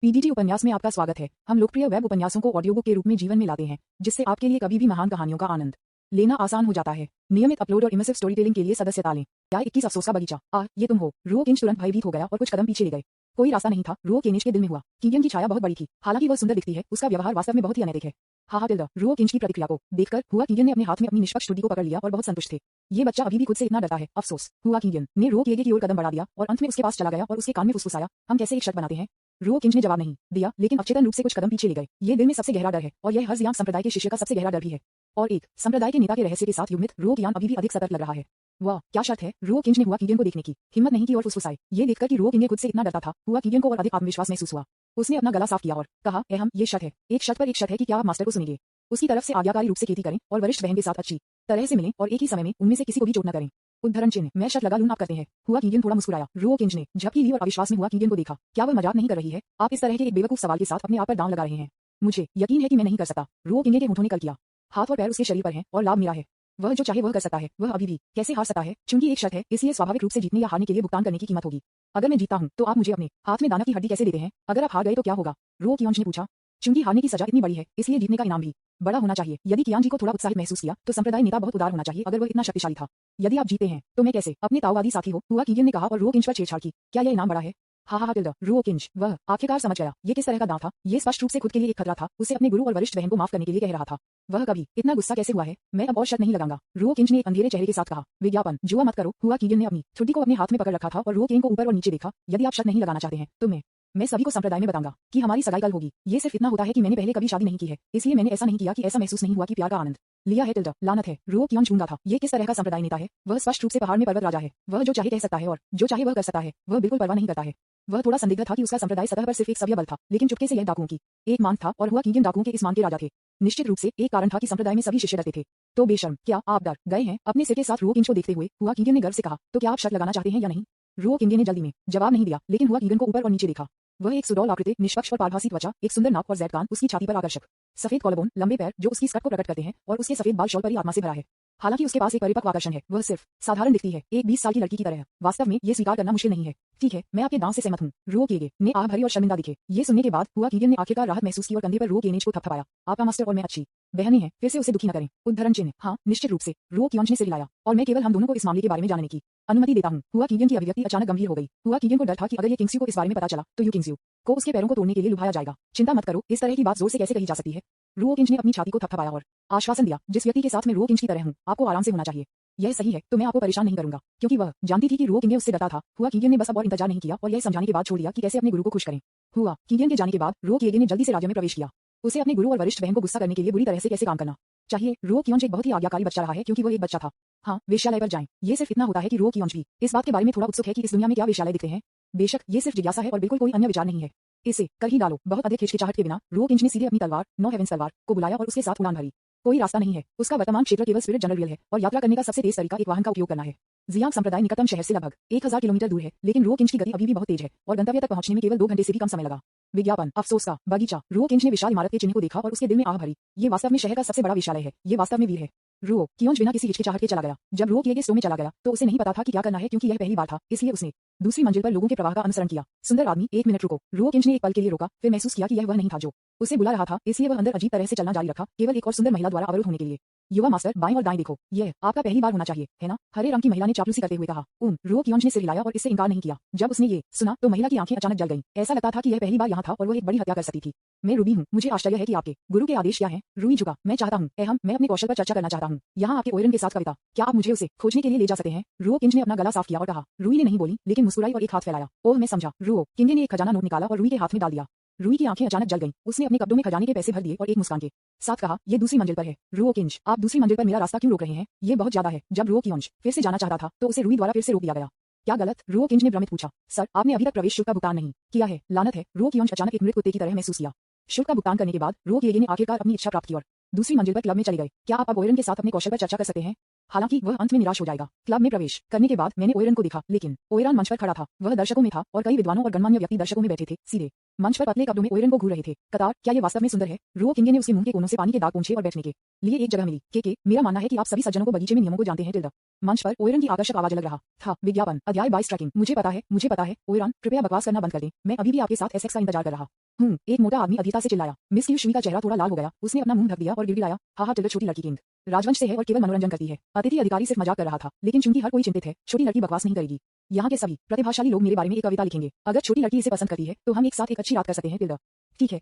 PDT उपन्यास में आपका स्वागत है। हम लोकप्रिय वेब उपन्यासों को ऑडियो बुक के रूप में जीवन में लाते हैं, जिससे आपके लिए कभी भी महान कहानियों का आनंद लेना आसान हो जाता है। नियमित अपलोड और इमर्सिव स्टोरी टेलिंग के लिए सदस्यता लें। क्या 21 अफसोस का बगीचा। ये तुम हो। रो किंच तुरंत भयभीत हो गया और कुछ कदम पीछे ले गए। कोई रास्ता नहीं था। रो केनिच के दिल में हुआ। कीगियन की छाया बहुत बड़ी थी। हालांकि वह सुंदर दिखती है, उसका व्यवहार वास्तव में बहुत ही अनैतिक है। टिल्डा। रो किंच की प्रतिक्रिया को देखकर हुआ कीगियन ने अपने हाथ में अपनी निष्पक्ष टुड्डी को पकड़ लिया और बहुत संतुष्ट थे। ये बच्चा अभी भी खुद से इतना डरता है। अफसोस। हुआ कीगियन ने रो किएगे की ओर कदम बढ़ा दिया और अंत में उसके पास चला गया और उसके कान में फुसफुसाया, हम कैसे एक शर्त बनाते हैं। रो किंच ने जवाब नहीं दिया, लेकिन अवचेतन रूप से कुछ कदम पीछे ले गए। ये दिल में सबसे गहरा डर है और यह हर्जियांग संप्रदाय के शिष्य का सबसे गहरा डर भी है। और एक संप्रदाय के नेता के रहस्य के साथ युग्मित रो कियान अभी भी अधिक सतर्क लग रहा है। वाह, क्या शर्त है। रो किंच ने हुआ कीगियन को देखने की हिम्मत नहीं की और फुसफुसाए। ये देखकर कि रो किंग खुद से इतना डरता था, हुआ कीगियन को और अधिक आत्मविश्वास महसूस हुआ। उसने अपना गला साफ किया और कहा, हम ये शर्त है, एक शर्त पर एक शर्त है कि क्या आप मास्टर को सुनेंगे। उसकी तरफ से आज्ञाकारी रूप से खेती करें और वरिष्ठ बहन के साथ अच्छी तरह से मिलें और एक ही समय में उनमें से किसी को भी चोट न करें। उद्धरण चिन्ह। मैं शर्त लगा लूं, आप करते हैं। हुआ कीगियन थोड़ा मुस्कुराया। रो किंच ने झपकी ली और अविश्वास में हुआ कीगियन को देखा। क्या वह मजाक नहीं कर रही है। आप इस तरह के एक बेवकूफ सवाल के साथ अपने आप पर दांव लगा रहे हैं। मुझे यकीन है कि मैं नहीं कर सकता। रो किंग के होठों ने कल किया। हाथ और पैर उसके शरीर पर हैं और लाभ मेरा है। वह जो चाहे वह कर सकता है। वह अभी भी कैसे हार सकता है। चूंकि एक शर्त है, इसलिए स्वाभाविक रूप से जीतने या हारने के लिए भुगतान करने की कीमत होगी। अगर मैं जीतता हूं तो आप मुझे अपने हाथ में दानव की हड्डी कैसे देते हैं। अगर आप हार गए तो क्या होगा। रो कियोंच ने पूछा। चूंकि हारने की सजा इतनी बड़ी है, इसलिए जीतने का इनाम भी बड़ा होना चाहिए। यदि कियान जी को थोड़ा उत्साहित महसूस किया तो संप्रदाय नेता बहुत उदार होना चाहिए अगर वह इतना शक्तिशाली था। यदि आप जीते हैं तो मैं कैसे अपने ताओवादी साथी हो। हुआ कीगियन ने कहा और रो किंच पर छेड़छाड़ की। क्या यह इनाम बड़ा है। टिल्डा। रो किंच। वह आखिरकार समझ गया ये किस तरह का दांव था। ये स्पष्ट रूप से खुद के लिए एक खतरा था। उसे अपने गुरु और वरिष्ठ बहन को माफ करने के लिए कह रहा था। वह कभी इतना गुस्सा कैसे हुआ है। मैं अब और शर्त नहीं लगाऊंगा। रो किंच ने एक अंधेरे चेहरे के साथ कहा। विज्ञापन। जुआ मत करो। हुआ कीगियन ने अपनी छुट्टी को अपने हाथ में पकड़ रखा था और रो किंग को ऊपर और नीचे देखा। यदि आप शर्त नहीं लगाना चाहते हैं तो मैं सभी को संप्रदाय में बताऊंगा कि हमारी सगाई कल होगी। ये सिर्फ इतना होता है कि मैंने पहले कभी शादी नहीं की है, इसलिए मैंने ऐसा नहीं किया कि ऐसा महसूस नहीं हुआ कि प्यार का आनंद लिया है। टिल्डा। लानत है। रो कियोन चूंगा था। ये किस तरह का संप्रदाय नेता है। वह स्पष्ट रूप से पहाड़ में पर्वत राजा है। वह जो चाहे कह सकता है और जो चाहे वह कर सकता है। वह बिल्कुल परवाह नहीं करता है। वह थोड़ा संदिग्ध था कि उसका संप्रदाय सतह पर सिर्फ एक सभ्य बल था, लेकिन चुपके से यह डाकुओं की एक मान था और हुआ कीगियन डाकुओं के इस मान के राजा थे। निश्चित रूप से एक कारण था कि संप्रदाय में सभी शिष्य डरते थे। तो बेशर्म, क्या आप डर गए हैं। अपने सिर के साथ रो किंच को देखते हुए हुआ कीगियन ने गर्व से कहा, तो क्या आप शर्त लगाना चाहते हैं या नहीं। रो किंग ने जल्दी में जवाब नहीं दिया, लेकिन हुआ कीगियन को ऊपर और नीचे देखा। वह एक सुडौल आकृति, निष्पक्ष और पारभासी त्वचा, एक सुंदर नाक और ज़ैद कान, उसकी छाती पर आकर्षक सफेद कॉलरबोन, लंबे पैर जो उसकी स्कर्ट को प्रकट करते हैं और उसके सफेद बाल शॉल पर ही आत्मा से भरा है। हालांकि उसके पास एक परिपक्व आकर्षण है। वह सिर्फ साधारण दिखती है, एक 20 साल की लड़की की तरह। वास्तव में ये स्वीकार करना मुश्किल नहीं है। ठीक है, मैं आपके दांव से सहमत हूँ। रो किएगे ने आह भरी और शर्मिंदा दिखे। ये सुनने के बाद हुआ कीगियन ने आखिरकार राहत महसूस की और कंधे पर रो केनिच को थपथपाया। आपका मास्टर और मैं अच्छी बहनें हैं, फिर से उसे दुखी न करें। उद्धरण चिन्ह। हाँ, निश्चित रूप से। रो कियोंच ने सिर हिलाया। और मैं केवल हम दोनों को इस मामले के बारे में जानने की अनुमति देता हूँ। हुआ कीगियन की अभिव्यक्ति अचानक गंभीर हो गई। हुआ कीगियन को डर था कि अगर ये किंग्स्यू को इस बारे में पता चला तो यू किंग्स्यू को उसके पैरों को तोड़ने के लिए लुभाया जाएगा। चिंता मत करो, इस तरह की बात जोर से कैसे कही जा सकती है। रो किंच ने अपनी छाती को थपथपाया और आश्वासन दिया, जिस व्यक्ति के साथ मैं रो किंच की तरह हूँ, आपको आराम से होना चाहिए। यह सही है, तो मैं आपको परेशान नहीं करूंगा, क्योंकि वह जानती थी कि रो किंग उससे डरता था। हुआ कीगियन ने बस अब और इंतजार नहीं किया और यह समझाने के बाद छोड़ दिया कि कैसे अपने गुरु को खुश करें। हुआ कीगियन के जाने के बाद रो किएगे ने जल्दी से राज्य में प्रवेश किया। उसे अपने गुरु और वरिष्ठ बहन को गुस्सा करने के लिए बुरी तरह से कैसे काम करना चाहिए। रो कियोंच एक बहुत ही आज्ञाकारी बच्चा रहा है, क्योंकि वह एक बच्चा था। हाँ, वेश्यालय पर जाएं। ये सिर्फ इतना होता है कि रो कियोंच भी इस बात के बारे में थोड़ा उत्सुक है कि इस दुनिया में क्या वेश्यालय दिखते हैं। बेशक ये सिर्फ जिज्ञासा है और बिल्कुल कोई अन्य विचार नहीं है। इसे कर ही डालो। बहुत अधिक हिचकिचाहट के बिना रो किंच ने सीधे अपनी तलवार नो हेवेंस तलवार को बुलाया और उसके साथ उड़ान भरी। कोई रास्ता नहीं है। उसका वर्तमान क्षेत्र केवल स्पिरिट जनरल रियल है और यात्रा करने का सबसे तेज तरीका एक वाहन का उपयोग करना है। जियांग संप्रदाय निकटतम शहर से लगभग 1000 किलोमीटर दूर है, लेकिन रो किंच की गति अभी भी बहुत तेज है और गंतव्य तक पहुंचने में केवल 2 घंटे से भी कम समय लगा। विज्ञापन। अफसोस का बगीचा। रो किंच ने विशाल इमारत के चिन्ह को देखा और उसके दिल में आह भरी। ये वास्तव में शहर का सबसे बड़ा विशालय है। ये वास्तव में वीर है। रो कियोंच बिना किसी हिचकिचाहट के चला गया। जब रो किएगे स्टो में चला गया तो उसे नहीं पता था कि क्या करना है, क्योंकि यह पहली बार था, इसलिए उसने दूसरी मंजिल पर लोगों के प्रवाह का अनुसरण किया। सुंदर आदमी, 1 मिनट रुको। रो किंच ने एक पल के लिए रोका, फिर महसूस किया कि यह वह नहीं था जो उसे बुला रहा था, इसलिए वह अंदर अजीब तरह से चलना जारी रखा, केवल एक और सुंदर महिला द्वारा अवरुद्ध होने के लिए। युवा मास्टर, बाएं और दाएं देखो। यह आपका पहली बार होना चाहिए, है ना। हरे रंग की महिला ने चापलूसी करते हुए कहा। रो कियोंच ने सिर हिलाया और इससे इनकार नहीं किया। जब उसने ये सुना तो महिला की आंखें अचानक जल गईं। ऐसा लगता था कि यह पहली बार यहाँ था और वह एक बड़ी हत्या कर सकती थी। मैं रूबी हूँ। मुझे आश्चर्य है कि आपके गुरु के आदेश क्या हैं। रूई झुका। मैं चाहता हूँ मैं अपने कौशल पर चर्चा करना चाहता हूँ। यहाँ आपके ओयरन के साथ कविता। क्या आप मुझे उसे खोजने के लिए ले जा सकते हैं। रो किंच ने अपना गला साफ किया और कहा। रूई ने नहीं बोली, लेकिन मुस्कुराई और एक हाथ फैलाया। ओह, मैं समझा। रो किंग ने एक खजाना नोट निकाला और रूई के हाथ में डाल दिया। रूई की आंखें अचानक जल गईं। उसने अपने कपड़ों में खजाने के पैसे भर दिए और एक मुस्कान के साथ कहा, ये दूसरी मंजिल पर है। रो किंच, आप दूसरी मंजिल पर मेरा रास्ता क्यों रोक रहे हैं। ये बहुत ज्यादा है। जब रो कियोंच फिर से जाना चाहता था तो उसे रूई द्वारा फिर से रोक दिया गया। क्या गलत। रो किंच ने भ्रमित पूछा। सर, आपने अभी तक प्रवेश शुल्क का भुगतान नहीं किया है। लानत है। रो कियोंच अचानक एक मृत कुत्ते की तरह महसूस किया। शुल्क का भुगतान करने के बाद रो किएगे ने आखिरकार अपनी इच्छा प्राप्त की और दूसरी मंजिल पर क्लब में चले गए। क्या आप अब ओयरन के साथ अपने कौशल पर चर्चा कर सकते हैं। हालांकि वह अंत में निराश हो जाएगा। क्लब में प्रवेश करने के बाद मैंने ओयरन को देखा, लेकिन ओयरन मंच पर खड़ा था। वह दर्शकों में था और कई विद्वानों और गणमान्य व्यक्ति दर्शकों में बैठे थे। सीधे मंच पर पतले कपड़ों में ओयरन को घूर रहे थे। कतार, क्या ये वास्तव में सुंदर है। रो किंग ने उसके मुंह के कोनों से पानी के दाग पोंछे और बैठने के लिए एक जगह मिली। के मेरा मानना है कि आप सभी सज्जनों को बगीचे में नियमों को जानते हैं। टिल्डा। मंच पर ओयरन की आकर्षक आवाज लग रहा था। विज्ञापन। अध्याय 22 ट्रैकिंग। मुझे पता है। ओयरन, कृपया बकवास करना बंद कर दें। मैं अभी भी आपके साथ एसेक्स का इंतजार कर रहा एक मोटा आदमी अधीरता से चिल्लाया। मिस क्यूशुई का चेहरा थोड़ा लाल हो गया। उसने अपना मुंह ढक दिया और गिड़गिड़ाया, हाँ टिल्डर छोटी लड़की किंग राजवंश से है और केवल मनोरंजन करती है। अतिथि अधिकारी सिर्फ मजाक कर रहा था, लेकिन चूंकि हर कोई चिंतित है, छोटी लड़की बकवास नहीं करेगी। यहाँ के सभी प्रतिभाशाली लोग मेरे बारे में एक कविता लिखेंगे। अगर छोटी लड़की इसे पसंद करती है तो हम एक साथ एक अच्छी रात कर सकते हैं टिल्डर। ठीक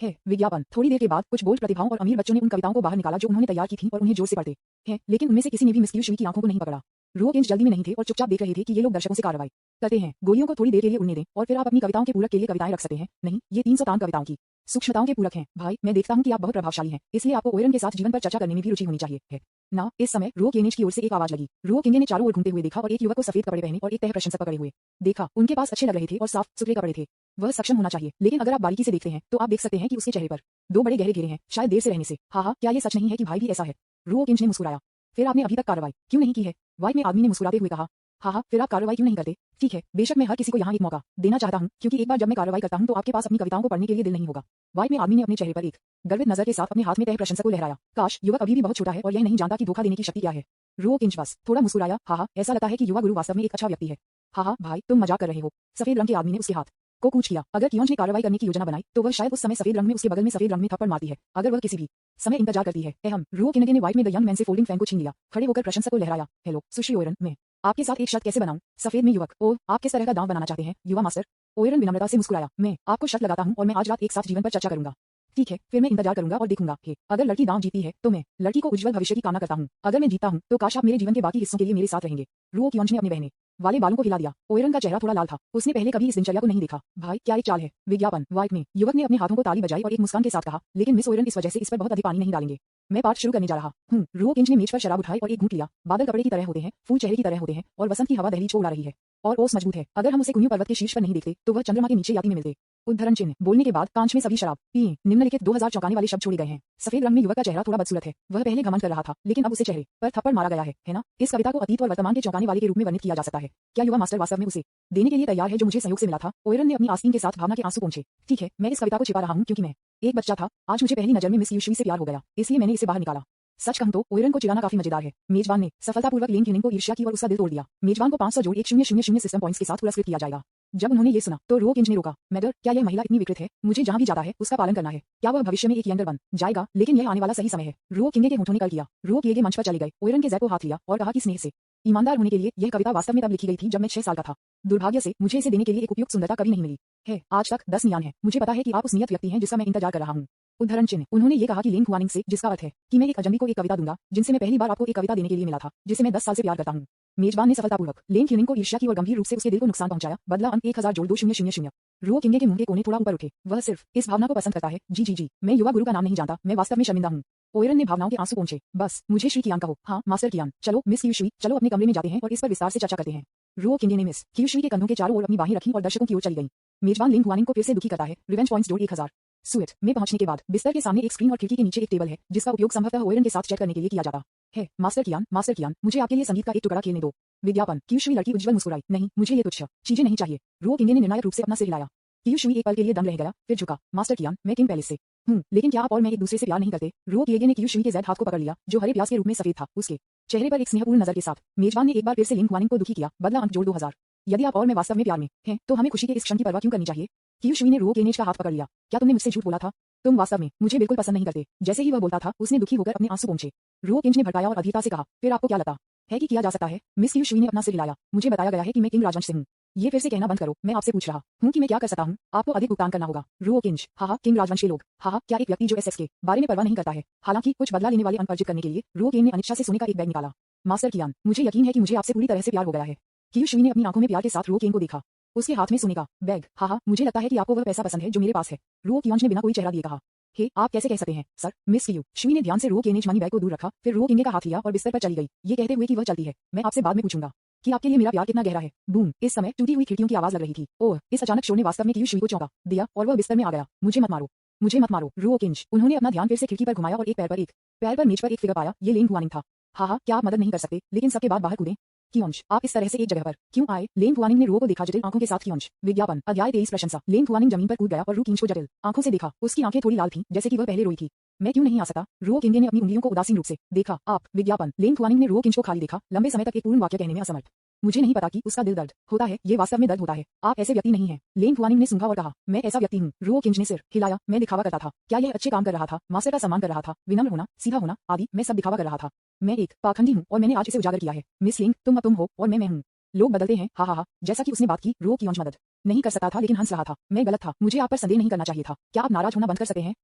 है। विज्ञापन। थोड़ी देर के बाद कुछ बोल्ड प्रतिभाओं और अमीर बच्चों ने उन कविताओं को बाहर निकाला जो उन्होंने तैयार की थीं और उन्हें जोर से पढ़ते हैं, लेकिन उनमें से किसी ने भी मिस क्यूशुई की आंखों को नहीं पकड़ा। रो केंज जल्दी में नहीं थे और चुपचाप देख रहे थे कि ये लोग दर्शकों से कार्रवाई करते हैं। गोलियों को थोड़ी देर के लिए उड़ने दें और फिर आप अपनी कविताओं के पूरक के लिए कविताएं रख सकते हैं। नहीं, ये 300 तान कविताओं की सूक्ष्मताओं के पूरक हैं। भाई, मैं देखता हूं कि आप बहुत प्रभावशाली हैं, इसलिए आपको ओयरन के साथ जीवन पर चर्चा करने में भी रुचि होनी चाहिए है ना। इस समय रो केनेज की ओर से एक आवाज लगी। रो किंगे ने चारों ओर घूमते हुए देखा और एक युवक को सफेद कपड़े पहने और एक तह प्रशंसक पकड़े हुए देखा। उनके पास अच्छे लग रहे थे और साफ सुथरे कपड़े थे। वह सक्षम होना चाहिए, लेकिन अगर आप बारीकी से देखते हैं तो आप देख सकते हैं कि उसके चेहरे पर 2 बड़े गहरे घेरे हैं, शायद देर से रहने से। हाँ, क्या ये सच नहीं है कि भाई भी ऐसा है? रो किंज ने मुस्कुराया। फिर आपने अभी तक कार्रवाई क्यों नहीं की है? वाइट में आदमी ने मुस्कुराते हुए कहा। हाँ, फिर आप कार्रवाई क्यों नहीं करते? ठीक है, बेशक मैं हर किसी को यहाँ एक मौका देना चाहता हूँ, क्योंकि एक बार जब मैं कार्रवाई करता हूँ तो आपके पास अपनी कविताओं को पढ़ने के लिए दिल नहीं होगा। वाइट में आदमी ने अपने चेहरे पर एक गर्वित नजर के साथ अपने हाथ में तह प्रशंसक को लहराया। काश युवक अभी भी बहुत छोटा है और यह नहीं जानता कि धोखा देने की शक्ति क्या है। रो किंच बस थोड़ा मुस्कुराया। हाँ, ऐसा लगता है कि युवा गुरु वास्तव में एक अच्छा व्यक्ति है। हाँ भाई, तुम मजाक कर रहे हो। सफेद रंग के आदमी ने उसके हाथ को कूच किया। अगर कियोंज ने कार्रवाई करने की योजना बनाई तो वह शायद उस समय सफेद रंग में उसके बगल में सफेद रंग में थप्पड़ मारती है। अगर वह किसी भी समय इंतजार करती है। रो किनगे ने व्हाइट में द यंग मैन से फोल्डिंग फैन को छीन लिया। खड़े होकर प्रशंसक को लहराया। हेलो सुश्री ओयरन, मैं आपके साथ एक शर्त कैसे बनाऊं? सफेद में युवक। ओह, आप किस तरह का दांव बनाना चाहते हैं युवा मास्टर? ओयरन विनम्रता से मुस्कुराया। मैं आपको शर्त लगाता हूं और मैं आज रात एक साथ जीवन पर चर्चा करूंगा। ठीक है, फिर मैं इंतजार करूंगा और देखूंगा कि अगर लड़की दांव जीती है तो मैं लड़की को उज्जवल भविष्य की कामना करता हूं। अगर मैं जीता हूं तो काश आप मेरे जीवन के बाकी हिस्सों के लिए मेरे साथ रहेंगे। रो कियोंज ने अपने बहने वाले बालों को हिला दिया। ओयरन का चेहरा थोड़ा लाल था। उसने पहले कभी इस दिनचर्या को नहीं देखा। भाई, क्या एक चाल है। विज्ञापन। व्हाइट में युवक ने अपने हाथों को ताली बजाई और एक मुस्कान के साथ कहा, लेकिन मिस ओयरन इस वजह से इस पर बहुत अधिक पानी नहीं डालेंगे। मैं पाठ शुरू करने जा रहा हूँ। रो किंज ने मेज पर शराब उठाई और एक घूंट लिया। बादल कपड़े की तरह होते हैं, फूल चेहरे की तरह होते हैं और वसंत की हवा दहलीज को उड़ा रही है और ओस मजबूत है। अगर हम उसे कुन्यू पर्वत के शीर्ष पर नहीं देखते तो वह चंद्रमा के नीचे याति में मिलते। उद्धरण चिन्ह। बोलने के बाद कांच में सभी शराब पिए। निम्नलिखित 2000 चौंकाने वाले शब्द छोड़े गए हैं। सफेद रंग में युवक का चेहरा थोड़ा बदसूरत है। वह पहले घमंड कर रहा था, लेकिन अब उसे चेहरे पर थप्पड़ मारा गया है ना। इस कविता को अतीत और वर्तमान के चौंकाने वाले के रूप में वर्णित किया जा सकता है। क्या युवा मास्टर वास्तव में उसे देने के लिए तैयार है जो मुझे सहयोग से मिला था? ओयरन ने अपनी आस्तीन के साथ भावना के आंसू पोंछे। ठीक है, मैं इस कविता को छिपा रहा हूँ क्योंकि मैं एक बच्चा था। आज मुझे पहली नजर में मिस क्यूशुई से प्यार हो गया, इसलिए मैंने इसे बाहर निकाला। सच कहूं तो ओयरन को चिढ़ाना काफी मजेदार है। मेजबान ने सफलतापूर्वक लेन क्यूनिंग को ईर्ष्या की और उसका दिल तोड़ दिया। मेजबान को 500 जोड़ 1000 सिस्टम पॉइंट्स के साथ पुरस्कृत किया जाएगा। जब उन्होंने ये सुना तो रो किंज ने रोका। मैडर, क्या यह महिला इतनी विकृत है? मुझे जहां भी जाता है उसका पालन करना है। क्या वह भविष्य में एक यंगर बन जाएगा? लेकिन यह आने वाला सही समय है। रो किंगे के होठों ने कर किया। रो किए मंच पर चले गए। ओयरन के जैक को हाथ लिया और कहा कि स्नेह से ईमानदार होने के लिए यह कविता वास्तव में तब लिखी गई थी जब मैं 6 साल का था। दुर्भाग्य से मुझे इसे देने के लिए एक उपयुक्त सुंदरता कभी नहीं मिली है। आज तक 10 नियान है। मुझे पता है कि आप उस नियत व्यक्ति हैं जिसका मैं इंतजार कर रहा हूँ। उद्धरण चिन्ह। उन्होंने ये कहा कि लेन खुआनिंग से, जिसका अर्थ है कि मैं एक अजनबी को एक कविता दूंगा जिनसे मैं पहली बार आपको एक कविता देने के लिए मिला था, जिसे मैं 10 साल से प्यार करता हूँ। मेजबान ने सफलतापूर्वक लेन क्यूनिंग को ईर्ष्या की और गंभीर रूप से उसके दिल को नुकसान पहुंचाया। बदला अंक 1000 जोड़ 2000। रो किंगे के मुंह के कोने थोड़ा ऊपर उठे। वह सिर्फ इस भावना को पसंद करता है। जी, मैं युवा गुरु का नाम नहीं जानता। मैं वास्तव में शर्मिंदा हूँ। ओयरन ने भावनाओं के आंसू पोंछे। बस मुझे श्री कियान कहो। हाँ मास्टर कियान। चलो मिस क्यूशुई, चलो अपने कमरे में जाते हैं और इस पर विस्तार से चर्चा करते हैं। रो किंगे ने मिस क्यूशुई के कंधों के चारों ओर अपनी बाहें रखी और दर्शकों की ओर चली गई। मेजबान लेन खुआनिंग को फिर से दुखी करता है। रिवेंज पॉइंट्स जोड़ 1000। सुएट में पहुंचने के बाद बिस्तर के सामने एक स्क्रीन और खिड़की के नीचे एक टेबल है जिसका उपयोग संभवतः ओयरन के साथ चैट करने के लिए किया जाता है। मास्टर कियान, मुझे आपके लिए संगीत का एक टुकड़ा खेलने दो। विज्ञापन। क्यूशुई लड़की उज्जवल मुस्कुराई। नहीं, मुझे ये तुच्छ चीजें नहीं चाहिए। रो किंगे ने निर्णायक रूप से अपना सिर हिलाया। क्यूशुई एक पल के लिए दम रह गया, फिर झुका। मास्टर कियान, मैं किंग पैलेस से हूँ, लेकिन क्या आप और मैं एक दूसरे से प्यार नहीं करते? रो किएगे ने क्यूशुई के ज़ैद हाथ को पकड़ लिया जो हरे प्याज के रूप में सफेद था। उसके चेहरे पर एक स्नेहपूर्ण नजर के साथ मेजबान ने एक बार फिर से लेन खुआनिंग को दुखी किया। बदला अंक जोड़ 2000। यदि आप और मैं वास्तव में प्यार में हैं तो हमें खुशी के इस क्षण की परवाह क्यों करनी चाहिए? क्यूशुई ने रो केनेज का हाथ पकड़ लिया। क्या तुमने मुझसे झूठ बोला था? तुम वास्तव में मुझे बिल्कुल पसंद नहीं करते। जैसे ही वह बोलता था उसने दुखी होकर अपने आंसू पोंछे। रो केंज ने भड़काया और अधीरता से कहा, फिर आपको क्या लगता है कि किया जा सकता है? मिस क्यूशुई ने अपना सिर हिलाया। मुझे बताया गया है कि मैं किंग राजवंश से हूँ। ये फिर से कहना बंद करो। मैं आपसे पूछ रहा हूँ कि मैं क्या कर सकता हूँ। आपको अधिक भुगतान करना होगा। रो किंज। हाँ, किंग राजवंश के लोग। हाँ, क्या एक व्यक्ति जो एसएक्स के बारे में परवाह नहीं करता है? हालांकि कुछ बदला लेने वाले अंक अर्जित करने के लिए रो केन ने अनिच्छा से सोने का एक बैग निकाला। मास्टर कियान, मुझे यकीन है कि मुझे आपसे पूरी तरह से प्यार हो गया है। क्यूशुई ने अपनी आंखों में प्यार के साथ रो केन को देखा। उसके हाथ में सोने का बैग। हाँ, मुझे लगता है कि आपको वह पैसा पसंद है जो मेरे पास है। रो कियोंज ने बिना कोई चेहरा दिए कहा। हे, आप कैसे कह सकते हैं सर? मिस क्यूशुई ने ध्यान से रो केनेज मनी बैग को दूर रखा, फिर रो किंगे का हाथ लिया और बिस्तर पर चली गई, ये कहते हुए कि वह चलती है। मैं आपसे बाद में पूछूंगा कि आपके लिए मेरा प्यार कितना गहरा है। बूम। इस समय टूटी हुई खिड़कियों की आवाज लग रही थी। ओह, इस अचानक शोर ने वास्तव में क्यूशुई को चौंका दिया और वह बिस्तर में आ गया। मुझे मत मारो। रो किंज। उन्होंने अपना ध्यान फिर से खिड़की पर घुमाया और एक पैर पर मेज पर एक फिगर पाया। ये लेन खुआनिंग था। हाँ, क्या आप मदद नहीं कर सकते लेकिन सबके बाद बाहर कूदें? क्योंज, आप इस तरह से एक जगह पर क्यों आए? लेन खुआनिंग ने रो को देखा जटिल आंखों के साथ। क्योंज। विज्ञापन। अध्याय 23 प्रशंसा। लेन खुआनिंग जमीन पर कूद गया और रू किंज को जटिल आंखों से देखा। उसकी आंखें थोड़ी लाल थीं, जैसे कि वह पहले रोई थी। मैं क्यों नहीं आ सकता? रुओ किंगे ने अपनी उंगलियों को उदासीन रूप से देखा। आप विज्ञापन। लेन खुआनिंग ने रुओ किंज को खाली देखा, लंबे समय तक एक पूर्ण वाक्य कहने में असमर्थ। मुझे नहीं पता कि उसका दिल दर्द होता है, ये वास्तव में दर्द होता है। आप ऐसे व्यक्ति नहीं हैं। लेन खुआनिंग ने सूंघा और कहा, मैं ऐसा व्यक्ति हूँ। रुओ किंज ने सिर हिलाया। मैं दिखावा करता था। क्या यह अच्छे काम कर रहा था? मास्टर का सम्मान कर रहा था, विनम्र होना, सीधा होना आदि, मैं सब दिखावा कर रहा था। मैं एक पाखंडी हूँ और मैंने आज इसे उजागर किया है। मिस लिंग, तुम अब तुम हो और मैं हूँ। लोग बदलते हैं, हा हा हा। जैसा कि उसने बात की, रुओ कियोंज मदद नहीं कर सकता था लेकिन हंस रहा था। मैं गलत था, मुझे आप पर संदेह नहीं करना चाहिए था। क्या आप नाराज होना बंद कर सकते हैं?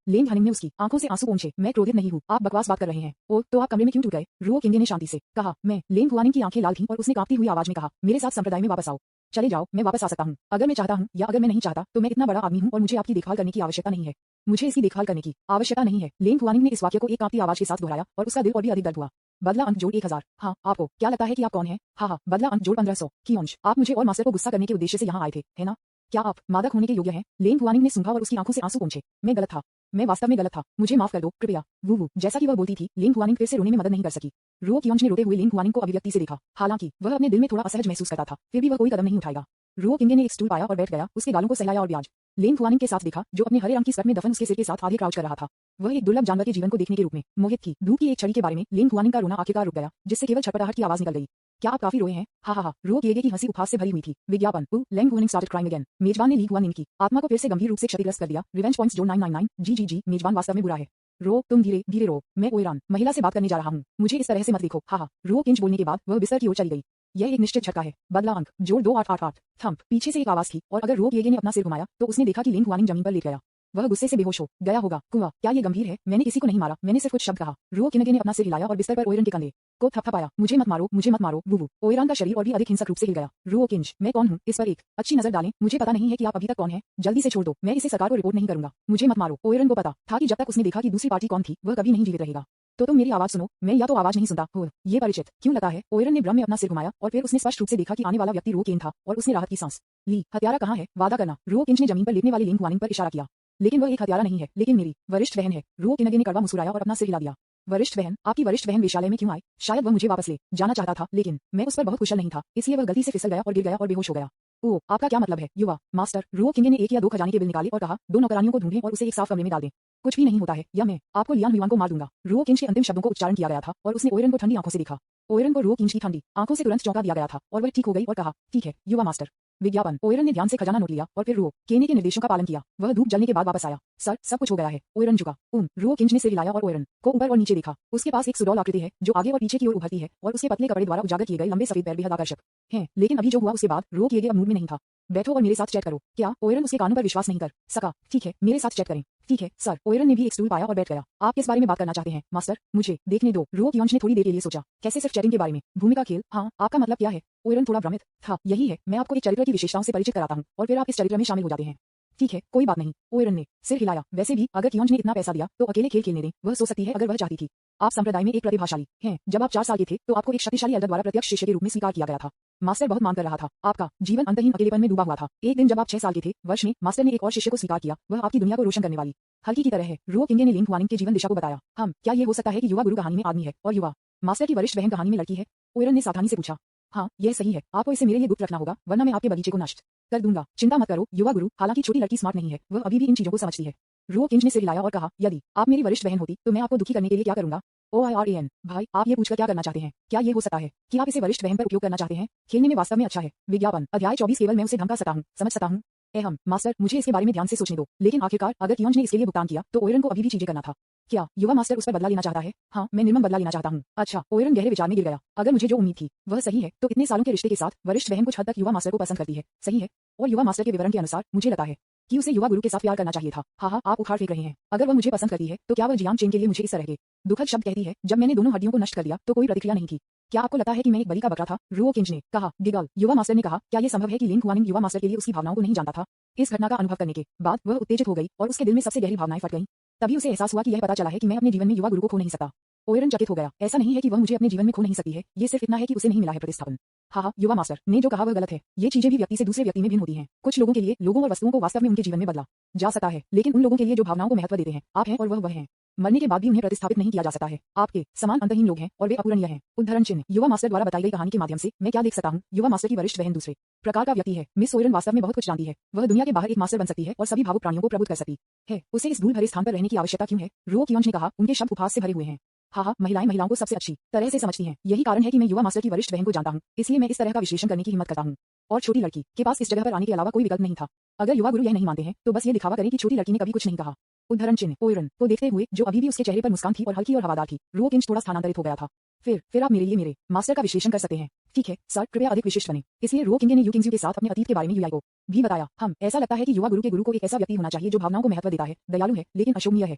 लेन हनिंग ने उसकी आंखों से आंसू पोंछे। मैं क्रोधित नहीं हूँ, आप बकवास बात कर रहे हैं। ओ, तो आप कमरे में क्यों टूट गए? रुओ किंगे ने शांति से कहा। मैं। लेन हुआनिंग की आंखें लाल थीं और उसने कांपती हुई आवाज में कहा, मेरे साथ संप्रदाय में वापस आओ। चले जाओ, मैं वापस आ सकता हूँ अगर मैं चाहता हूँ, या अगर मैं नहीं चाहता तो मैं इतना बड़ा आदमी हूँ और मुझे आपकी देखभाल करने की आवश्यकता नहीं है। मुझे इसकी देखभाल करने की आवश्यकता नहीं है। लेन हुआनिंग ने इस वाक्य को एक कांपती आवाज के साथ दोहराया और उसका दिल और भी अधिक दर्द हुआ। बदला अंक जोड़ 1000। हाँ, आपको क्या लगता है कि आप कौन हैं? हाँ, बदला अंक जोड़ 1500। कियोंज, आप मुझे और मास्टर को गुस्सा करने के उद्देश्य से यहाँ आए थे, है ना? क्या आप मादक होने के योग्य हैं? लेन हुआनिंग ने सूंघा और उसकी आंखों से आंसू पोंछे। मैं गलत था, मैं वास्तव में गलत था, मुझे माफ कर दो कृपया। वू। जैसा कि वह बोलती थी, लेन हुआनिंग फिर से रोने में मदद नहीं कर सकी। रुओ कियोंज ने रोते हुए लेन हुआनिंग को अभिव्यक्ति से देखा। हालांकि वह अपने दिल में थोड़ा असहज महसूस करता था, फिर भी वह कोई कदम नहीं उठाएगा। रुओ किंगे ने एक स्टूल पाया और बैठ गया, उसके गालों को सहलाया और ब्याज लेन हुआनिंग के साथ देखा, जो अपने हरे रंग की स्कर्ट में दफन उसके सिर के साथ आगे क्राउच कर रहा था। वह एक दुर्लभ जानवर के जीवन को देखने के रूप में मोहित थी। धूप की एक छड़ी के बारे में लेन हुआनिंग का रोना आखिरकार रुक गया, जिससे केवल छटपटाहट की आवाज निकल गई। क्या आप काफी रोए हैं? हा हा हा। रुओ किएगे की हंसी उपहास से भरी हुई थी। विज्ञापन। Leng Huaning started crying again. मेजबान ने ली हुआनिंग की आत्मा को फिर से गंभीर रूप से क्षतिग्रस्त कर दिया। रिवेंज पॉइंट्स जोड़ 999। जी, मेजबान वास्तव में बुरा है। रो, तुम धीरे धीरे रो। मैं ओयरान महिला से बात करने जा रहा हूँ, मुझे इस तरह से मत देखो। हा। रुओ किंज बोलने के बाद वह बिस्तर की ओर चली गई। यह एक निश्चित झटका है। बदला अंक जोड़ 2888। थंप। पीछे से एक आवाज थी और अगर रुओ किएगे ने अपना सिर घुमाया तो उसने देखा कि लेंग हुआनिंग जमीन पर लेट गया। वह गुस्से से बेहोश हो गया होगा। कुआं, क्या ये गंभीर है? मैंने किसी को नहीं मारा, मैंने सिर्फ कुछ शब्द कहा। रुओ किनगे ने अपना सिर हिलाया और बिस्तर पर ओयरन के कंधे को थपथपाया। मुझे मत मारो, मुझे मत मारो। बुबू। ओयरान का शरीर और भी अधिक हिंसक रूप से हिल गया। रुओ किंज, मैं कौन हूँ? इस पर एक अच्छी नजर डालें। मुझे पता नहीं है कि आप अभी तक कौन हैं। जल्दी से छोड़ दो, मैं इसे सरकार को रिपोर्ट नहीं करूंगा। मुझे मत मारो। ओयरन को पता था कि जब तक उसने देखा कि दूसरी पार्टी कौन थी, वह कभी नहीं जीवित रहेगा। तो तुम मेरी आवाज सुनो, मैं या तो आवाज नहीं सुनता हो। ये परिचित क्यों लगता है? ओयरन ने भ्रम में अपना सिर घुमाया और फिर उसने स्पष्ट रूप से देखा कि आने वाला व्यक्ति रुओ किन था और उसने राहत की सांस ली। हत्यारा कहाँ है? वादा करना। रुओ किंज ने जमीन पर लेटने वाली लेंग हुआनिंग पर इशारा किया। लेकिन वह एक हत्यारा नहीं है, लेकिन मेरी वरिष्ठ बहन है। रुओ किनगे ने कड़वा मुस्कुराया और अपना सिर हिला दिया। वरिष्ठ बहन? आपकी वरिष्ठ बहन वेश्यालय में क्यों आई? शायद वह मुझे वापस ले जाना चाहता था, लेकिन मैं उस पर बहुत कुशल नहीं था, इसलिए वह गलती से फिसल गया और गिर गया और बेहोश हो गया। ओह, आपका क्या मतलब है? युवा मास्टर। रुओ किंगे ने एक या दो खजाने के बिल निकाले और कहा, दो नौकरानियों को ढूंढें और उसे एक साफ कमरे में डाल दें। कुछ भी नहीं होता है, या मैं आपको लियान हुआन को मार दूंगा। रुओ किंज के अंतिम शब्दों को उच्चारण किया गया था और उसने ओयरन को ठंडी आंखों से देखा। ओयरन को रुओ किंज की ठंडी आंखों से तुरंत चौंका दिया गया था और वह ठीक हो गई और कहा, ठीक है युवा मास्टर। विज्ञापन। ओयरन ने ध्यान से खजाना नोट लिया और फिर रुओ केने के निर्देशों का पालन किया। वह धूप जलने के बाद वापस आया। सर, सब कुछ हो गया है। ओयरन झुका। रुओ किंज ने सिर हिलाया और ओयरन को ऊपर और नीचे देखा। उसके पास एक सुडौल आकृति है जो आगे और पीछे की ओर उभरती है और उसके पतले कपड़े द्वारा उजागर किए गए लंबे सफेद पैर बेहद आकर्षक हैं। लेकिन अभी जो हुआ उसके बाद रुओ किएगे अब मूड में नहीं था। बैठो और मेरे साथ चैट करो। क्या? ओयरन उसके कानों पर विश्वास नहीं कर सका। ठीक है, मेरे साथ चैट करें। ठीक है सर। ओयरन ने भी एक स्टूल पाया और बैठ गया। आप किस बारे में बात करना चाहते हैं मास्टर? मुझे देखने दो। रुओ कियोंज ने थोड़ी देर के लिए सोचा। कैसे? सिर्फ चैटिंग के बारे में? भूमिका खेल? हाँ, आपका मतलब क्या है? ओयरन थोड़ा भ्रमित था। यही है, मैं आपको एक चरित्र की विशेषताओं से परिचित कराता हूँ और फिर आप इस चरित्र में शामिल हो जाते हैं। ठीक है, कोई बात नहीं। ओयरन ने सिर हिलाया। वैसे भी अगर कियोंज ने इतना पैसा दिया तो अकेले खेल खेलने दें, वह सो सकती है अगर वह चाहती थी। आप संप्रदाय में एक प्रतिभाशाली हैं। जब आप 4 साल के थे तो आपको एक शक्तिशाली एल्डर द्वारा प्रत्यक्ष शिष्य के रूप में स्वीकार किया गया था। मास्टर बहुत मान कर रहा था। आपका जीवन अंतहीन अकेलेपन में डूबा हुआ था। एक दिन जब आप 6 साल के थे, वर्ष में मास्टर ने एक और शिष्य को स्वीकार किया। वह आपकी दुनिया को रोशन करने वाली हल्की की तरह है। रुओ किंगे ने लेंग हुआनिंग के जीवन दिशा को बताया। हम क्या ये हो सकता है कि युवा गुरु कहानी में आदमी है और युवा मास्टर की वरिष्ठ बहन कहानी में लड़की है? ओयरन ने सावधानी से पूछा। हाँ, यह सही है। आपको इसे मेरे लिए गुप्त रखना होगा, वरना मैं आपके बगीचे को नष्ट कर दूंगा। चिंता मत करो युवा गुरु। हालांकि छोटी लड़की स्मार्ट नहीं है, वह अभी भी इन चीजों को समझती है। रुओ किंज ने सिर हिलाया और कहा, यदि आप मेरी वरिष्ठ बहन होती तो मैं आपको दुखी करने के लिए क्या करूंगा? OIRAN। भाई, आप ये पूछकर क्या करना चाहते हैं? क्या ये हो सकता है कि आप इसे वरिष्ठ बहन पर उपयोग करना चाहते हैं? खेलने में वास्तव में अच्छा है। विज्ञापन। अध्याय 24। केवल मैं उसे धमका सकता हूँ, समझ सकता हूँ। हम मास्टर, मुझे इसके बारे में ध्यान से सोचने दो। लेकिन आखिरकार अगर कियोंज ने इसके लिए भुगतान किया तो ओयरन को अभी भी चीजें करना था। क्या युवा मास्टर उस पर बदला लेना चाहता है? हाँ, मैं निर्मम बदला लेना चाहता हूँ। अच्छा। ओयरन गहरे विचार में गिर गया। अगर मुझे जो उम्मीद थी वह सही है तो इतने सालों के रिश्ते के साथ वरिष्ठ बहन कुछ हद तक युवा मास्टर को पसंद करती है, सही है? और युवा मास्टर के विवरण के अनुसार मुझे लगता है कि उसे युवा गुरु के साथ प्यार करना चाहिए था। हाँ, आप उखाड़ फेंक रहे हैं। अगर वह मुझे पसंद करती है तो क्या वह जियांग चेन के लिए मुझे इस तरह के दुखद शब्द कहती है? जब मैंने दोनों हड्डियों को नष्ट कर दिया तो कोई प्रतिक्रिया नहीं थी। क्या आपको लगता है कि मैं एक बलि का बकरा था? रुओ किंज ने कहा। गिगल। युवा मास्टर ने कहा, क्या यह संभव है कि लेंग हुआनिंग युवा मास्टर के लिए उसकी भावनाओं को नहीं जानता था? इस घटना का अनुभव करने के बाद वह उत्तेजित हो गई और उसके दिल में सबसे गहरी भावनाएं फट गईं। तभी उसे एहसास हुआ कि यह पता चला है कि मैं अपने जीवन में युवा गुरु को खो नहीं सकता। ओयरन चकित हो गया। ऐसा नहीं है कि वह मुझे अपने जीवन में खो नहीं सकती है, ये सिर्फ इतना है कि उसे नहीं मिला है प्रतिस्थापन। हाँ, युवा मास्टर ने जो कहा वह गलत है। ये चीजें भी व्यक्ति से दूसरे व्यक्ति में भिन्न होती हैं। कुछ लोगों के लिए लोगों और वस्तुओं को वास्तव में उनके जीवन में बदला जा सकता है, लेकिन उन लोगों के लिए जो भावनाओं को महत्व देते हैं, आप हैं और वह हैं। मरने के बाद भी उन्हें प्रतिस्थापित नहीं किया जा सकता है। आपके समान अंतहीन लोग हैं और वे अपूरणीय हैं। उदाहरण चिन्ह। युवा मास्टर द्वारा बताई गई कहानी के माध्यम से मैं क्या देख सकता हूँ? युवा मास्टर की वरिष्ठ बहन दूसरे प्रकार का व्यक्ति है। मिस ओयरन वास्तव में बहुत कुछ जानती है। वह दुनिया के बाहर एक मास्टर बन सकती है और सभी भावुक प्राणियों को प्रबुद्ध कर सकती है। उसे इस धूल भरे स्थान पर रहने की आवश्यकता क्यों है? रो कियोंज ने कहा। उनके शब्द उपहास से भरे हुए हैं। हाँ, महिलाएं महिलाओं को सबसे अच्छी तरह से समझती हैं। यही कारण है कि मैं युवा मास्टर की वरिष्ठ बहन को जानता हूँ, इसलिए मैं इस तरह का विश्लेषण करने की हिम्मत करता हूँ। और छोटी लड़की के पास इस जगह पर आने के अलावा कोई विकल्प नहीं था। अगर युवा गुरु यह नहीं मानते हैं तो बस ये दिखावा करें कि छोटी लड़की ने कभी कुछ नहीं कहा। उदाहरण चिन्ह। ओयरन को देखते हुए, जो अभी भी उसके चेहरे पर मुस्कान थी और हल्की और हवादार थी, रो किंच थोड़ा स्थानांतरित हो गया था। फिर आप मेरे लिए मेरे मास्टर का विश्लेषण कर सकते हैं। ठीक है सर, कृपया अधिक विशिष्ट बने। इसलिए रो किंगे ने यू किंग्सयू के साथ अपने अतीत के बारे में यूआई को भी बताया। हम ऐसा लगता है कि युवा गुरु के गुरु को एक ऐसा व्यक्ति होना चाहिए जो भावनाओं को महत्व देता है, दयालु है, लेकिन अशोभनीय है।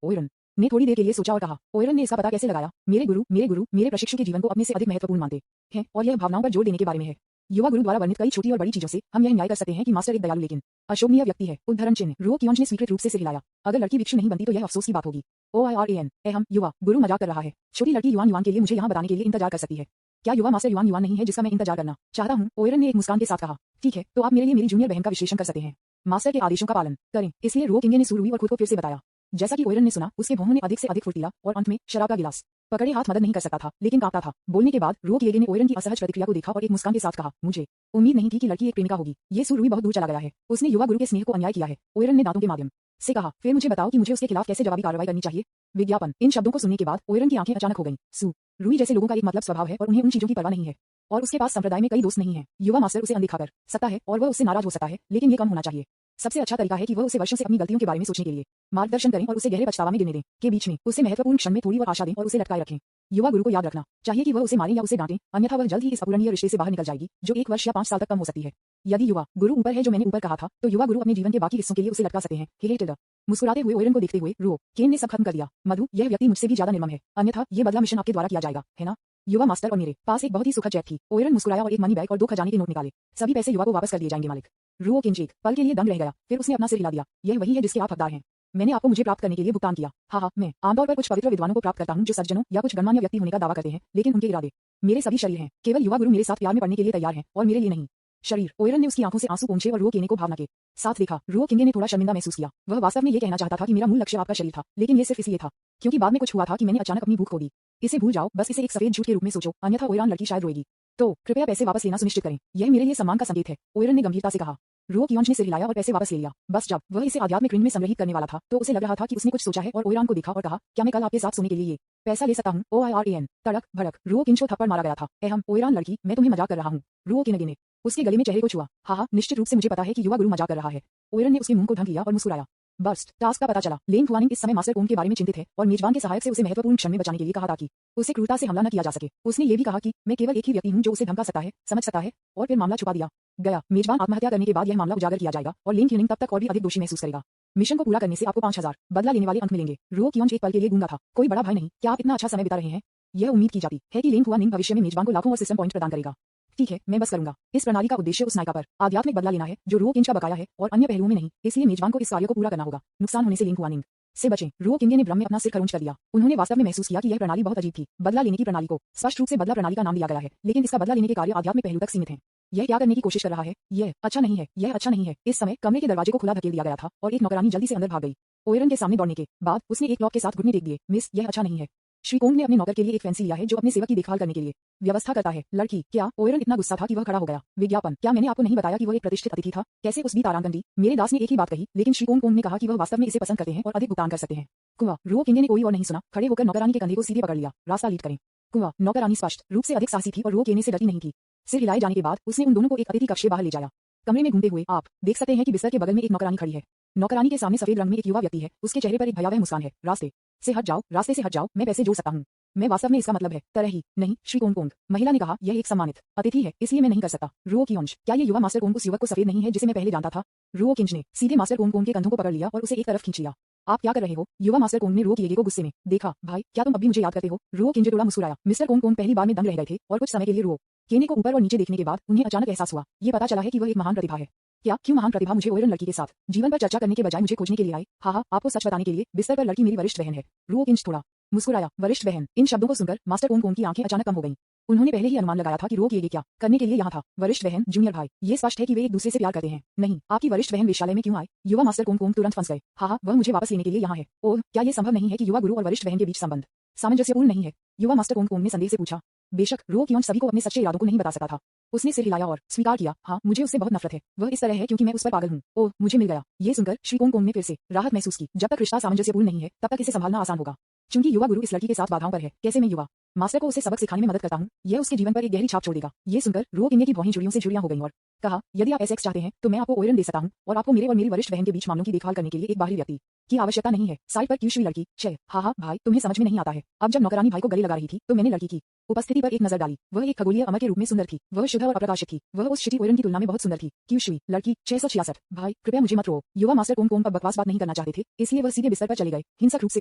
ओयरन ने थोड़ी देर के लिए सोचा और कहा। ओयरन ने इसका पता कैसे लगाया? मेरे गुरु मेरे प्रशिक्षु के जीवन को अपने से अधिक महत्वपूर्ण मानते हैं और यह भावनाओं पर जोर देने के बारे में है। युवा गुरु द्वारा वर्णित कई छोटी और बड़ी चीजों से हम यह न्याय कर सकते हैं कि मास्टर एक दयालु लेकिन अशोभनीय व्यक्ति है। उदाहरण चिन्ह। रो कियोंज ने स्वीकृत रूप से सिर हिलाया। अगर लड़की भिक्षु नहीं बनती तो यह अफसोस की बात होगी। OIRAN हम युवा गुरु मजाक कर रहा है। छोटी लड़की युवान के लिए मुझे यहाँ बताने के लिए इंतजार कर सकती है। क्या युवा मास्टर युवान नहीं है जिसका मैं इंतजार करना चाहता हूँ? ओयरन ने एक मुस्कान के साथ कहा। ठीक है, तो आप मेरे लिए मेरी जूनियर बहन का विश्लेषण कर सकते हैं। मास्टर के आदेशों का पालन करें। इसलिए रो किंगे ने सुर हुई और खुद को फिर से बताया। जैसा कि ओयरन ने सुना, उसके भौहों ने अधिक से अधिक फुर्तीला और अंत में शराब का गिलास पकड़े हाथ मदद नहीं कर सकता था, लेकिन कांपता था। बोलने के बाद रो किएगे ने ओयरन की असहज प्रतिक्रिया को देखा और एक मुस्कान के साथ कहा, मुझे उम्मीद नहीं थी कि लड़की एक प्रेमिका होगी। ये सुर हुई बहुत दूर चला गया है। उसने युवा गुरु के स्नेह को अन्याय किया है। ओयरन ने दांतों के माध्यम से कहा। फिर मुझे बताओ कि मुझे उसके खिलाफ कैसे जवाबी कार्रवाई करनी चाहिए। विज्ञापन। इन शब्दों को सुनने के बाद ओयरन की आंखें अचानक हो गईं। रूई जैसे लोगों का एक मतलब स्वभाव है और उन्हें उन चीजों की परवाह नहीं है, और उसके पास संप्रदाय में कई दोस्त नहीं है। युवा मास्टर उसे अनदेखा कर सकता है और वह उससे नाराज हो सकता है, लेकिन ये कम होना चाहिए। सबसे अच्छा तरीका है कि वह उसे वर्षों से अपनी गलतियों के बारे में सोचने के लिए मार्गदर्शन करें और उसे गहरे पछतावा में गिरने दें। के बीच में उसे महत्वपूर्ण क्षण में थोड़ी और आशा दें और उसे लटकाए रखें। युवा गुरु को याद रखना चाहिए कि वह उसे मारे या उसे डांटे, अन्यथा वह जल्द ही इस अपूरणीय रिश्ते से बाहर निकल जाएगी, जो 1 वर्ष या 5 साल तक कम हो सकती है। यदि युवा गुरु ऊपर है जो मैंने ऊपर कहा था, तो युवा गुरु अपने जीवन के बाकी हिस्सों के लिए उसे लटका सकते हैं। टिल्डा मुस्कुराते हुए ओयरन को देखते हुए रो केन ने सब खत्म कर दिया। मधु, यह व्यक्ति मुझसे भी ज्यादा निर्मम है, अन्यथा ये बदला मिशन आपके द्वारा किया जाएगा, है ना? युवा मास्टर और मेरे पास एक बहुत ही सुखद चेक थी। ओयरन मुस्कुराया और एक मनी बैग और 2 खजाने के नोट निकाले। सभी पैसे युवा को वापस कर दिए जाएंगे मालिक। रो किंचिक पल के लिए दंग रह गया, फिर उसने अपना सिर हिला दिया। यह वही है जिसके आप हकदार हैं। मैंने आपको मुझे प्राप्त करने के लिए भुगतान किया। हाँ, मैं आमतौर पर कुछ पवित्र विद्वानों को प्राप्त करता हूँ जो सज्जनों या कुछ गणमान्य व्यक्ति होने का दावा करते हैं, लेकिन उनके इरादे मेरे सभी शरीर हैं। केवल युवा गुरु मेरे साथ प्यार में पड़ने के लिए तैयार हैं और मेरे लिए नहीं। शरीर। ओयरन ने उसकी आंखों से आंसू पोंछे और रो केने को भावना के साथ देखा। रो किंगे ने थोड़ा शर्मिंदा महसूस किया। वह वास्तव में ये कहना चाहता था कि मेरा मूल लक्ष्य आपका शरीर था, लेकिन ये सिर्फ इसलिए था क्योंकि बाद में कुछ हुआ था कि मैंने अचानक अपनी भूख खो दी। इसे भूल जाओ, बस इसे एक सफेद झूठ के रूप में सोचो, अन्यथा ओयरन लड़की शायद रोएगी। तो कृपया पैसे वापस लेना सुनिश्चित करें। यह मेरे लिए सम्मान का संकेत है, ओयरन ने गंभीरता से कहा। रो कियोंज ने सिर हिलाया और पैसे वापस ले लिया। बस जब वह इसे आध्यात्मिक क्रिंज में संग्रहित करने वाला था, तो उसे लग रहा था कि उसने कुछ सोचा है और ओयरन को देखा और कहा, क्या मैं कल आपके साथ सोने के लिए ये पैसा ले सकता हूँ? OIRAN तड़क भड़क। रो किंच को थप्पड़ मारा गया था। ओयरन लड़की, मैं तुम्हें मजाक कर रहा हूँ। रो किनगे ने उसके गले में चेहरे को छुआ। हाँ, निश्चित रूप से मुझे पता है कि युवा गुरु मजाक कर रहा है। ओयरन ने उसके मुंह को ढक लिया और मुस्कुराया। बर्स्ट टास्क का पता चला। लेन फुआनिंग इस समय मास्टर कोम के बारे में चिंतित है और मेजबान के सहायक से उसे महत्वपूर्ण क्षण में बचाने के लिए कहा ताकि उसे क्रूरता से हमला न किया जा सके। उसने ये भी कहा कि मैं केवल एक ही व्यक्ति हूँ जो उसे धमका सकता है, समझ सकता है, और फिर मामला छुपा दिया गया। मेजबान आत्महत्या करने के बाद यह मामला उजागर किया जाएगा और लेन क्यूनिंग तब तक और भी अधिक दोषी महसूस करेगा। मिशन को पूरा करने से आपको 5000 बदला लेने वाले अंक मिलेंगे। रो कियोंज एक पल के लिए गूंगा था। कोई बड़ा भय नहीं, क्या आप इतना अच्छा समय बिता रहे हैं? यह उम्मीद की जाती है कि लेन फुआनिंग भविष्य में मेजबान को लाखों और सिस्टम पॉइंट प्रदान करेगा। ठीक है, मैं बस करूंगा। इस प्रणाली का उद्देश्य उस नायिका पर आध्यात्मिक बदला लेना है जो रो किंच का बकाया है और अन्य पहलुओं में नहीं, इसलिए मेजबान को इस कार्य को पूरा करना होगा। नुकसान होने से लेन फुआनिंग से बचें। रो किंगे ने भ्रम में अपना सिर खरोंच कर दिया। उन्होंने वास्तव में महसूस किया कि यह प्रणाली बहुत अजीब थी। बदला लेने की प्रणाली को स्पष्ट रूप से बदला प्रणाली का नाम दिया गया है, लेकिन इसका बदला लेने के कार्य आध्यात्मिक पहलू तक सीमित हैं। यह क्या करने की कोशिश कर रहा है? यह अच्छा नहीं है, यह अच्छा नहीं है। इस समय कमरे के दरवाजे को खुला धकेल दिया गया था और एक नौकरानी जल्दी से अंदर भाग गई। ओयरन के सामने दौड़ने के बाद उसने एक लॉक के साथ घुटने टेक दिए। मिस, यह अच्छा नहीं है। श्री कोंग ने अपने नौकर के लिए एक फैंसी लिया है जो अपने सेवक की देखभाल करने के लिए व्यवस्था करता है। लड़की, क्या? ओयरन इतना गुस्सा था कि वह खड़ा हो गया। विज्ञापन। क्या मैंने आपको नहीं बताया कि वह एक प्रतिष्ठित अतिथि था? कैसे उस भी तारांकन दी? मेरे दास ने एक ही बात कही, लेकिन श्री कोंग ने कहा कि वह वास्तव में इसे पसंद करते हैं और अधिक भुगतान कर सकते हैं। कुआ। रो किंगे ने कोई और नहीं सुना, खड़े होकर नौकरानी के कंधे को सीधे पकड़ लिया। रास्ता लीड करें। कुआ। नौकरानी स्पष्ट रूप से अधिक साहसी थी और रो केने से डरती नहीं थी। सिर हिलाए जाने के बाद उसने उन दोनों को एक अतिथि कक्ष से बाहर ले जाया। कमरे में घूमते हुए आप देख सकते हैं कि बिस्तर के बगल में एक नौकरानी खड़ी है। नौकरानी के सामने सफेद रंग में एक युवा व्यक्ति है। उसके चेहरे पर एक भयावह मुस्कान है। रास्ते से हट जाओ, रास्ते से हट जाओ, मैं पैसे जोड़ सकता हूँ। मैं वास्तव में इसका मतलब है तरह ही नहीं। श्री कोंग। महिला ने कहा, यह एक सम्मानित अतिथि है, इसलिए मैं नहीं कर सकता। रो कियोंज। क्या ये युवा मास्टर कोंग उस युवक को सफेद नहीं है जिसे मैं पहले जानता था? रो किंज ने सीधे मास्टर कोंग के कंधों को पकड़ लिया और उसे एक तरफ खींच लिया। आप क्या कर रहे हो? युवा मास्टर कोंग ने रो किएगे को गुस्से में देखा। भाई, क्या तुम अब भी मुझे याद करते हो? रो किंज थोड़ा मुस्कुराया। मिस्टर कोंग पहली बार में दंग रह गए थे और कुछ समय के लिए रो केने को ऊपर और नीचे देखने के बाद उन्हें अचानक एहसास हुआ, ये पता चला है कि वह एक महान प्रतिभा है। क्या? क्यों महान प्रतिभा? मुझे ओयरन लड़की के साथ जीवन पर चर्चा करने के बजाय मुझे खोजने के लिए आए। हाँ, आपको सच बताने के लिए बिस्तर पर लड़की मेरी वरिष्ठ बहन है। रो किंच थोड़ा मुस्कुराया। वरिष्ठ बहन। इन शब्दों को सुनकर मास्टर कोन की आंखें अचानक कम हो गईं। उन्होंने पहले ही अनुमान लगाया था कि रोक ये क्या करने के लिए यहाँ था। वरिष्ठ बहन, जूनियर भाई, ये स्पष्ट है कि वे एक दूसरे से प्यार करते हैं। नहीं, आपकी वरिष्ठ बहन वेश्यालय में क्यों आए? युवा मास्टर कोन तुरंत फंस गए। हाँ, वह मुझे वापस लेने के लिए यहाँ है। ओह, क्या ये संभव नहीं है कि युवा गुरु और वरिष्ठ बहन के बीच संबंध सामंजस्यपूर्ण नहीं है? युवा मास्टर कोन ने संदेह से पूछा। बेशक, रोक सभी को अपने सच्चे इरादों को नहीं बता सका था। उसने सिर हिलाया और स्वीकार किया। हाँ, मुझे उससे बहुत नफरत है। वह इस तरह है क्योंकि मैं उस पर पागल हूँ। ओह, मुझे मिल गया। ये सुनकर श्री कोन ने फिर से राहत महसूस की। जब तक रिश्ता सामंजस्यपूर्ण नहीं है, तब तक इसे संभालना आसान होगा। चूंकि युवा गुरु इस लड़की के साथ बाधाओं पर है, कैसे मैं युवा मास्टर को उसे सबक सिखाने में मदद करता हूँ, यह उसके जीवन पर एक गहरी छाप छोड़ेगा। ये सुनकर रोक की भौहें झुर्रियों से झुर्रियां हो गईं और कहा, यदि आप एसेक्स चाहते हैं तो मैं आपको ओयरन दे सकता हूँ और आपको मेरे और मेरी वरिष्ठ बहन के बीच मामलों की देखभाल करने के लिए एक बाहरी व्यक्ति की आवश्यकता नहीं है। साइड पर क्यूश हुई लड़की। छह। हाँ भाई, तुम्हें समझ में नहीं आता है। अब जब नौकरानी भाई को गले लगा रही थी तो मैंने लड़की की उपस्थिति पर एक नजर डाली। वह एक खगोलीय अमर के रूप में सुंदर थी। वह शुद्ध और अप्रकाशित थी। वह उस क्षिति ओयरन की तुलना में बहुत सुंदर थी। क्यूश हुई लड़की। 666। भाई कृपया मुझे मत रो। युवा मास्टर कोन पर बकवास बात नहीं करना चाहते थे, इसलिए वह सीधे बिस्तर पर चले गए। हिंसक रूप से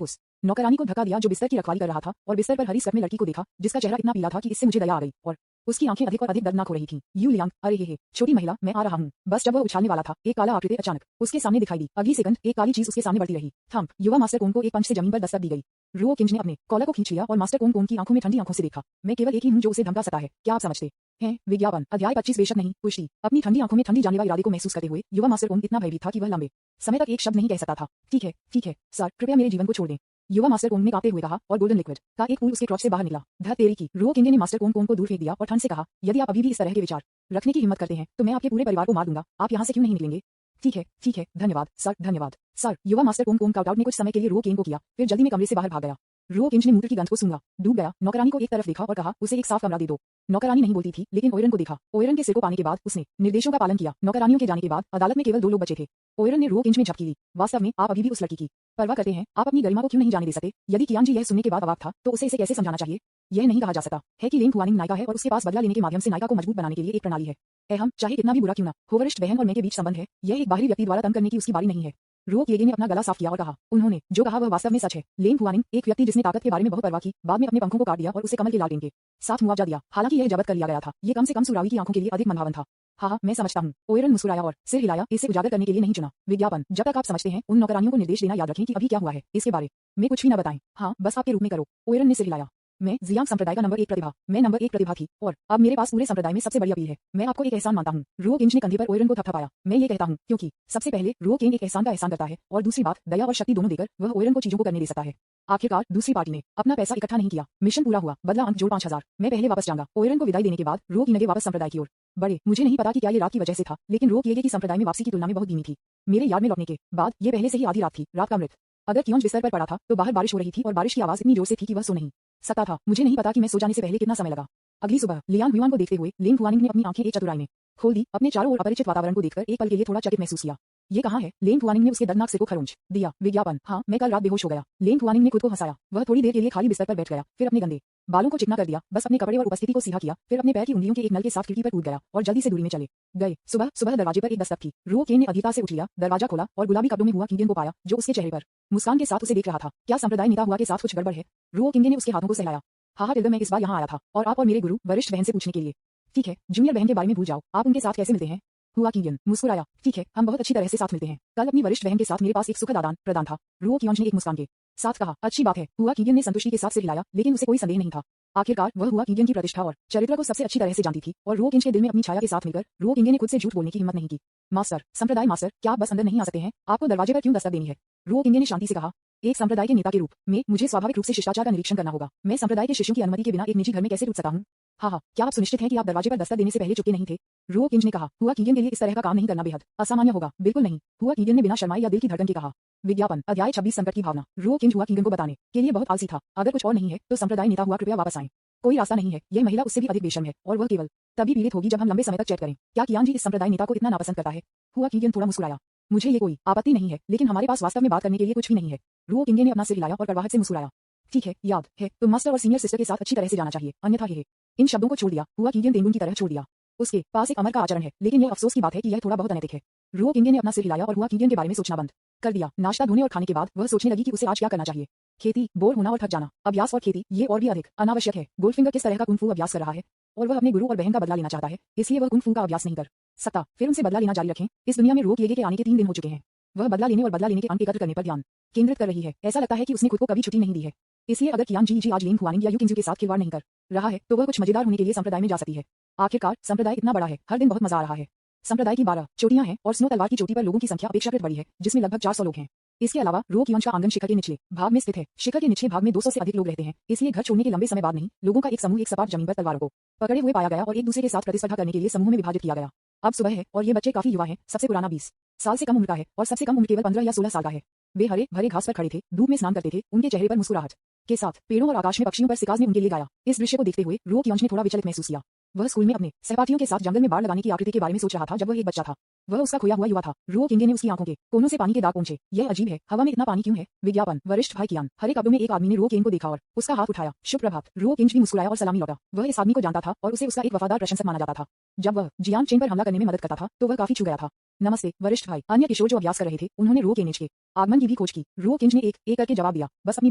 उस नौकरानी को धक्का दिया जो बिस्तर की रखवाली कर रहा था और बिस्तर पर हरी स्कर्ट में लड़की को देखा जिसका चेहरा इतना पीला था कि इससे मुझे दया आ गई और उसकी आंखें अधिक और अधिक दर्दनाक हो रही थीं। यू लियांग, अरे हे छोटी महिला, मैं आ रहा हूँ। बस जब वह उछालने वाला था, एक काला आकृति अचानक उसके सामने दिखाई दी। अगली सेकंड एक काली चीज उसके सामने बढ़ती रही। थंप। युवा मास्टर कोन को एक पंच से जमीन पर दस्तक दी गई। रो किंज ने अपने कॉलर को खींच लिया और मास्टर कोन की आंखों में ठंडी आंखों से देखा। मैं केवल एक ही हूँ जो उसे धमका सकता है, क्या आप समझते हैं? विज्ञापन। अध्याय 25। बेशक नहीं, पुष्टि। अपनी ठंडी आंखों में ठंडी जानलेवा इरादे को महसूस करते हुए युवा मास्टर कोन इतना भयभीत था कि वह लंबे समय तक एक शब्द नहीं कह सकता था। ठीक है सर, कृपया मेरे जीवन को छोड़ दें, युवा मास्टर कोन ने कांपते हुए कहा और गोल्डन लिक्विड का एक पूल उसके क्रॉच से बाहर निकला। धर तेरी की। रो किंग ने मास्टर कोन को दूर फेंक दिया और ठंड से कहा, यदि आप अभी भी इस तरह के विचार रखने की हिम्मत करते हैं तो मैं आपके पूरे परिवार को मार दूंगा। आप यहाँ से क्यों नहीं निकलेंगे? ठीक है, धन्यवाद सर, धन्यवाद सर। युवा मास्टर कोन काउट ने कुछ समय के लिए रो किंग को किया, फिर जल्दी में कमरे से बाहर भाग गया। रो किंज ने मूत्र की गंध को सूंघा, डूब गया। नौकरानी को एक तरफ देखा और कहा, उसे एक साफ कमरा दे दो। नौकरानी नहीं बोलती थी, लेकिन ओयरन को देखा। ओयरन के सिर को पाने के बाद उसने निर्देशों का पालन किया। नौकरानियों के जाने के बाद अदालत में केवल 2 लोग बचे थे। ओयरन ने रो किंज में झपकी ली। वास्तव में आप अभी भी उस लड़की की परवाह करते हैं? आप अपनी गरिमा को क्यों नहीं जाने दे सकते? यदि कियांग जी यह सुनने के बाद अवाक था तो उसे इसे कैसे समझाना चाहिए? यह नहीं कहा जा सकता है कि लेंग हुआनिंग नायिका है और उसके पास बदला लेने के माध्यम से नायिका को मजबूत बनाने के लिए एक प्रणाली है। हम चाहे कितना भी बुरा क्यों ना हो, वरिष्ठ बहन और मैं के बीच संबंध है, यह एक बाहरी व्यक्ति द्वारा तंग करने की उसकी बारी नहीं है। रोक येगे ने अपना गला साफ किया और कहा, उन्होंने जो कहा वह वास्तव में सच है। लेंग हुआनिंग, एक व्यक्ति जिसने ताकत के बारे में बहुत परवाह की, बाद में अपने पंखों को काट दिया और उसे कमल के लाल के साथ मुआवजा दिया। हालांकि यह जब्त कर लिया गया था, ये कम से कम सुरावी की आंखों के लिए अधिक मनभावन था। हाँ, मैं समझता हूँ। ओयरन मुस्कुराया और सिर हिलाया। इसे उजागर करने के लिए नहीं चुना। विज्ञापन। जब तक आप समझते हैं उन नौकरानियों को निर्देश देना याद रखें कि अभी क्या हुआ है, इसके बारे में कुछ भी न बताएं। हाँ, बस आपके रूप में करो। ओयरन ने सिर हिलाया। मैं जियांग संप्रदाय का नंबर 1 प्रतिभा, मैं नंबर 1 प्रतिभा थी और अब मेरे पास पूरे संप्रदाय में सबसे बड़ी अपील है। मैं आपको एक एहसान मानता हूँ। रो किंज ने कंधे पर ओयरन को थपथपाया। मैं ये कहता हूँ क्योंकि सबसे पहले रो किंग एक एहसान का एहसान करता है और दूसरी बात, दया और शक्ति दोनों देकर वह ओयरन को चीजों को करने दे सकता है। आखिरकार दूसरी पार्टी ने अपना पैसा इकट्ठा नहीं किया। मिशन पूरा हुआ। बदला अंक जोड़ 5000। मैं पहले वापस जाऊंगा। ओयरन को विदाई देने के बाद रो किंग वापस संप्रदाय की ओर बढ़े। मुझे नहीं पता कि क्या ये रात की वजह से था, लेकिन रो किंग की संप्रदाय में वापसी की तुलना में बहुत धीमी थी। मेरे यार्ड में लौटने के बाद ये पहले से ही आधी रात थी, रात का मृत। अगर कियोंज बिस्तर पर पड़ा था तो बाहर बारिश हो रही थी और बारिश की आवाज इतनी जोर से थी कि वह सो नहीं सकता था। मुझे नहीं पता कि मैं सो जाने से पहले कितना समय लगा। अगली सुबह लियांग हुआन को देखते हुए लेंग हुआनिंग ने अपनी आंखें एक चतुराई में खोल दी। अपने चारों ओर अपरिचित वातावरण को देखकर एक पल के लिए थोड़ा चकित महसूस किया। ये कहाँ है? लेंग हुआनिंग ने उसके दर्दनाक सिर को खरोंच दिया। विज्ञापन। हाँ, मैं कल रात बेहोश हो गया। लेंग हुआनिंग ने खुद को हंसाया। वह थोड़ी देर के लिए खाली बिस्तर पर बैठ गया, फिर अपने गंदे बालों को चिकना कर दिया। बस अपने कपड़े और उपस्थिति को सीधा किया, फिर अपने पैर की उंगलियों के एक नल के साथ खिड़की पर कूद गया और जल्दी से दूरी में चले गए। सुबह सुबह दरवाजे पर एक दस्तक थी। रो केन ने अधीरता से उठ लिया, दरवाजा खोला और गुलाबी कपड़ों में हुआ किंगन को पाया जो उसके चेहरे पर मुस्कान के साथ उसे देख रहा था। क्या संप्रदाय नेता हुआ के साथ कुछ गड़बड़ है? रो किंगन ने उसके हाथों को सहलाया। हाँ टिल्डर, मैं इस बार यहाँ आया था और आप और मेरे गुरु वरिष्ठ बहन से पूछने के लिए। ठीक है, जूनियर बहन के बारे में भूल जाओ। आप उनके साथ कैसे मिलते हैं? हुआ किंगन मुस्कुराया। ठीक है, हम बहुत अच्छी तरह से साथ मिलते हैं। कल अपनी वरिष्ठ बहन के साथ मेरे पास एक सुखद आदान प्रदान था। रुओ कियोंज ने एक मुस्कान के साथ कहा। अच्छी बात है। हुआ किंगन ने संतुष्टि के साथ सिर हिलाया, लेकिन उसे कोई संदेह नहीं था। आखिरकार वह हुआ किंगन की प्रतिष्ठा और चरित्र को सबसे अच्छी तरह से जानती थी और रो किंग के दिल में अपनी छाया के साथ मिलकर रो किंग ने खुद से झूठ बोलने की हिम्मत नहीं की। मास्टर, संप्रदाय मास्टर, क्या आप बस अंदर नहीं आ सकते हैं? आपको दरवाजे पर क्यों दस्तक देनी है? रो किंग ने शांति से कहा। एक संप्रदाय के नेता के रूप में मुझे स्वाभाविक रूप से शिष्टाचार का निरीक्षण करना होगा। मैं संप्रदाय के शिष्यों की अनुमति के बिना एक निजी घर में कैसे रुक सकता हूँ? हाँ, क्या आप सुनिश्चित हैं कि आप दरवाजे पर दस्तक देने से पहले चुपके नहीं थे? रो किंग ने कहा। हुआ किंगन के लिए इस तरह का काम नहीं करना बेहद असामान्य होगा। बिल्कुल नहीं, हुआ किंगन ने बिना शर्माए या दिल की धड़कन के कहा। विज्ञापन। अध्याय 26 संकट की भावना। रो किंग हुआ किंगन को बताने के लिए बहुत आलसी था। अगर कुछ और नहीं है तो संप्रदाय नेता हुआ कृपया वापस आएं। कोई रास्ता नहीं है। यह महिला उससे भी अधिक बेशर्म है और वह केवल तभी पीड़ित होगी जब हम लंबे समय तक चैट करें। क्या कियांग जी इस संप्रदाय नेता को इतना नापसंद करता है? हुआ किंगन थोड़ा मुस्कुराया। मुझे ये कोई आपत्ति नहीं है, लेकिन हमारे पास वास्तव में बात करने के लिए कुछ भी नहीं है। रो किंगन ने अपना सिर हिलाया और कड़वाहट से मुस्कुराया। ठीक है, याद है तुम मास्टर और सीनियर सिस्टर के साथ अच्छी तरह से जाना चाहिए, अन्यथा ये। इन शब्दों को छोड़ दिया। हुआ किंगन तेंगुन की तरह छोड़ दिया। उसके पास एक अमर का आचरण है, लेकिन यह अफसोस की बात है कि यह थोड़ा बहुत अनैतिक है। रो किंगन ने अपना सिर हिलाया और हुआ किंगन के बारे में सोचना बंद कर दिया। नाश्ता धोने और खाने के बाद वह सोचने लगी कि उसे आज क्या करना चाहिए। खेती, बोर होना और थक जाना, अभ्यास और खेती, ये और भी अधिक अनावश्यक है। गोल्डफिंगर किस तरह का कुंग फू अभ्यास कर रहा है और वह अपने गुरु और बहन का बदला लेना चाहता है, इसलिए वह कुंग फू का अभ्यास नहीं कर सकता। फिर उनसे बदला लेना जारी रखें। इस दुनिया में रो किंगन के आने के 3 दिन हो चुके हैं। वह बदला लेने और बदला लेने के अंक एकत्र करने पर ध्यान केंद्रित कर रही है। ऐसा लगता है कि उसने खुद को कभी छुट्टी नहीं दी है। इसलिए अगर कियान जी आज लिंग हुआनिंग या यू किंजू के साथ खिलवाड़ नहीं कर रहा है तो वह कुछ मजेदार होने के लिए संप्रदाय में जा सकती है। आखिरकार संप्रदाय इतना बड़ा है, हर दिन बहुत मजा आ रहा है। संप्रदाय की 12 चोटियां हैं और स्नो तलवार की चोटी पर लोगों की संख्या अपेक्षाकृत बड़ी है, जिसमें लगभग 400 लोग हैं। इसके अलावा रो कियोंज का आंगन शिखर के निचले भाग में स्थित है। शिखर के निचले भाग में 200 से अधिक लोग रहते हैं, इसलिए घर छोड़ने के लंबे समय बाद नहीं, लोगों का एक समूह एक सपाट जमीन पर तलवारों को पकड़े हुए पाया गया और एक दूसरे के साथ प्रतिस्पर्धा करने के लिए समूह में विभाजित किया गया। अब सुबह है और ये बच्चे काफी युवा हैं, सबसे पुराना 20 साल से कम उम्र का है और सबसे कम उम्र केवल 15 या 16 साल का है। वे हरे भरे घास पर खड़े थे, धूप में स्नान करते थे, उनके चेहरे पर मुस्कुराहट के साथ पेड़ों और आकाश में पक्षियों पर सिकाज ने उनके लिए गाया। इस दृश्य को देखते हुए रो कियोंज ने थोड़ा विचलित महसूस किया। वह स्कूल में अपने सहपाठियों के साथ जंगल में बाढ़ लगाने की आकृति के बारे में सोच रहा था जब वह एक बच्चा था। वह उसका खोया हुआ युवा था। रो किंगे ने उसकी आंखों के कोनों से पानी के दाग पोंछे। यह अजीब है, हवा में इतना पानी क्यों है? विज्ञापन वरिष्ठ भाई कियान। हरे कपड़ों में एक आदमी ने रो केन को देखा और उसका हाथ उठाया। शुभ प्रभात। रो किंज भी मुस्कुराया और सलामी लौटा। वह इस आदमी को जानता था और उसे उसका एक वफादार प्रशंसक माना जाता था। जब वह जियान चेन पर हमला करने में मदद करता था तो वह काफी छू गया था। नमस्ते वरिष्ठ भाई। अन्य किशोर जो अभ्यास कर रहे थे उन्होंने रो केनिज के आगमन की भी खोज की। रो किंज ने एक एक करके जवाब दिया, बस अपनी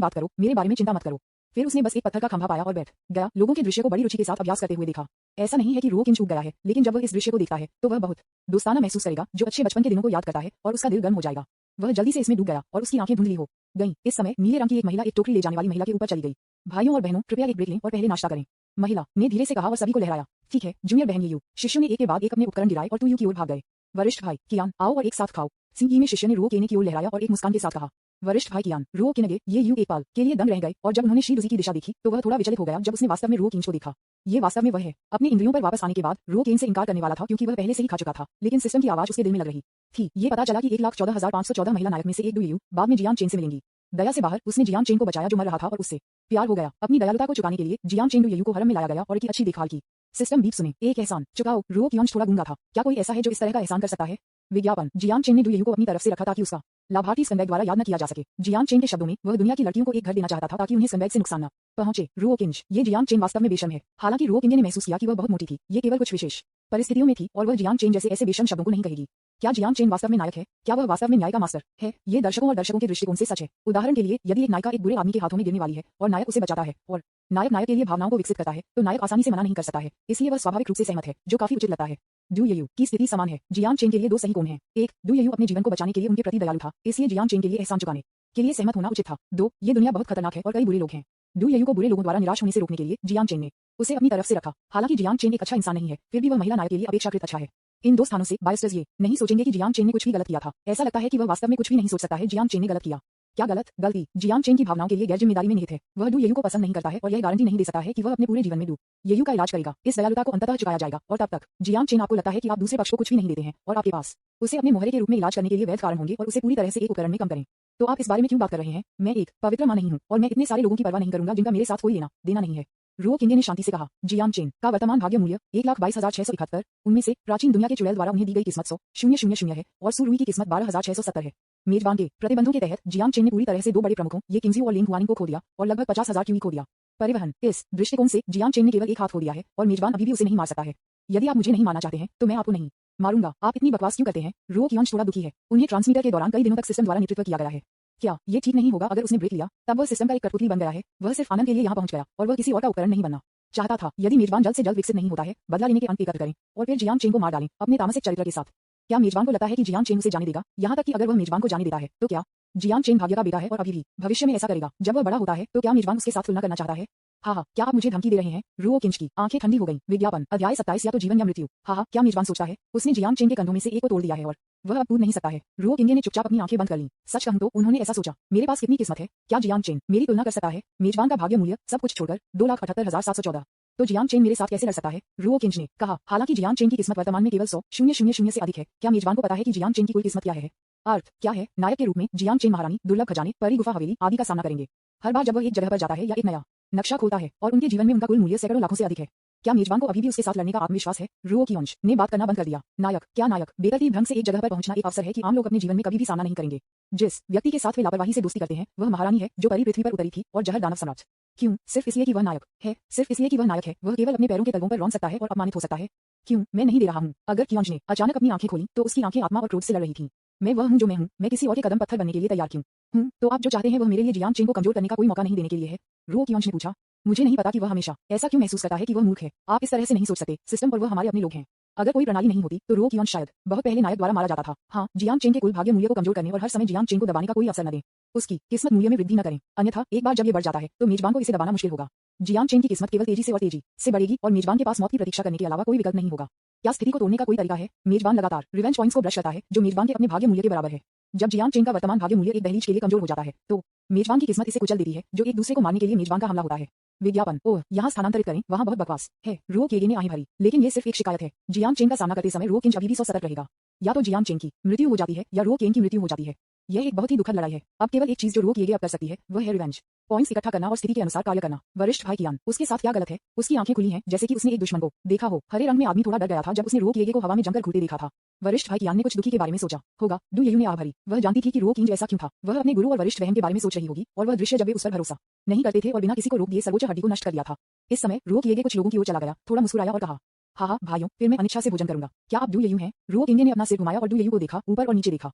बात करो, मेरे बारे में चिंता मत करो। फिर उसने बस एक पत्थर का खंभा पाया और बैठ गया। लोगों के दृश्य को बड़ी रुचि के साथ अभ्यास करते हुए देखा। ऐसा नहीं है कि रो किंज चूक गया है, लेकिन जब वह इस दृश्य को देखता है तो वह बहुत दोस्ताना महसूस करेगा, जो अच्छे बचपन के दिनों को याद करता है और उसका दिल गर्म हो जाएगा। वह जल्दी से इसमें डूब गया और उसकी आंखें धुंधली हो गईं। इस समय नीले रंग की एक महिला एक टोकरी ले जाने वाली महिला के ऊपर चली गई। भाइयों और बहनों, कृपया एक ब्रेक लें और पहले नाश्ता करें, महिला ने धीरे से कहा और सभी को लहराया। ठीक है जूनियर बहन यू। शिष्यों ने एक के बाद एक अपने उपकरण गिराए और तू यू की ओर भाग गए। वरिष्ठ भाई कियान, आओ और एक साथ खाओ। सिंगी में शिष्य ने रो केने की ओर लहराया और एक मुस्कान के साथ कहा। वरिष्ठ भाई कियान रो किनगे ये यू एक पाल के लिए दंग रह गए और जब उन्होंने शीरुजी की दिशा देखी तो वह थोड़ा विचलित हो गया जब उसने वास्तव में रो किंज को देखा। ये वास्तव में वह है। अपने इंद्रियों पर वापस आने के बाद रो केन से इनकार करने वाला था क्योंकि वह पहले से ही खा चुका था, लेकिन सिस्टम की आवाज उसके दिल में लग रही थी। ये पता चला कि 1,14,514 महिला नायक में से एक डू यू बाद में जियान चेन से मिलेंगी। दया से बाहर उसने जियान चेन को बचाया जो मर रहा था और उससे प्यार हो गया। अपनी दयालुता को चुकाने के लिए जियान चेन डू यू को हरम में लाया गया और एक अच्छी देखभाल की। सिस्टम बीप सुने, एक एहसान चुकाओ। रो कियोंज थोड़ा गूंगा था। क्या कोई ऐसा है जो इस तरह का एहसान कर सकता है? विज्ञापन जियान चेन ने डू यू को अपनी तरफ से रखा ताकि उसका लाभार्थी स्कंबैग द्वारा याद न किया जा सके। जियान चेन के शब्दों में वह दुनिया की लड़कियों को एक घर देना चाहता था ताकि उन्हें स्कंबैग से नुकसान न पहुंचे। रो किंज ये जियान चेन वास्तव में बेशर्म है। हालांकि रो किंगे ने महसूस किया कि वह बहुत मोटी थी। ये केवल कुछ विशेष परिस्थितियों में थी और वह जियान चेन जैसे ऐसे बेशर्म शब्दों को नहीं कहेगी। क्या जियान चेन वास्तव में नायक है? क्या वह वास्तव में न्याय का मास्टर है? ये दर्शकों और दर्शकों के दृष्टिकोण से सच है। उदाहरण के लिए यदि एक नायिका एक बुरे आदमी के हाथों में गिरने वाली है और नायक उसे बचाता है और नायक के लिए भावनाओं को विकसित करता है तो नायक आसानी से मना नहीं कर सकता है, इसलिए वह स्वाभाविक रूप से सहमत है, जो काफी उचित लगता है। डू यू की स्थिति समान है। जियान चेन के लिए दो सही कोण हैं। एक, डू यू अपने जीवन को बचाने के लिए उनके प्रति दयालु था, इसलिए जियान चेन के लिए एहसान चुकाने के लिए सहमत होना उचित था। दो, ये दुनिया बहुत खतरनाक है और कई बुरे लोग हैं। डू यू को बुरे लोगों द्वारा निराश होने से रोकने के लिए जियान चेन ने उसे अपनी तरफ से रखा। हालांकि जियान चेन एक अच्छा इंसान नहीं है, फिर भी वह महिला नायक के लिए अपेक्षाकृत अच्छा है। इन दो स्थानों से बायस्टर्स ये नहीं सोचेंगे कि जियान चेन ने कुछ भी गलत किया था। ऐसा लगता है कि वह वास्तव में कुछ भी नहीं सोच सकता है जियान चेन ने गलत किया। क्या गलती जियान चेन की भावनाओं के लिए गैर जिम्मेदारी में निहित है। वह डू यू को पसंद नहीं करता है और यह गारंटी नहीं दे सकता है कि वह अपने पूरे जीवन में डू यू का इलाज करेगा। इस दयालुता को अंततः चुकाया जाएगा और तब तक जियान चेन आपको लगता है कि आप दूसरे पक्ष को कुछ भी नहीं देते हैं और आपके पास उसे अपने मोहरे के रूप में इलाज करने के लिए वैध कारण होंगे और उसे पूरी तरह से एक उपकरण में कम करें। तो आप इस बारे में क्यों बात कर रहे हैं? मैं एक पवित्र मां नहीं हूं और मैं इतने सारे लोगों की परवाह नहीं करूंगा जिनका मेरे साथ कोई लेना देना नहीं है। रो किंगे ने शांति से कहा। जियान चेन का वर्तमान भाग्य मूल्य 1,22,671, उनमें से प्राचीन दुनिया के चुड़ैल द्वारा उन्हें दी गई किस्मत 100,000 है और सुरुई की किस्मत 12,670 है। मेजबान के प्रतिबंधों के तहत जियान चेन ने पूरी तरह से दो बड़े प्रमुखों ये किंगजी और लिंग हुआनिंग को खो दिया और लगभग 50,000 क्यूई खो दिया। परिवहन इस दृष्टिकोण से जियान चेन ने केवल एक हाथ खो दिया है और मेजबान अभी भी उसे नहीं मार सकता है। यदि आप मुझे नहीं मारना चाहते हैं तो मैं आपको नहीं मारूंगा। आप इतनी बकवास क्यों करते हैं? रो कियोंज थोड़ा दुखी है। उन्हें ट्रांसमीटर के दौरान कई दिनों तक सिस्टम द्वारा नेतृत्व किया गया है। क्या ये ठीक नहीं होगा अगर उसने ब्रेक लिया? तब वह सिस्टम का एक कठपुतली बन गया है। वह सिर्फ आनंद के लिए यहाँ पहुंच गया और वह किसी और का उपकरण नहीं बनना चाहता था। यदि मेजबान जल्द से जल्द विकसित नहीं होता है, बदला लेने के अंक एकत्र करें और फिर जियान चेन को मार डालें अपने तामसिक चरित्र के साथ। क्या मेजबान को लगता है कि जियान चेन उसे जाने देगा? यहाँ तक कि अगर वह मेजबान को जाने देता है तो क्या जियान चेन भाग्य का बेटा है और अभी भी भविष्य में ऐसा करेगा? जब वह बड़ा होता है तो क्या मेजबान उसके साथ तुलना करना चाहता है? हाँ, क्या आप मुझे धमकी दे रहे हैं? रो किंज की आंखें ठंडी हो गईं। विज्ञापन अध्याय 27 या तो जीवन या मृत्यु। हाँ, क्या मेजबान सोचता है उसने जियान चेन के कंधों में से एक को तोड़ दिया है और वह अब कूद नहीं सकता है? रो किंगे ने चुपचाप अपनी आंखें बंद कर लीं। सच कहूं तो उन्होंने ऐसा सोचा, मेरे पास कितनी किस्मत है। क्या जियान चेन मेरी तुलना कर सकता है? मेजबान का भाग्य मूल्य सब कुछ छोड़कर 2,78,714। तो जियान चेन मेरे साथ कैसे लड़ सकता है? रो किंज ने कहा। हालांकि जियान चेन की किस्मत वर्तमान में केवल 100,000 से अधिक है। क्या मेजबान को पता है कि जियान चेन की कुल किस्मत क्या है? अर्थ क्या है? नायक के रूप में जियान चेन महारानी, दुर्लभ खजाने, परी गुफा हवेली आदि का सामना करेंगे। हर बार जब वह एक जगह पर जाता है या एक नया नक्शा खोलता है और उनके जीवन में उनका कुल मूल्य सैकड़ों लाखों से अधिक है। क्या मेजबान को अभी भी उसके साथ लड़ने का आत्मविश्वास है? रो कियोंज ने बात करना बंद कर दिया। नायक क्या नायक बेतरतीब ढंग से एक जगह पर पहुंचना एक अवसर है कि आम लोग अपने जीवन में कभी भी सामना नहीं करेंगे। जिस व्यक्ति के साथ वे लापरवाही से दोस्ती करते हैं वह महारानी है जो परी पृथ्वी पर उतरी थी और जहर दानव सम्राट। क्यों? सिर्फ इसलिए कि वह नायक है। सिर्फ इसलिए कि वह नायक है। वह केवल अपने पैरों के तलवों पर रौंद सकता है और अपमानित हो सकता है। क्यों? मैं नहीं दे रहा हूँ। अगर कियोंज ने अचानक अपनी आंखें खोली तो उसकी आंखें आत्मा और क्रोध से लड़ रही थीं। मैं वह हूँ जो मैं हूँ। मैं किसी और के कदम पत्थर बनने के लिए तैयार क्यों हूँ? तो आप जो चाहते हैं वह मेरे लिए जियान चेन को कमजोर करने का कोई मौका नहीं देने के लिए है? रो कियोंज ने पूछा। मुझे नहीं पता कि वह हमेशा ऐसा क्यों महसूस करता है कि वह मूर्ख है। आप इस तरह से नहीं सोच सकते। सिस्टम और वह हमारे अपने लोग हैं। अगर कोई प्रणाली नहीं होती तो रो कियोन शायद बहुत पहले नायक द्वारा मारा जाता था। हाँ, जियांग चेन के कुल भाग्य मूल्य को कमजोर करने और हर समय जियांग चेन को दबाने का कोई अवसर न दें। उसकी किस्मत मूल्य में वृद्धि न करें, अन्यथा एक बार जब ये बढ़ जाता है तो मेजबान को इसे दबाना मुश्किल होगा। जियांग चेन की किस्मत केवल तेजी से बढ़ेगी और मेजबान के पास मौत की प्रतीक्षा करने के अलावा कोई विकल्प नहीं होगा। क्या स्थिति को तोड़ने का कोई तरीका है? मेजबान लगातार रिवेंज पॉइंट्स को ब्रश करता है जो मेजबान के अपने भाग्य मूल्य के बराबर है। जब जियांग चेन का वर्तमान भाग्य मूल्य एक दहलीज के लिए कमजोर हो जाता है तो मेजबान की किस्मत इसे कुचल देती है, जो एक दूसरे को मारने के लिए मेजबान का हमला होता है। विज्ञापन, ओह यहाँ स्थानांतरित करें, वहाँ बहुत बकवास है। रो केगे ने आहें भरी, लेकिन ये सिर्फ एक शिकायत है। जियांग चेन का सामना करते समय रो किंज अभी भी सतर्क रहेगा। या तो जियांग चेन की मृत्यु हो जाती है या रो केन की मृत्यु हो जाती है। यह एक बहुत ही दुखद लड़ाई है। अब केवल एक चीज जो रो केगे अब कर सकती है वह है रिवेंज पॉइंट्स इकट्ठा करना और स्थिति के अनुसार कार्य करना। वरिष्ठ भाई कियान, उसके साथ क्या गलत है? उसकी आंखें खुली हैं जैसे कि उसने एक दुश्मन को देखा हो। हरे रंग में आदमी थोड़ा डर गया था जब उसने रो केगे को हवा में जमकर घूरते देखा था। वरिष्ठ भाई कियान ने कुछ दुखी के बारे में सोचा होगा। डू येयू ने आह भरी, वह जानती थी कि रो किंज ऐसा क्यों था। वह अपने गुरु और वरिष्ठ बहन के बारे में सोच रही होगी और वह दृश्य जब वे उस पर भरोसा नहीं करते थे और बिना किसी को रोक दिए सर्वोच्च हड्डी को नष्ट कर दिया था। इस समय रो केगे कुछ लोगों की ओर चला गया, थोड़ा मुस्कुराया और कहा, हाँ भाइयों, फिर मैं अनिच्छा से भोजन करूंगा। क्या आप डू येयू हैं? रो केगे ने अपना सिर घुमाया और डू येयू को देखा, ऊपर और नीचे देखा।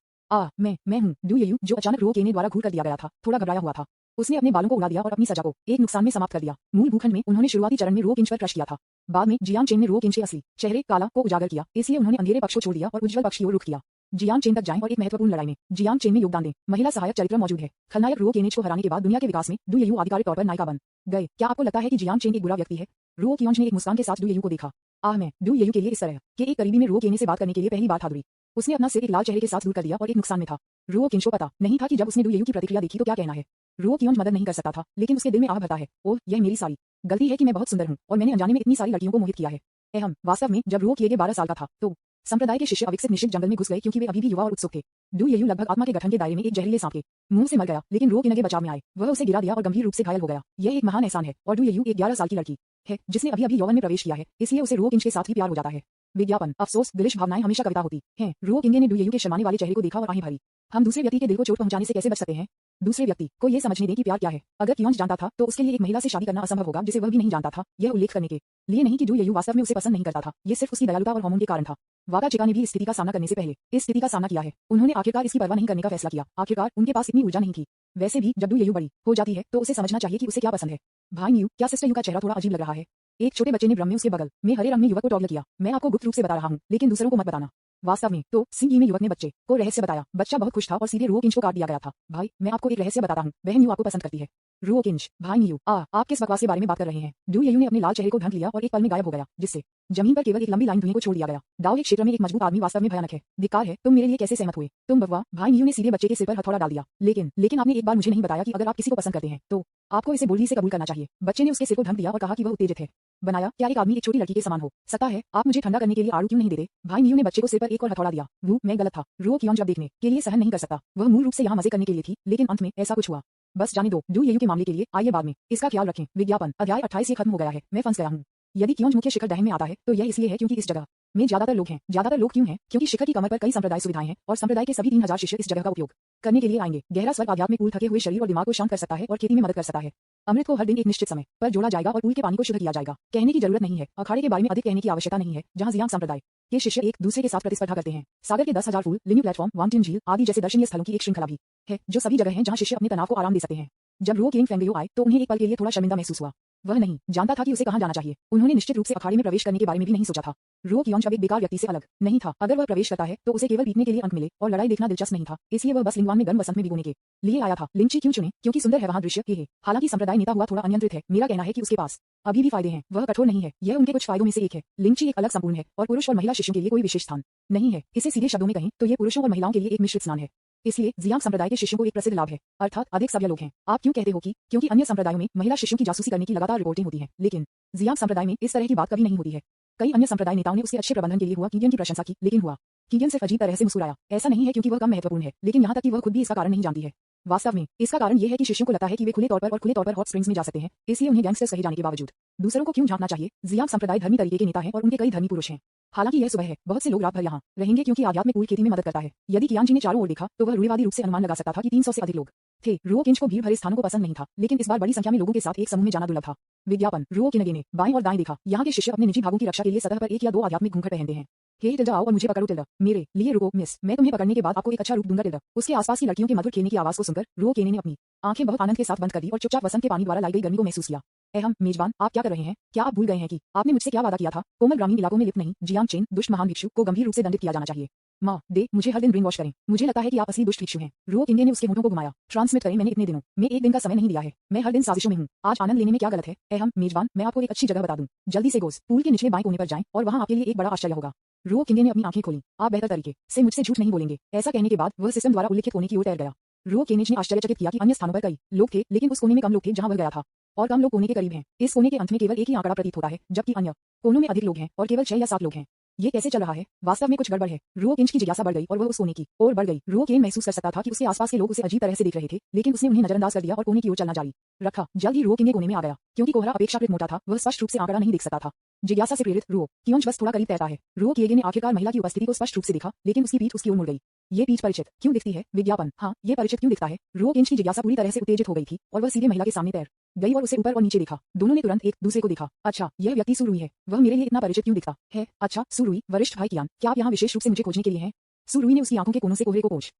मैं हूँ डू येयू, जो अचानक रो केगे द्वारा घूर कर दिया गया था, थोड़ा घबराया हुआ था। उसने अपने बालों को उड़ा दिया और अपनी सजा को एक नुकसान में समाप्त कर दिया। मूल भूखंड में उन्होंने शुरुआती चरण में रो किंज पर क्रश किया था। बाद में जियांग चेन ने रो किंज के असली चेहरे काला को उजागर किया, इसलिए उन्होंने अंधेरे पक्ष को छोड़ दिया और उज्जवल पक्ष की ओर रुख किया। जियांग चेन तक जाएं और एक महत्वपूर्ण लड़ाई में जियांग चेन में योगदान दें। महिला सहायक चरित्र मौजूद है। खलनायक रो केनेज को हराने के बाद दुनिया के विकास में डू येयू आधिकारिक तौर पर नायिका बन गए। क्या आपको लगता है कि जियांग चेन एक बुरा व्यक्ति है? रो कियोंज ने एक मुस्कान के साथ डू येयू को देखा। मैं डू येयू के लिए इस तरह के एक करीबी में रो केने से बात करने के लिए पहली बार था दूरी। उसने अपना सिर एक लाल चेहरे के साथ दूर कर दिया और एक नुकसान में था। रो किंज को पता नहीं था कि जब उसने डू येयू की प्रतिक्रिया देखी तो क्या कहना है। रो कियोंज मदद नहीं कर सकता था, लेकिन उसके दिल में आह भरता है, ओह यह मेरी सारी गलती है कि मैं बहुत सुंदर हूँ और मैंने अनजाने में इतनी सारी लड़कियों को मोहित किया है। वास्तव में जब रो केगे 12 साल का था तो संप्रदाय के शिष्य अविकसित निश्चित जंगल में घुस गए क्योंकि वे अभी भी युवा और उत्सुक थे। डू येयू लगभग आत्मा के गठन के दायरे में एक जहरीले सांप के मुंह से मर गया, लेकिन रो किनगे बचाव में आए। वह उसे गिरा दिया और गंभीर रूप से घायल हो गया। यह एक महान एहसान है और डू येयू एक 11 साल की लड़की है जिसने अभी यौवन में प्रवेश किया है, इसलिए उसे रो किंज के साथ ही प्यार हो जाता है। विज्ञापन, अफसोस, दिलिश भावनाएं हमेशा कविता होती हैं। रो किंगे ने डू येयू के शर्माने वाले चेहरे को देखा और आहें भरी। हम दूसरे व्यक्ति के दिल को चोट पहुंचाने से कैसे बच सकते हैं? दूसरे व्यक्ति को यह समझने दें कि प्यार क्या है। अगर कियोंज जानता था तो उसके लिए एक महिला से शादी करना असंभव होगा जिसे वह भी नहीं जानता था। यह उल्लेख करने के लिए नहीं कि डू येयू वास्तव में उसे पसंद नहीं करता था, यह सिर्फ उसकी दयालुता और हार्मोन के कारण था। वाका चिका ने भी इस स्थिति का सामना करने से पहले इस स्थिति का सामना किया है। उन्होंने आखिरकार इसकी परवाह नहीं करने का फैसला किया। आखिरकार उनके पास इतनी ऊर्जा नहीं थी। वैसे भी जब डू येयू बड़ी हो जाती है तो उसे समझना चाहिए कि उसे क्या पसंद है। भाई न्यू, क्या सिस्टर यू का चेहरा थोड़ा अजीब लग रहा है? एक छोटे बच्चे ने भ्रम में उसके बगल में हरे रंग में युवक को टॉगल किया। मैं आपको गुप्त रूप से बता रहा हूँ, लेकिन दूसरों को मत बताना। वास्तव में तो सिंह में युवक ने बच्चे को रहस्य बताया। बच्चा बहुत खुश था और सीधे रो किंज को काट दिया गया था। भाई, मैं आपको एक रहस्य बताता हूँ, बहन यू आपको पसंद करती है। रो किंज, भाई न्यू, आप किस बकवास के बारे में बात कर रहे हैं? डू येयू ने अपने लाल चेहरे को ढक लिया और एक पल में गायब हो गया, जिससे जमीन पर केवल एक लंबी लाइन धुएं को छोड़ दिया गया। दाव के क्षेत्र में एक मजबूत आदमी वास्तव में भयानक है। धिक्कार है, तुम मेरे लिए कैसे सहमत हुए? तुम बकवा, भाई न्यू ने सीधे बच्चे के सिर पर हथौड़ा डाल दिया। लेकिन आपने एक बार मुझे नहीं बताया कि अगर आप किसी को पसंद करते हैं तो आपको इसे बोलने से कबूल करना चाहिए। बच्चे ने उसके सिर को ढक दिया और कहा कि वह उत्तेजित है। बनाया, क्या एक आदमी एक छोटी लड़की के समान हो सकता है? आप मुझे ठंडा करने के लिए आड़ू क्यों नहीं देते? भाई न्यू ने बच्चे को सिर पर एक और हथौड़ा दिया। वो मैं गलत था। रो कियोंज अब देखने के लिए सहन नहीं कर सकता। वह मूल रूप से यहाँ मजे करने के लिए थी, लेकिन अंत में ऐसा कुछ हुआ। बस जाने दो। डू येयू के मामले के लिए आइए बाद में इसका ख्याल रखें। विज्ञापन, अध्याय 28 ये खत्म हो गया है। मैं फंस गया हूँ। यदि कियोंज मुख्य शिखर दहन में आता है तो यह इसलिए है क्योंकि इस जगह में ज्यादातर लोग हैं। ज्यादातर लोग क्यों हैं? क्योंकि शिखर की कमर पर कई संप्रदाय सुविधाएं हैं और संप्रदाय के सभी 3000 शिष्य इस जगह का उपयोग करने के लिए आएंगे। गहरा स्वर्ग आध्यात्मिक पूल थके हुए शरीर और दिमाग को शांत कर सकता है और खेती में मदद कर सकता है। अमृत को हर दिन एक निश्चित समय पर जोड़ा जाएगा और पूल के पानी को शुद्ध किया जाएगा। कहने की जरूरत नहीं है, अखाड़े के बारे में अधिक कहने की आवश्यकता नहीं है, जहाँ जियांग संप्रदाय के शिष्य एक दूसरे के साथ प्रतिस्पर्धा करते हैं। सागर के 10,000 फूल, लिन्यू प्लेटफॉर्म, वांटिन झील आदि जैसे दर्शनीय स्थलों की एक श्रृंखला भी है, जो सभी जगह हैं जहाँ शिष्य अपने तनाव को आराम दे सकते हैं। जब रो किंग फेंगयो आए तो उन्हें एक पल के लिए थोड़ा शर्मिंदा महसूस हुआ। वह नहीं जानता था कि उसे कहां जाना चाहिए। उन्होंने निश्चित रूप से अखाड़े में प्रवेश करने के बारे में भी नहीं सोचा था। रो कियोंज अब एक बेकार व्यक्ति से अलग नहीं था। अगर वह प्रवेश करता है तो उसे केवल पीटने के लिए अंक मिले और लड़ाई देखना दिलचस्प नहीं था, इसलिए वह बस लिंगवान में गर्म वसंत में भिगोने के लिए आया था। लिंची क्यों चुने? क्योंकि सुंदर है वहां दृश्य के है। हालांकि संप्रदाय नेता हुआ थोड़ा अनियंत्रित है। मेरा कहना है कि उसके पास अभी भी फायदे हैं। वह कठोर नहीं है, यह उनके कुछ फायदों में से एक है। लिंची एक अलग संपूर्ण है और पुरुष और महिला शिष्यों के लिए कोई विशेष स्थान नहीं है। इसे सीधे शब्दों में कहें तो ये पुरुषों और महिलाओं के लिए एक मिश्रित स्नान है। इसलिए जियांग संप्रदाय के शिष्यों को एक प्रसिद्ध लाभ है, अर्थात अधिक सभ्य लोग हैं। आप क्यों कहते हो कि? क्योंकि अन्य संप्रदायों में महिला शिष्यों की जासूसी करने की लगातार रिपोर्टें होती हैं, लेकिन जियांग संप्रदाय में इस तरह की बात कभी नहीं होती है। कई अन्य संप्रदाय नेताओं ने उसके अच्छे प्रबंधन के लिए हुआ कीगियन की प्रशंसा की, लेकिन हुआ कीगियन सिर्फ अजीब तरह से मुस्कुराया। ऐसा नहीं है क्योंकि वह कम महत्वपूर्ण है, लेकिन यहाँ तक कि वह खुद भी इसका कारण नहीं जानती है। वास्तव में इसका कारण यह है कि शिष्यों को लगता है कि वे खुले तौर पर हॉट स्प्रिंग्स में जा सकते हैं, इसलिए उन्हें गैंगस्टर्स कहे जाने के बावजूद दूसरों को क्यों झांकना चाहिए? जियांग संप्रदाय धर्मी तरीके के नेता हैं और उनके कई धर्मी पुरुष हैं। हालांकि यह सुबह है, बहुत से लोग रात भर यहाँ रहेंगे क्योंकि आध्यात्मिक पूल खेती में मदद करता है। यदि कियांजी ने चारों ओर देखा तो वह रूढ़िवादी रूप से अनुमान लगा सकता था कि 300 से अधिक लोग थे। रो किंज को भीड़ भरे स्थानों को पसंद नहीं था, लेकिन इस बार बड़ी संख्या में लोगों के साथ एक समूह में जाना दुर्लभ था। विज्ञापन, रो किनगे ने बाएं और दाएं देखा। यहाँ के शिष्य अपने निजी भागों की रक्षा के लिए सतह पर एक या दो आध्यात्मिक घूंघट पहनते हैं। हे टिल्डा, आओ और मुझे पकड़ो टिल्डा। मेरे लिए रुको मिस, मैं तुम्हें पकड़ने के बाद आपको एक अच्छा रूप दूंगा टिल्डा। उसके आसपास की लड़कियों के मधुर खेलने की आवाज को सुनकर रो केने ने अपनी आंखें बहुत आनंद के साथ बंद कर दी और चुपचाप वसंत के पानी द्वारा लाई गई गर्मी को महसूस किया। हम मेजबान, आप क्या कर रहे हैं? क्या आप भूल गए हैं कि आपने मुझसे क्या वादा किया था? कोमल ग्रामीण इलाकों में लिप्त नहीं, जियांग चेन दुष्ट महान भिक्षु को गंभीर रूप से दंडित किया जाना चाहिए। माँ दे मुझे हर दिन ब्रेन वॉश करें। मुझे लगता है कि आप असली दुष्ट भिक्षु हैं। रुओ किंगे ने उसके होठों को घुमाया। ट्रांसमिट करें, मैंने इतने दिनों में एक दिन का समय नहीं दिया है। मैं हर दिन साजिशों में हूँ। आज आनंद लेने में क्या गलत है? हम मेजबान, मैं आपको एक अच्छी जगह बता दूं। जल्दी से गोस पूल के निचले बाएं कोने पर जाएं और वहां आपके लिए एक बड़ा आश्चर्य होगा। रुओ किंगे ने अपनी आंखें खोली। आप बेहतर तरीके से मुझसे झूठ नहीं बोलेंगे। ऐसा कहने के बाद वह सिस्टम द्वारा उल्लिखित कोने की ओर तैर गया। रुओ केनेज ने आश्चर्यचकित किया कि अन्य स्थानों पर कई लोग थे, लेकिन उस कोने में कम लोग थे जहां वह गया था। और कम लोग कोने के करीब हैं। इस कोने के अंत में केवल एक ही आंकड़ा प्रतीत होता है, जबकि अन्य कोनों में अधिक लोग हैं और केवल 6 या 7 लोग हैं। ये कैसे चल रहा है? वास्तव में कुछ गड़बड़ है। रुओ किंज की जिज्ञासा बढ़ गई और वह उस कोने की ओर बढ़ गई। रुओ केन महसूस कर सकता था कि उसके आसपास के लोग उसे अजीब तरह से देख रहे थे, लेकिन उसने उन्हें नजरअंदाज कर दिया और कोने की ओर चलना जारी रखा। जल्द ही रुओ किंगे कोने में आ गया। क्योंकि कोहरा अपेक्षाकृत मोटा था, वह स्पष्ट रूप से आंकड़ा नहीं देख सकता था। जिज्ञासा से प्रेरित रुओ कियोंज बस थोड़ा करीब तैरता है। रुओ किएगे ने आखिरकार महिला की उपस्थिति को स्पष्ट रूप से देखा, लेकिन उसकी पीठ उसकी ओर मुड़ गई। ये पीठ परिचित क्यों दिखती है? विज्ञापन। हाँ, ये परिचित क्यों दिखता है? रुओ किंज की जिज्ञासा पूरी तरह से उत्तेजित हो गई थी और वह सीधे महिला के सामने तैर गई और उसे ऊपर और नीचे देखा। दोनों ने तुरंत एक दूसरे को देखा। अच्छा, यह व्यक्ति सुरुई है। वह मेरे लिए इतना परिचित क्यों दिखता है? अच्छा, सुरुई, वरिष्ठ भाई कियान, क्या आप यहाँ विशेष रूप से मुझे खोजने के लिए हैं? सुरुई ने उसकी आंखों के कोनों से कोहरे को पोंछ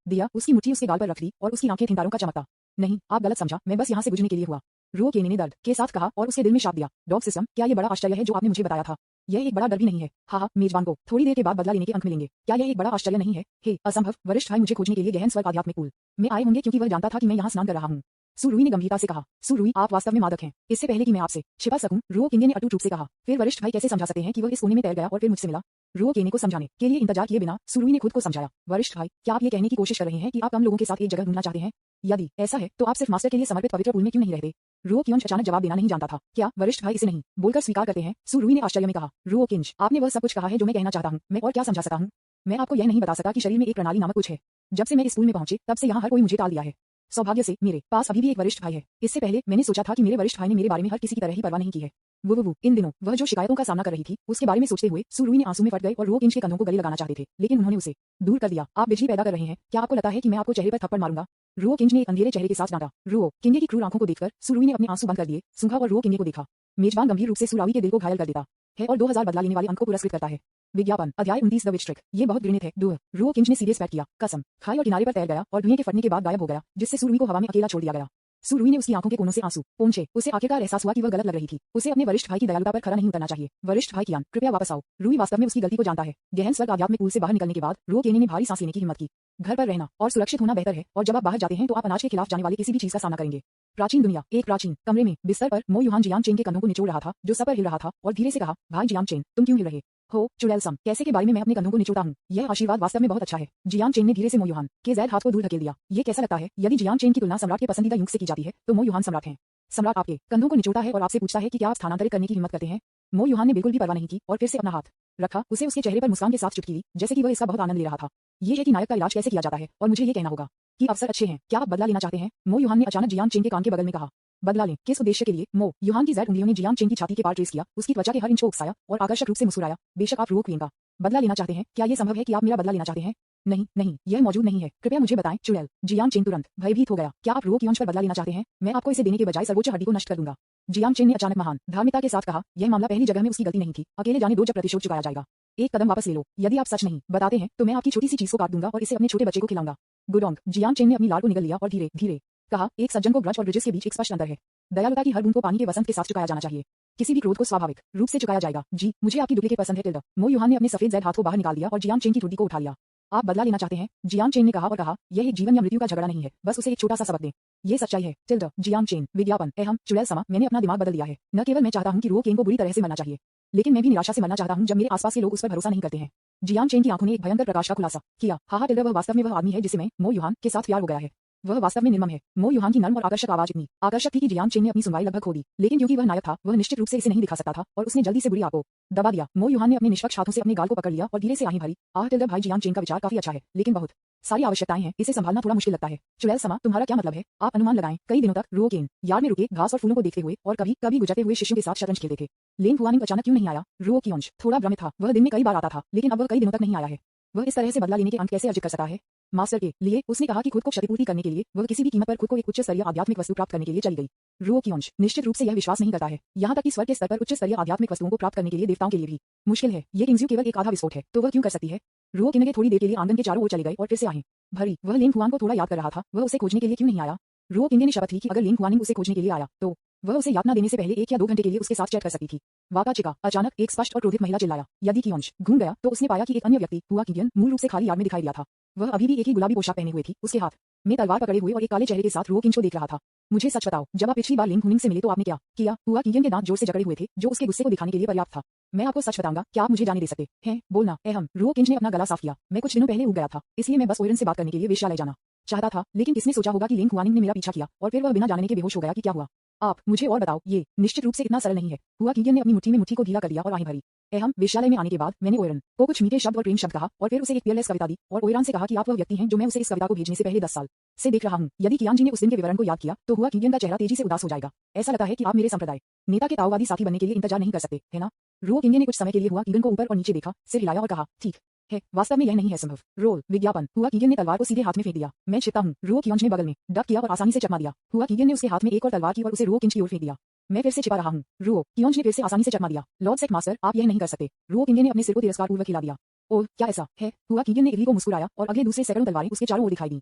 दिया। उसकी मुट्ठी उसके गाल पर रख दी और उसकी आंखें थिंतारों का चमकता। नहीं, आप गलत समझा। मैं बस यहाँ से बुझने के लिए हुआ। रुओ केने ने दर्द के साथ कहा और उसके दिल में शाप दिया। डॉग सिस्टम, क्या ये बड़ा आश्चर्य है जो आपने मुझे बताया था? यह एक बड़ा डर भी नहीं है। हाँ, मेजबान को थोड़ी देर के बाद बदला लेने के अंक मिलेंगे। क्या यह एक बड़ा आश्चर्य नहीं है? हे असंभव, वरिष्ठ भाई मुझे खोजने के लिए गहन स्वर्ग आध्यात्मिक पूल में आए होंगे क्योंकि वह जानता था कि मैं यहाँ स्नान कर रहा हूँ। सुरुई ने गंभीरता से कहा। सुरुई, आप वास्तव में मादक हैं। इससे पहले कि मैं आपसे छिपा सकूं, रुओ किंगे ने अटूट रूप से कहा। फिर वरिष्ठ भाई कैसे समझा सकते हैं कि वह इस कोने में तैर गया और फिर मुझसे मिला? रुओ केने को समझाने के लिए इंतजार किए बिना सुरुई ने खुद को समझाया। वरिष्ठ भाई, क्या आप ये कहने की कोशिश कर रहे हैं कि आप कम लोगों के साथ एक जगह ढूंढना चाहते हैं? यदि ऐसा है तो आप सिर्फ मास्टर के लिए समर्पित पवित्र पूल में क्यों नहीं रहते? रुओ कियोंज अचानक जवाब देना नहीं जानता था। क्या वरिष्ठ भाई इसे नहीं बोलकर स्वीकार करते हैं? सुरुई ने आश्चर्य में कहा। रुओ किंज, आपने वह सब कुछ कहा है जो मैं कहना चाहता हूँ। मैं और क्या समझा सकता हूँ? मैं आपको यह नहीं बता सका कि शरीर में एक प्रणाली नामक कुछ है। जब से मैं इस स्कूल में पहुंचे तब से यहाँ हर कोई मुझे टाल दिया है। सौभाग्य से मेरे पास अभी भी एक वरिष्ठ भाई है। इससे पहले मैंने सोचा था कि मेरे वरिष्ठ भाई ने मेरे बारे में हर किसी की तरह ही परवाह नहीं की है। वो इन दिनों वह जो शिकायतों का सामना कर रही थी उसके बारे में सोचते हुए सुरुई ने आंसू में फट गए और रुओ किंज के कंधों को गले लगाना चाहते थे, लेकिन उन्होंने उसे दूर कर दिया। आप बिजली पैदा कर रहे हैं। क्या आपको लगता है कि मैं आपको चेहरे पर थप्पड़ मारूंगा? रुओ किंज ने एक अंधेरे चेहरे के साथ डांटा। रुओ किंगे की क्रूर आंखों को देखकर सुरुई ने अपने आंसू बंद कर दिए, सूंघा और रुओ किंगे को देखा। मेजबान गंभीर रूप से सुरावी के दिल को घायल कर देता है और 2000 बदला लेने वाले अंक को पुरस्कृत करता है। विज्ञापन अध्याय 29 द विच ट्रिक। ये बहुत घृणित है। रुओ किंज ने सीरियस पैट किया। कसम खाई और किनारे पर तैर गया और धुएं के फटने के बाद गायब हो गया, जिससे सुरुई को हवा में अकेला छोड़ दिया गया। सुरुई ने उसकी आंखों के कोनों से आंसू पोंछे। उसे आखिरकार एहसास हुआ कि वह गलत लग रही थी। उसे अपने वरिष्ठ भाई की दयालुता पर खरा नहीं उतरना चाहिए। वरिष्ठ भाई कियान, कृपया वापस आओ। रुई वास्तव में उसकी गलती को जानता है। गहन स्वर्ग आध्यात्मिक पूल से बाहर निकलने के बाद रुओ केने ने भारी सांस लेने की हिम्मत की। घर पर रहना और सुरक्षित होना बेहतर है, और जब आप बाहर जाते हैं तो आप अनाज के खिलाफ जाने वाली किसी भी चीज का सामना करेंगे। प्राचीन दुनिया। एक प्राचीन कमरे में बिस्तर पर मो युहान जियांग चेन के कंधों को निचोड़ रहा था, जो सर पर हिल रहा था, और धीरे से कहा, भाई जियांग चेन, तुम क्यों हिल रहे हो? चुड़ैल सम, कैसे के बारे में मैं अपने कंधों को निचोड़ता हूँ? यह आशीर्वाद वास्तव में बहुत अच्छा है। जियांग चेन ने धीरे से मो युहान के जैद हाथ को दूर धकेल दिया। ये कैसा लगता है? यदि जियांग चेन की तुलना सम्राट के पसंदीदा युग से की जाती है तो मो युहान सम्राट हैं। सम्राट आपके कंधों को निचोड़ता है और आपसे पूछता है कि क्या आप स्थानांतरित करने की हिम्मत करते हैं? मो युहान ने बिल्कुल भी परवाह नहीं की और फिर से अपना हाथ रखा। उसे उसके चेहरे पर मुस्कान के साथ चुटकी दी, जैसे कि वह इसका बहुत आनंद ले रहा था। ये है कि नायक का इलाज कैसे किया जाता है, और मुझे ये कहना होगा कि अवसर अच्छे हैं। क्या आप बदला लेना चाहते हैं? मो युहान ने अचानक जियांग चेन के कान के बगल में कहा। बदला लें? किस उद्देश्य के लिए? मो युहान की जैड उंगलियों ने जियांग चेन की छाती के पार ट्रेस किया, उसकी त्वचा के हर इंच को उकसाया और आकर्षक रूप से मुस्कुराया। बेशक आप रुओ क्वीन का बदला लेना चाहते हैं। क्या ये संभव है कि आप मेरा बदला लेना चाहते हैं? नहीं नहीं, यह मौजूद नहीं है। कृपया मुझे बताएं। चुड़ैल। जियांग चेन तुरंत भयभीत हो गया। क्या आप रुओ कियोंज पर बदला लेना चाहते हैं? मैं आपको इसे देने के बजाय सर्वोच्च हड्डी को नष्ट कर दूंगा। जियांग चेन ने अचानक महान धार्मिकता के साथ कहा, यह मामला पहली जगह में उसकी गलती नहीं थी। अकेले जाने दो, जब प्रतिशोध चुकाया जाएगा। एक कदम वापस ले लो। यदि आप सच नहीं बताते हैं तो मैं आपकी छोटी सी चीज को काट दूंगा और इसे अपने छोटे बच्चे को खिलाऊंगा। गुडोंग। जियांग चेन ने अपनी लार को निगल लिया और धीरे धीरे कहा, एक सज्जन को ग्रज और ब्रिजेस के बीच एक स्पष्ट अंतर है। दयालुता की हर बूंद को पानी के वसंत के साथ चुकाया जाना चाहिए। किसी भी क्रोध को स्वाभाविक रूप से चुकाया जाएगा। जी, मुझे आपकी डुप्लीकेट पसंद है। टिल्डा। मो युहान ने अपने सफेद जैद हाथ को बाहर निकाल दिया और जियांग चेन की ठुड्डी को उठा लिया। आप बदला लेना चाहते हैं? जियांग चेन ने कहा, और कहा, यह एक जीवन या मृत्यु का झगड़ा नहीं है, बस उसे एक छोटा सा सबक दें। ये सच्चाई है। टिल्डा। Jiang chain. विज्ञापन चुड़ैल समा, मैंने अपना दिमाग बदल दिया है। न केवल मैं चाहता हूँ कि रुओ केन को बुरी तरह से मरना चाहिए, लेकिन मैं भी निराशा से मरना चाहता हूँ जब मेरे आसपास के लोग उस पर भरोसा नहीं करते हैं। जियांग चेन की आंखों ने एक भयंकर प्रकाश का खुलासा किया। हाँ टिल्डा, वह वास्तव में वह आदमी है जिसे मैं मो युहान के साथ प्यार हो गया है। वह वास्तव में निर्मम है। मो युहान की नर्म और आकर्षक आवाज इतनी आकर्षक थी कि जियांग चेन ने अपनी सुनवाई लगभग खो दी, लेकिन क्योंकि वह नायक था वह निश्चित रूप से इसे नहीं दिखा सकता था और उसने जल्दी से बुरी आंख को दबा दिया। मो युहान ने अपने निष्पक्ष हाथों से अपने गाल को पकड़ लिया और धीरे से आही भरी। आह टिल्डा भाई, जियांग चेन का विचार काफी अच्छा है, लेकिन बहुत सारी आवश्यकताएं हैं, इसे संभालना थोड़ा मुश्किल लगता है। चुड़ैल समा, तुम्हारा क्या मतलब है? आप अनुमान लगाएं। कई दिनों तक रुओ केन यार्ड में रुके घास और फूलों को देखते हुए और कभी कभी गुजरते हुए शिष्यों के साथ शतरंज खेलते थे। लेन हुआनिंग अचानक क्यों नहीं आया? रुओ कियोंज थोड़ा भ्रमित था। वह दिन में कई बार आता था, लेकिन अब वह कई दिनों तक नहीं आया है। वह इस तरह से बदला लेने के अंत कैसे अर्जित कर सकता है? मास्टर के लिए। उसने कहा कि खुद को क्षतिपूर्ति करने के लिए वह किसी भी कीमत पर खुद को एक उच्च स्तरीय आध्यात्मिक वस्तु प्राप्त करने के लिए चली गई। रुओ कियोंज निश्चित रूप से यह विश्वास नहीं करता है। यहाँ तक कि स्वर्ग के स्तर पर उच्च स्तरीय आध्यात्मिक वस्तुओं को प्राप्त करने के लिए देवताओं के लिए भी मुश्किल है। ये किंग्जू केवल एक आधा विस्फोट है, तो वह क्यों कर सकती है? रुओ किनगे थोड़ी देर के लिए आंगन के चारों ओर चले गए और फिर से आए भरी। वह लेन हुआन को थोड़ा याद कर रहा था। वह उसे खोजने के लिए क्यों नहीं आया? रुओ किंगे ने शपथ ली कि अगर लेन हुआनिंग उसे खोजने के लिए आया तो वह उसे यातना देने से पहले 1 या 2 घंटे के लिए उसके साथ चैट कर सकती थी। वाका चिका, अचानक एक स्पष्ट और क्रोधित महिला चिल्लाया। यदि कियोंश घूम गया तो उसने पाया कि एक अन्य व्यक्ति हुआ किगियन मूल रूप से खाली यार्ड में दिखाई दिया था। वह अभी भी एक ही गुलाबी पोशाक पहने हुए थी, उसके हाथ में तलवार पकड़े हुए और एक काले चेहरे के साथ रुओ किंच को देख रहा था। मुझे सच बताओ, जब आप पिछली बार लिंग हुनिंग से मिले तो आपने क्या किया? हुआ किगियन के दांत जोर से जकड़े हुए थे, जो उसके गुस्से को दिखाने के लिए पर्याप्त था। मैं आपको सच बताऊंगा, क्या आप मुझे जाने दे सकते हैं? बोलना अहम। रुओ किंच ने अपना गला साफ किया। मैं कुछ दिनों पहले उग गया था, इसलिए मैं बस ओयरन से बात करने के लिए वेश्यालय जाना चाहता था, लेकिन किसने सोचा होगा कि लिंग हुआनिंग ने मेरा पीछा किया और फिर वह बिना जानने के बेहोश हो गया कि क्या हुआ। आप मुझे और बताओ, ये निश्चित रूप से इतना सरल नहीं है। हुआ किगियन ने अपनी मुट्ठी में मुट्ठी को ढीला कर दिया और आहें भरी। हम विश्वविद्यालय में आने के बाद मैंने ओयरन को कुछ मीठे शब्द और प्रेम शब्द कहा और फिर उसे एक पीयरलेस कविता दी और ओयरान से कहा कि आप वह व्यक्ति हैं जो मैं उसे इस कविता को भेजने से पहले 10 साल से देख रहा हूं। यदि कियान जी ने उस दिन के विवरण को याद किया तो हुआ किगियन का चेहरा तेजी से उदास हो जाएगा। ऐसा लगता है कि आप मेरे संप्रदाय नेता के ताओवादी साथी बनने के लिए इंतजार नहीं कर सकते, है ना? रुओ किंगे ने कुछ समय के लिए हुआ किगियन को ऊपर और नीचे देखा, सिर हिलाया और कहा, ठीक है, वास्तव में यह नहीं है संभव। रोल विज्ञापन। हुआ किगियन ने तलवार को सीधे हाथ में फेंक दिया। मैं छिपता हूं। रुओ कियोंज ने बगल में डक किया और आसानी से चकमा दिया। हुआ किगियन ने उसके हाथ में एक और तलवार की और उसे रुओ किंज की ओर फेंक दिया। मैं फिर से छिपा रहा हूं। रुओ कियोंज ने फिर से आसानी से चकमा दिया। लॉर्ड सेक्ट मास्टर, आप यह नहीं कर सकते। रुओ किंगे ने अपने सिर को तिरस्कारपूर्वक हिला दिया। ओह, क्या ऐसा है? हुआ किगियन ने इरली को मुस्कुराया और अगले दूसरे सैकड़ों तलवारें उसके चारों ओर दिखाई दी।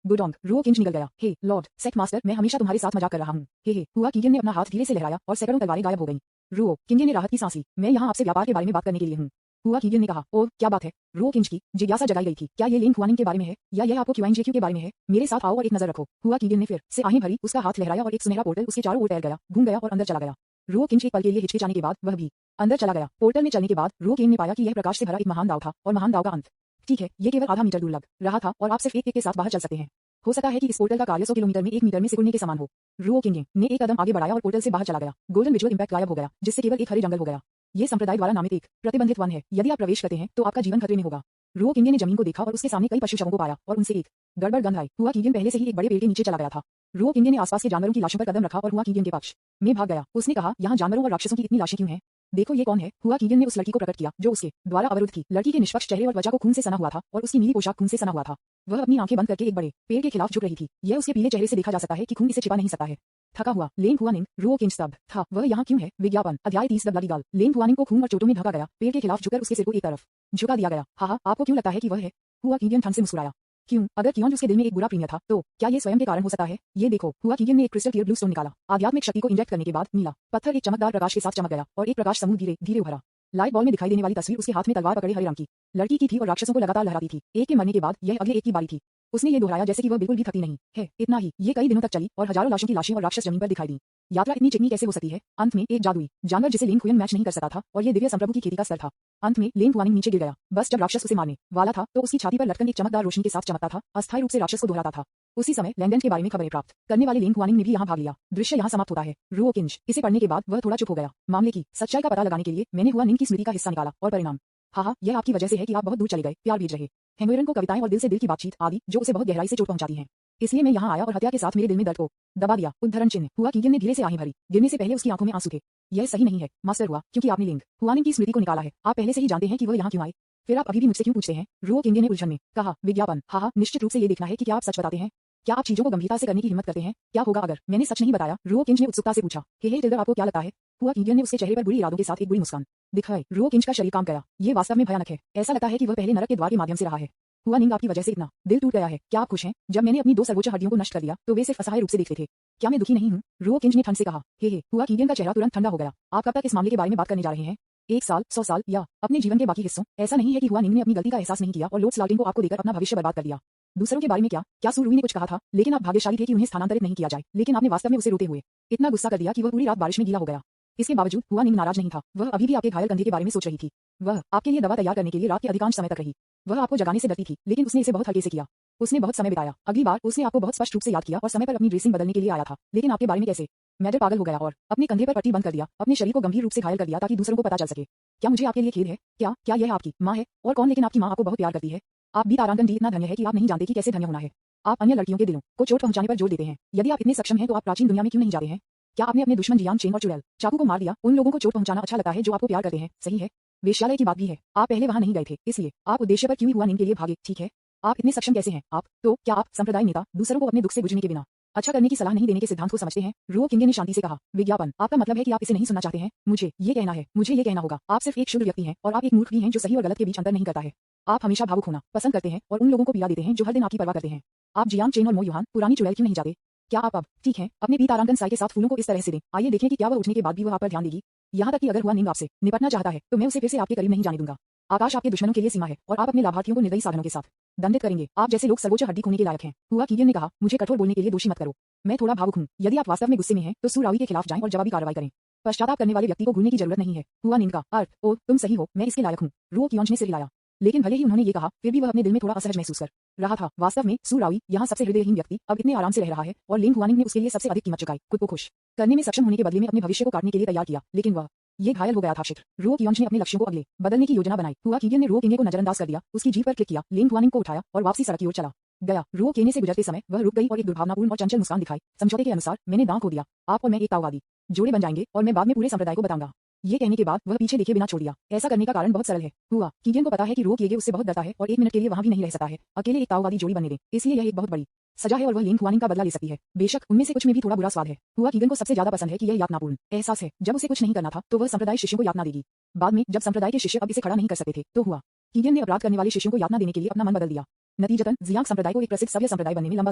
गुडोंग। रुओ किंज निकल गया। हे लॉर्ड सेक्ट मास्टर, मैं हमेशा तुम्हारे साथ मजाक कर रहा हूं। हे। हुआ किगियन ने अपना हाथ धीरे से लहराया और सैकड़ों तलवारें गायब हो गईं। रुओ किंगे ने राहत की सांस ली। मैं यहाँ आपसे व्यापार के बारे में बात करने के लिए हूँ। हुआ किगियन ने कहा। ओह, क्या बात है? रुओ किंज की जिज्ञासा जगाई गई थी। क्या ये लिंग हुआनिंग के बारे में है या यह आपको क्यूआईजेक्यू के बारे में है? मेरे साथ आओ और एक नजर रखो। हुआ किगियन ने फिर से आहें भरी, उसका हाथ लहराया और एक सुनहरा पोर्टल उसके चारों ओर तैर गया, घूम गया और अंदर चला गया। रुओ किंज एक पल के लिए हिचकिचाने के बाद वह भी अंदर चला गया। पोर्टल में चलने के बाद रुओ किंग ने पाया कि यह प्रकाश से भरा एक महान दाव था और महान दाव का अंत, ठीक है, ये केवल आधा मीटर दूर लग रहा था और आप सिर्फ एक के साथ बाहर चल सकते हैं। हो सकता है कि इस पोर्टल का कार्य 100 किलोमीटर में 1 मीटर में सिकुड़ने के समान हो। रुओ किंग ने एक कदम आगे बढ़ाया और पोर्टल से बाहर चला गया। गोल्डन विजुअल इंपैक्ट गायब हो गया, जिससे केवल एक हरे जंगल हो गया। ये संप्रदाय द्वारा नामित एक प्रतिबंधित वन है। यदि आप प्रवेश करते हैं तो आपका जीवन खतरे में होगा। रुओ किंगे ने जमीन को देखा और उसके सामने कई पशु शवों को पाया और उनसे एक गड़बड़ गंध आई। हुआ किगियन पहले से ही एक बड़े पेड़ के नीचे चला गया था। रुओ किंगे ने आसपास के जानवरों की लाशों पर कदम रखा और हुआ किगियन के पक्ष में भाग गया। उसने कहा, यहाँ जानवरों और राक्षसों की इतनी लाशें क्यों हैं? देखो ये कौन है? हुआ किगियन ने उस लड़की को प्रकट किया जो उसके द्वारा अवरुद्ध थी। लड़की के निष्पक्ष चेहरे और त्वचा को खून से सना हुआ था और उसकी नीली पोशाक खून से सना हुआ था। वह अपनी आंखें बंद करके एक बड़े पेड़ के खिलाफ झुक रही थी। यह उसके पीले चेहरे से देखा जा सकता है कि खून इसे छिपा नहीं सकता है। थका हुआ लेंग हुआनिंग। रुओ किंज स्तब्ध था। वह यहाँ क्यों है? विज्ञापन। अध्याय 30 द ब्लडी गर्ल। लेंग हुआनिंग को खून और चोटों में ढका गया। पेड़ के खिलाफ झुककर उसके सिर को एक तरफ झुका दिया गया। हाँ, आपको क्यों लगता है कि वह है? हुआ किगियन ठंड से मुस्कुराया। क्यों? अगर कियोंज उसके दिल में एक बुरा प्रीमियर था तो क्या ये स्वयं के कारण हो सकता है? ये देखो। हुआ किगियन ने एक क्रिस्टल क्लियर ब्लू स्टोन निकाला। आध्यात्मिक शक्ति को इंजेक्ट करने के बाद नीला पत्थर एक चमकदार प्रकाश के साथ चमक गया और एक प्रकाश समूह धीरे धीरे उभरा। लाइट बॉल में दिखाई देने वाली तस्वीर उसके हाथ में तलवार पकड़े हरे रंग की लड़की की थी और राक्षसों को लगातार लहराती थी। एक के मरने के बाद यह अगले एक की बारी थी। उसने ये दोहराया जैसे कि वह बिल्कुल भी थकती नहीं है। इतना ही, ये कई दिनों तक चली और हजारों लाशों की लाशें और राक्षस जमीन पर दिखाई दी। यात्रा इतनी चिकनी कैसे हो सकती है? अंत में एक जादुई जानवर जिसे लिंग हुएन मैच नहीं कर सकता था और ये दिव्य संप्रभु की खेती का स्तर था। अंत में लिंग हुआनिंग नीचे गिर गया। बस जब राक्षस उसे मारने वाला था तो उसकी छाती पर लटकन एक चमकदार रोशनी के साथ चमकता था, अस्थायी रूप से राक्षस को दोहराता था। उसी समय लैंगडेन के बारे में खबरें प्राप्त करने वाले लिंग हुआनिंग ने भी यहाँ भाग लिया। दृश्य यहाँ समाप्त होता है। रुओ किंज। इसे पढ़ने के बाद वह थोड़ा चुप हो गया। मामले की सच्चाई का पता लगाने के लिए मैंने हुआनिंग की स्मृति का हिस्सा निकाला और परिणाम, हाँ, यह आपकी वजह से है कि आप बहुत दूर चले गए, प्यार भेज रहे हेंगुएरन को कविताएं और दिल से दिल की बातचीत आदि जो उसे बहुत गहराई से चोट पहुंचाती हैं। इसलिए मैं यहाँ आया और हत्या के साथ मेरे दिल में दर्द को दबा दिया। उद्धरण चिन्ह। हुआ किगियन ने धीरे से आहें भरी। गिरने से पहले उसकी आंखों में आंसू थे। यह सही नहीं है मास्टर हुआ, क्योंकि आपने लिंग हुआनिंग की स्मृति को निकाला है। आप पहले से ही जानते हैं कि वह यहाँ क्यों आए। फिर आप अभी भी मुझसे क्यों पूछते हैं? रुओ किंगे ने उलझन में कहा। विज्ञापन। हाँ, निश्चित रूप से ये देखना है कि क्या आप सच बताते हैं। क्या आप चीजों को गंभीरता से करने की हिम्मत करते हैं? क्या होगा अगर मैंने सच नहीं बताया? रुओ किंज ने उत्सुकता से पूछा। हे टिल्डर, आपको क्या लगता है? हुआ किगियन ने उसके चेहरे पर बुरी इरादों के साथ एक बुरी मुस्कान दिखाई। रुओ किंज का शरीर काम गया। ये वास्तव में भयानक है। ऐसा लगता है कि वह पहले नरक के द्वार के माध्यम से रहा है। हुआ निंग, आपकी वजह से इतना दिल टूट गया है। क्या आप खुश हैं? जब मैंने अपनी 2 सर्वोच्च हड्डियों को नष्ट कर दिया तो वे सिर्फ असहाय रूप से दिखते थे। क्या मैं दुखी नहीं हूँ? रुओ किंज ने ठंड से कहा। हे। हुआ किगियन का चेहरा तुरंत ठंडा हो गया। आप कब तक इस मामले के बारे में बात करने जा रहे हैं? 1 साल, 100 साल या अपने जीवन के बाकी हिस्सों? ऐसा नहीं है कि हुआ निंग ने अपनी गलती का एहसास नहीं किया और लॉर्ड स्लाउटिंग को आपको देकर अपना भविष्य बर्बाद कर दिया। दूसरों के बारे में क्या सुरुई ने कुछ कहा था, लेकिन आप भाग्यशाली थे कि उन्हें स्थानांतरित नहीं किया जाए। लेकिन आपने वास्तव में उसे रोते हुए इतना गुस्सा कर दिया कि वह पूरी रात बारिश में गीला हो गया। इसके बावजूद हुआ निंग नाराज नहीं था। वह अभी भी आपके घायल कंधे के बारे में सोच रही थी। वह आपके लिए दवा तैयार करने के लिए रात के अधिकांश समय तक रही। वह आपको जगाने से डरती थी, लेकिन उसने इसे बहुत हल्के से किया। उसने बहुत समय बिताया। अगली बार उसने आपको बहुत स्पष्ट रूप से याद किया और समय पर अपनी ड्रेसिंग बदलने के लिए आया था। लेकिन आपके बारे में कैसे? मैडर पागल हो गया और अपने कंधे पर पट्टी बंद कर दिया, अपने शरीर को गंभीर रूप से घायल कर दिया ताकि दूसरों को पता चल सके। क्या मुझे आपके लिए खेद है? क्या यह आपकी माँ है? और कौन? लेकिन आपकी माँ आपको बहुत प्यार करती है। आप भी तारांगन डी इतना धन्य है कि आप नहीं जानते कि कैसे धन्य होना है। आप अन्य लड़कियों के दिलों को चोट पहुंचाने पर जोर देते हैं। यदि आप इतने सक्षम हैं तो आप प्राचीन दुनिया में क्यों नहीं जाते हैं? क्या आपने अपने दुश्मन जियान चेन और चुड़ैल चाकू को मार दिया? उन लोगों को चोट पहुंचाना अच्छा लगता है जो आपको प्यार करते हैं, सही है। वेश्यालय की बात भी है। आप पहले वहां नहीं गए थे, इसलिए आप उद्देश्य पर क्यों हुआ निंग के लिए भागे, ठीक है? आप इतने सक्षम कैसे हैं? आप तो क्या आप संप्रदाय नेता दूसरों को अपने दुख से गुजरने के बिना अच्छा करने की सलाह नहीं देने के सिद्धांत को समझते हैं? रुओ किंगे ने शांति से कहा। विज्ञापन। आपका मतलब है कि आप इसे नहीं सुनना चाहते हैं? मुझे ये कहना है, मुझे ये कहना होगा। आप सिर्फ एक शुद्ध व्यक्ति हैं और आप एक मूर्ख भी हैं जो सही और गलत के बीच अंतर नहीं करता है। आप हमेशा भावुक होना पसंद करते हैं और उन लोगों को पीड़ा देते हैं जो हर दिन आपकी परवाह करते हैं। आप जियांग चेन और मो युहान पुरानी चुड़ैल क्यों नहीं जाते? क्या आप अब ठीक हैं? अपने पी तारांकन साई के साथ फूलों को इस तरह से दें। आइए देखें कि क्या वह उठने के बाद भी वह आप पर ध्यान देगी। यहाँ तक कि अगर हुआ निंग आपसे निपटना चाहता है तो मैं उसे फिर से आपके करीब नहीं जाने दूंगा। आकाश आपके दुश्मनों के लिए सीमा है और आप अपने लाभार्थियों को निर्दयी साधनों के साथ दंडित करेंगे। आप जैसे लोग सर्वोच्च हड्डी खोने के लायक हैं। हुआ कीगियन ने कहा, मुझे कठोर बोलने के लिए दोषी मत करो। मैं थोड़ा भावुक हूँ। यदि आप वास्तव में गुस्से में हैं तो सुरावी के खिलाफ जाएं और जवाबी कार्रवाई करें। पश्चाताप करने वाले व्यक्ति को भूलने की जरूरत नहीं है। हुआ निंग का अर्थ, ओ तुम सही हो, मैं इसके लायक हूँ। रो कियोंज ने सिर हिलाया। लेकिन भले ही उन्होंने ये कहा, फिर भी वह अपने दिल में थोड़ा असहज महसूस कर रहा था। वास्तव में सुरावी यहाँ सबसे हृदयहीन व्यक्ति अब इतने आराम से रह रहा है और लिंग हुआनिंग ने उसके लिए सबसे अधिक कीमत चुकाई। खुद को खुश करने में सक्षम होने के बदले में अपने भविष्य को काटने के लिए तैयार किया, लेकिन वह ये घायल हो गया था। क्षेत्र रो कियोंज ने अपने लक्ष्यों को अगले बदलने की योजना बनाई। हुआ कीगियन ने रो किंगे को नजरअंदाज कर दिया, उसकी जीभ पर क्लिक किया, लिंग हुआनिंग को उठाया और वापसी सड़क की ओर चला गया। रो केने से गुजरते समय वह रुक गई और एक दुर्भावनापूर्ण और चंचल मुस्कान दिखाई। समझौते के अनुसार मैंने दांव खो दिया। आप और मैं एक ताओवादी जोड़े बन जाएंगे और मैं बाद में पूरे संप्रदाय को बताऊंगा। ये कहने के बाद वह पीछे देखे बिना छोड़ दिया। ऐसा करने का कारण बहुत सरल है। हुआ कीगियन को पता है कि रो किएगे उससे बहुत डरता है और एक मिनट के लिए वहां भी नहीं रह सकता है। अकेले एक ताओवादी जोड़ी बनने दे, इसलिए यह एक बहुत बड़ी सजा है और वह लिंग हुआनिंग का बदला ले सकती है। बेशक उनमें से कुछ में भी थोड़ा बुरा स्वाद है। हुआ कीगन को सबसे ज्यादा पसंद है कि यह यातनापूर्ण एहसास है। जब उसे कुछ नहीं करना था तो वह संप्रदाय शिष्यों को यातना देगी। बाद में जब संप्रदाय के शिष्य अब इसे खड़ा नहीं कर सकते थे तो हुआ कीगन ने अपराध करने वाले शिष्यों को यातना देने के लिए अपना मन बदल दिया। नतीजतन जियांग संप्रदाय को एक प्रसिद्ध सभ्य संप्रदाय बनने में लंबा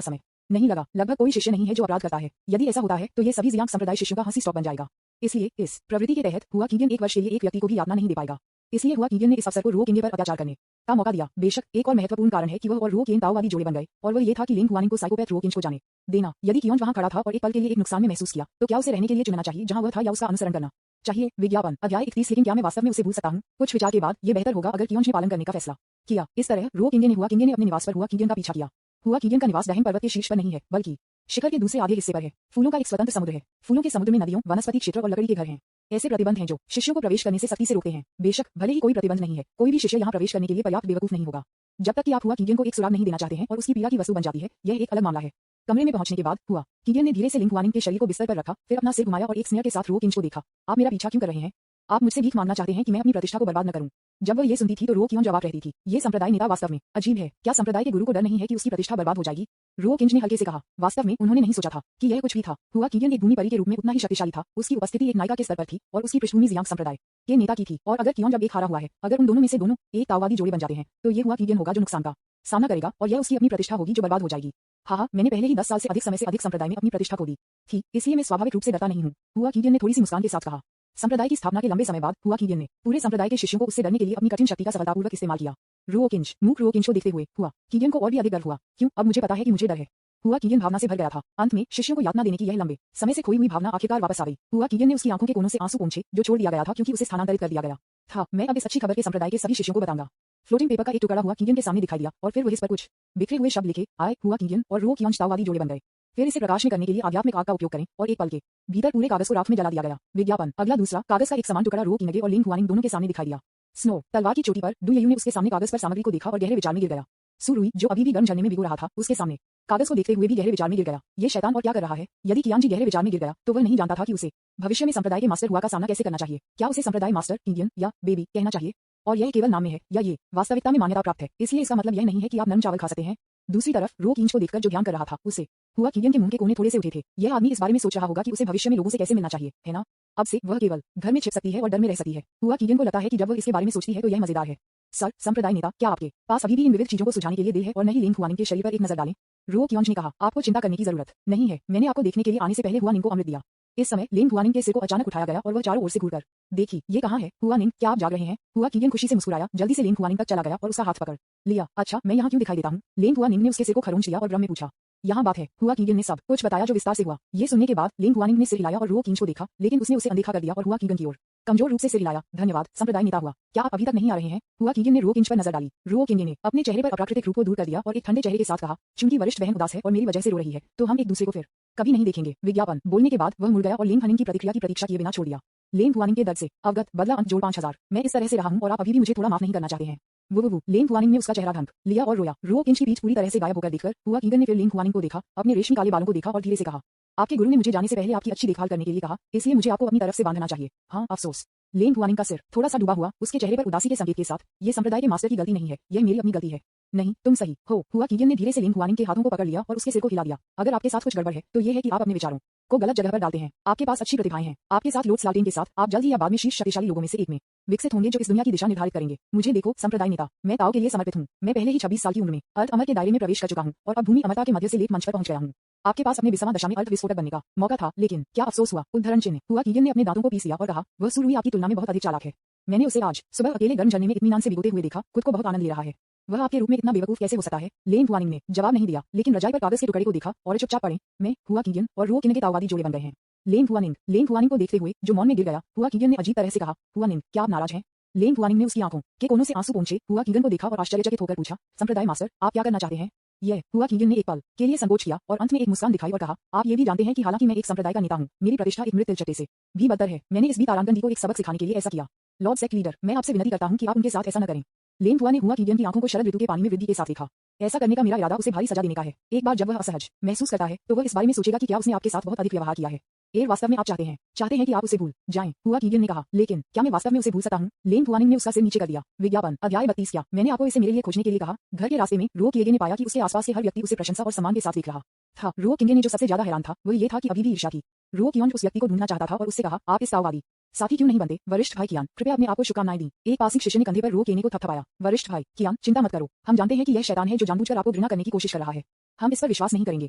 समय नहीं लगा। लगभग कोई शिष्य नहीं है जो अपराध करता है। यदि ऐसा होता है तो ये सभी जियांग संप्रदाय शिष्यों का हंसी स्टॉप बन जाएगा। इसलिए इस प्रवृत्ति के तहत हुआ कीगन एक वर्ष के लिए एक व्यक्ति को भी यातना नहीं दे पाएगा। इसलिए हुआ कीगन ने इस अवसर को रो किंगे पर अत्याचार करने का मौका दिया। बेशक एक और महत्वपूर्ण कारण है कि वह और रो केन ताओवादी जोड़े बन गए और वह ये था कि लिंग हुआनिंग को साइकोपैथ रो किंज को जाने देना। यदि कियोंज वहां खड़ा था और एक पल के लिए एक नुकसान में महसूस किया तो क्या उसे रहने के लिए चुनना चाहिए जहां वह था या उसका अनुसरण करना चाहिए। विज्ञापन अध्याय 31। लेकिन क्या मैं वास्तव में उसे भूल सकता हूँ? कुछ विचार के बाद ये बेहतर होगा अगर कियोंज ने पालन करने का फैसला किया। इस तरह रो किंगे ने हुआ कीगन ने अपने निवास पर हुआ कीगन का पीछा किया। हुआ कीगन का निवास डैहिन पर्वत के शीर्ष पर नहीं है बल्कि शिखर के दूसरे आधे हिस्से पर है। फूलों का एक स्वतंत्र समुद्र है। फूलों के समुद्र में नदियों, वनस्पति क्षेत्र और लकड़ी के घर हैं। ऐसे प्रतिबंध हैं जो शिष्यों को प्रवेश करने से सख्ती से रोकते हैं। बेशक भले ही कोई प्रतिबंध नहीं है, कोई भी शिष्य यहाँ प्रवेश करने के लिए पर्याप्त बेवकूफ नहीं होगा। जब तक कि आप हुआ कीगन को एक सुराग नहीं देना चाहते हैं और उसकी पीड़ा की वस्तु बन जाती है, यह एक अलग मामला है। कमरे में पहुंचने के बाद हुआ कीगन ने धीरे से लिंग हुआनिंग के शरीर को बिस्तर पर रखा, फिर अपना सिर घुमाया और एक स्नेह के साथ रो किंज को देखा। आप मेरा पीछा क्यों कर रहे हैं? आप मुझसे भीख मांगना चाहते हैं कि मैं अपनी प्रतिष्ठा को बर्बाद न करूं। जब वह ये सुनती थी तो रो कियोंज जवाब रहती थी। ये संप्रदाय नेता वास्तव में अजीब है। क्या संप्रदाय के गुरु को डर नहीं है कि उसकी प्रतिष्ठा बर्बाद हो जाएगी? रो किंज ने हल्के से कहा। वास्तव में उन्होंने नहीं सोचा था कि यह कुछ भी था। हुआ कीगन एक भूमि परी के रूप में उतना ही शक्तिशाली था। उसकी उपस्थिति एक नायिका के स्तर पर थी और उसकी पृष्ठभूमि जियांग संप्रदाय के नेता की थी। और अगर कियोंज अब एक हारा हुआ है, अगर उन दोनों में से दोनों एक ताओवादी जोड़े बन जाते हैं तो ये हुआ कीगन होगा जो नुकसान का सामना करेगा और यह उसकी अपनी प्रतिष्ठा होगी जो बर्बाद हो जाएगी। हाँ, मैंने पहले ही 10 साल से अधिक समय से अधिक संप्रदाय में अपनी प्रतिष्ठा खो दी थी, इसलिए मैं स्वाभाविक रूप से डरता नहीं हूँ। हुआ कीगन ने थोड़ी सी मुस्कान के साथ कहा। संप्रदाय की स्थापना के लंबे समय बाद हुआ कीगन ने पूरे संप्रदाय के शिष्यों को उससे डरने के लिए अपनी कठिन शक्ति का सफलतापूर्वक इस्तेमाल किया। रो किंज मूक रो किंज को देखते हुए हुआ कीगन को और भी अधिक डर हुआ। क्यों? अब मुझे पता है कि मुझे डर है। हुआ कीगन भावना से भर गया था। अंत में शिष्यों को यातना देने की यह लंबे समय से खोई हुई भावना आखिरकार वापस आ गई। हुआ कीगन ने उसकी आंखों के कोनों से आंसू पोंछे जो छोड़ दिया गया था क्योंकि उसे स्थानांतरित कर दिया गया था। मैं अब इस अच्छी खबर के संप्रदाय के सभी शिष्यों को बताऊंगा। फ्लोटिंग पेपर का एक टुकड़ा हुआ कीगन के सामने दिखाई दिया और फिर वह इस पर कुछ बिखरे हुए शब्द लिखे आए। हुआ कीगन और रो कियोंज ताओवादी जोड़े बन गए। फिर इसे प्रकाश में करने के लिए आध्यात्मिक आग का उपयोग करें और एक पल के भीतर पूरे कागज को राख में जला दिया गया। विज्ञापन अगला दूसरा कागज का एक समान टुकड़ा रो किंगे और लिंग हुआनिंग दोनों के सामने दिखाई दिया। स्नो तलवार की चोटी पर डू यू ने उसके सामने कागज पर सामग्री को देखा और गहरे विचार में गिर गया। सुरुई जो अभी भी गर्म झरने में भिगो रहा था उसके सामने कागज को देखते हुए भी गहरे विचार में गिर गया। ये शैतान और क्या कर रहा है? यदि कियांजी गहरे विचार में गिर गया तो वह नहीं जानता था कि उसे भविष्य में संप्रदाय के मास्टर हुआ का सामना कैसे करना चाहिए। क्या उसे संप्रदाय मास्टर कीगन या बेबी कहना चाहिए? और यह केवल नाम में है या ये वास्तविकता में मान्यता प्राप्त है? इसलिए इसका मतलब यह नहीं है कि आप नरम चावल खा सकते हैं। दूसरी तरफ रो किंज को देखकर जो ध्यान कर रहा था उसे हुआ कीगन के मुंह के कोने थोड़े से उठे थे। यह आदमी इस बारे में सोच रहा होगा कि उसे भविष्य में लोगों से कैसे मिलना चाहिए, है ना? अब से वह केवल घर में छिप सकती है और डर में रह सकती है। हुआ कीगन को लगता है कि जब वह इसके बारे में सोचती है तो यह मजेदार है। सर संप्रदाय नेता, क्या आपके पास अभी भी इन विविध चीजों को सुझाने के लिए दिल है और नहीं लिंग हुआनिंग के शरीर पर एक नजर डालें? रो कियोंज ने कहा। आपको चिंता करने की जरूरत नहीं है। मैंने आपको देखने के लिए आने से पहले हुआ निंग को अमृत दिया। इस समय लिंग हुआनिंग के सिर को अचानक उठाया गया और वह चारों ओर से घूरकर देखी। ये कहाँ है? हुआ निंग, क्या आप जाग रहे हैं? हुआ कीगन खुशी से मुस्कुराया, जल्दी से लिंग हुआनिंग तक चला गया और उसका हाथ पकड़ लिया। अच्छा, मैं यहाँ क्यों दिखाई देता हूँ? लिंग हुआनिंग ने उसके सिर को खरोंच लिया और भ्रम में पूछा। यहाँ बात है। हुआ कीगन ने सब कुछ बताया जो विस्तार से हुआ। ये सुनने के बाद लिंग हुआनिंग ने सिर हिलाया और रो किंज को देखा, लेकिन उसने उसे अनदेखा कर दिया और हुआ कीगन की ओर कमजोर रूप से सिर हिलाया। धन्यवाद संप्रदाय नेता। हुआ क्या आप अभी तक नहीं आ रहे हैं? हुआ कीगन ने रो किंज पर नजर डाली। रो किंग ने अपने चेहरे पर अप्राकृतिक रूप को दूर कर दिया और एक ठंडे चेहरे के साथ कहा, चूंकि वरिष्ठ बहन उदास है और मेरी वजह से रो रही है तो हम एक दूसरे को फिर कभी नहीं देखेंगे। विज्ञापन बोलने के बाद वह मुड़ गया और लिंग हनिंग की प्रतिक्रिया की प्रतीक्षा किए बिना छोड़ दिया। लिंग हुआनिंग के दर्द से अवगत, बदला अंक जोड़ 5000। मैं इस तरह से रहा हूँ और आप अभी भी मुझे थोड़ा माफ नहीं करना चाहते हैं। वो लिंग हुआनिंग ने उसका चेहरा ढंक लिया और रोया। रो किंज की पीठ पूरी तरह से गायब होकर देखकर हुआ कीगन ने फिर लिंग हुआनिंग को देखा, अपने रेशमी काले बालों को देखा और धीरे से कहा, आपके गुरु ने मुझे जाने से पहले आपकी अच्छी देखभाल करने के लिए कहा, इसलिए मुझे आपको अपनी तरफ से बांधना चाहिए। हाँ, अफसोस। लिंग हुआनिंग का सिर थोड़ा सा डूबा हुआ, उसके चेहरे पर उदासी के संकेत के साथ, ये संप्रदाय के मास्टर की गलती नहीं है, यह मेरी अपनी गलती है। नहीं, तुम सही हो। हुआ कीगन ने धीरे से लिंग हुआनिंग के हाथों को पकड़ लिया और उसके सिर को हिला दिया। अगर आपके साथ कुछ गड़बड़ है तो यह है कि आप अपने विचारों को गलत जगह पर डालते हैं। आपके पास अच्छी प्रतिभाएं हैं। आपके साथ लोड स्लाल्टेन के साथ आप जल्द ही या बाद में शीर्ष शक्तिशाली लोगों में से एक में विकसित होंगे जो इस दुनिया की दिशा निर्धारित करेंगे। मुझे देखो संप्रदाय नेता, मैं ताओ के लिए समर्पित हूँ। मैं पहले ही 26 साल की उम्र में अर्थ अमर के दायरे में प्रवेश कर चुका हूँ और अब भूमि अमरता के मध्य से लेप मंच पर पहुंच गया हूँ। आपके पास अपने विषमा दशा में अर्थ विस्फोटक बनने का मौका था, लेकिन क्या अफसोस हुआ। उद्धरण चिन्ह। हुआ कीगन ने अपने दांतों को पीस लिया और कहा, वह सुरुई आपकी तुलना में बहुत अधिक चालाक है। मैंने उसे आज सुबह अकेले गर्म झरने में इत्मीनान से भिगोते हुए देखा, खुद को बहुत आनंद ले रहा है। वह आपके रूप में इतना बेवकूफ कैसे हो सकता है। लेन फुआनिंग ने जवाब नहीं दिया, लेकिन रजाई पर कागज के टुकड़े को देखा और चुपचाप पड़े। मैं, हुआ कीगन और रो किन के ताओवादी जोड़े बन गए हैं। लेन फुआनिंग को देखते हुए जो मौन में गिर गया, हुआ कीगन ने अजीब तरह से कहा, हुआनिंग, क्या आप नाराज हैं। लेन फुआनिंग ने उसकी आंखों के कोनों से आंसू पोंछे हुआ कीगन को देखा और आश्चर्यचकित होकर पूछा, संप्रदाय मास्टर, आप क्या करना चाहते हैं। यह हुआ कीगन ने एक पल के लिए संकोच किया और अंत में एक मुस्कान दिखाई और कहा, आप ये भी जानते हैं कि हालांकि मैं एक संप्रदाय का नेता हूँ, मेरी प्रतिष्ठा एक मृत तिलचट्टे से भी बदतर है। मैंने इस बी तारांगन दी को एक सबक सिखाने के लिए ऐसा किया। लॉर्ड सेक्ट लीडर, मैं आपसे विनती करता हूँ कि आप उनके साथ ऐसा न करें। लेन फुआ ने हुआ कीगन की आंखों को शरद ऋतु के पानी में वृद्धि के साथ देखा। ऐसा करने का मेरा इरादा उसे भारी सजा देने का है। एक बार जब वह असहज महसूस करता है तो वह इस बारे में सोचेगा कि क्या उसने आपके साथ बहुत अधिक व्यवहार किया है। वास्तव में आप चाहते हैं कि आप उसे भूल जाएं। हुआ कीगन ने कहा, लेकिन क्या मैं वास्तव में उसे भूल सकता हूँ। लेन फुआनिंग ने उसका सिर नीचे कर दिया। विज्ञापन अध्याय 32। क्या मैंने आपको इसे मेरे लिए खोजने के लिए कहा। घर के रास्ते में रो कीगन ने पाया कि उसके आसपास से हर व्यक्ति उसे प्रशंसा और सम्मान के साथ देख रहा था। रो किंगे ने जो सबसे ज्यादा हैरान था वो ये था कि अभी भी ईर्ष्या थी। रो कियोन उस व्यक्ति को ढूंढना चाहता था और उससे कहा, आप इस ताओवादी साथी क्यों नहीं बनते। वरिष्ठ भाई कियान, कृपया अपने आपको शुभकामनाएं दी। एक पासिक शिष्य ने कंधे पर रो केने को थपथपाया। वरिष्ठ भाई कियान, चिंता मत करो, हम जानते हैं कि यह शैतान है जो जानबूझकर आपको घृणा करने की कोशिश कर रहा है। हम इस पर विश्वास नहीं करेंगे।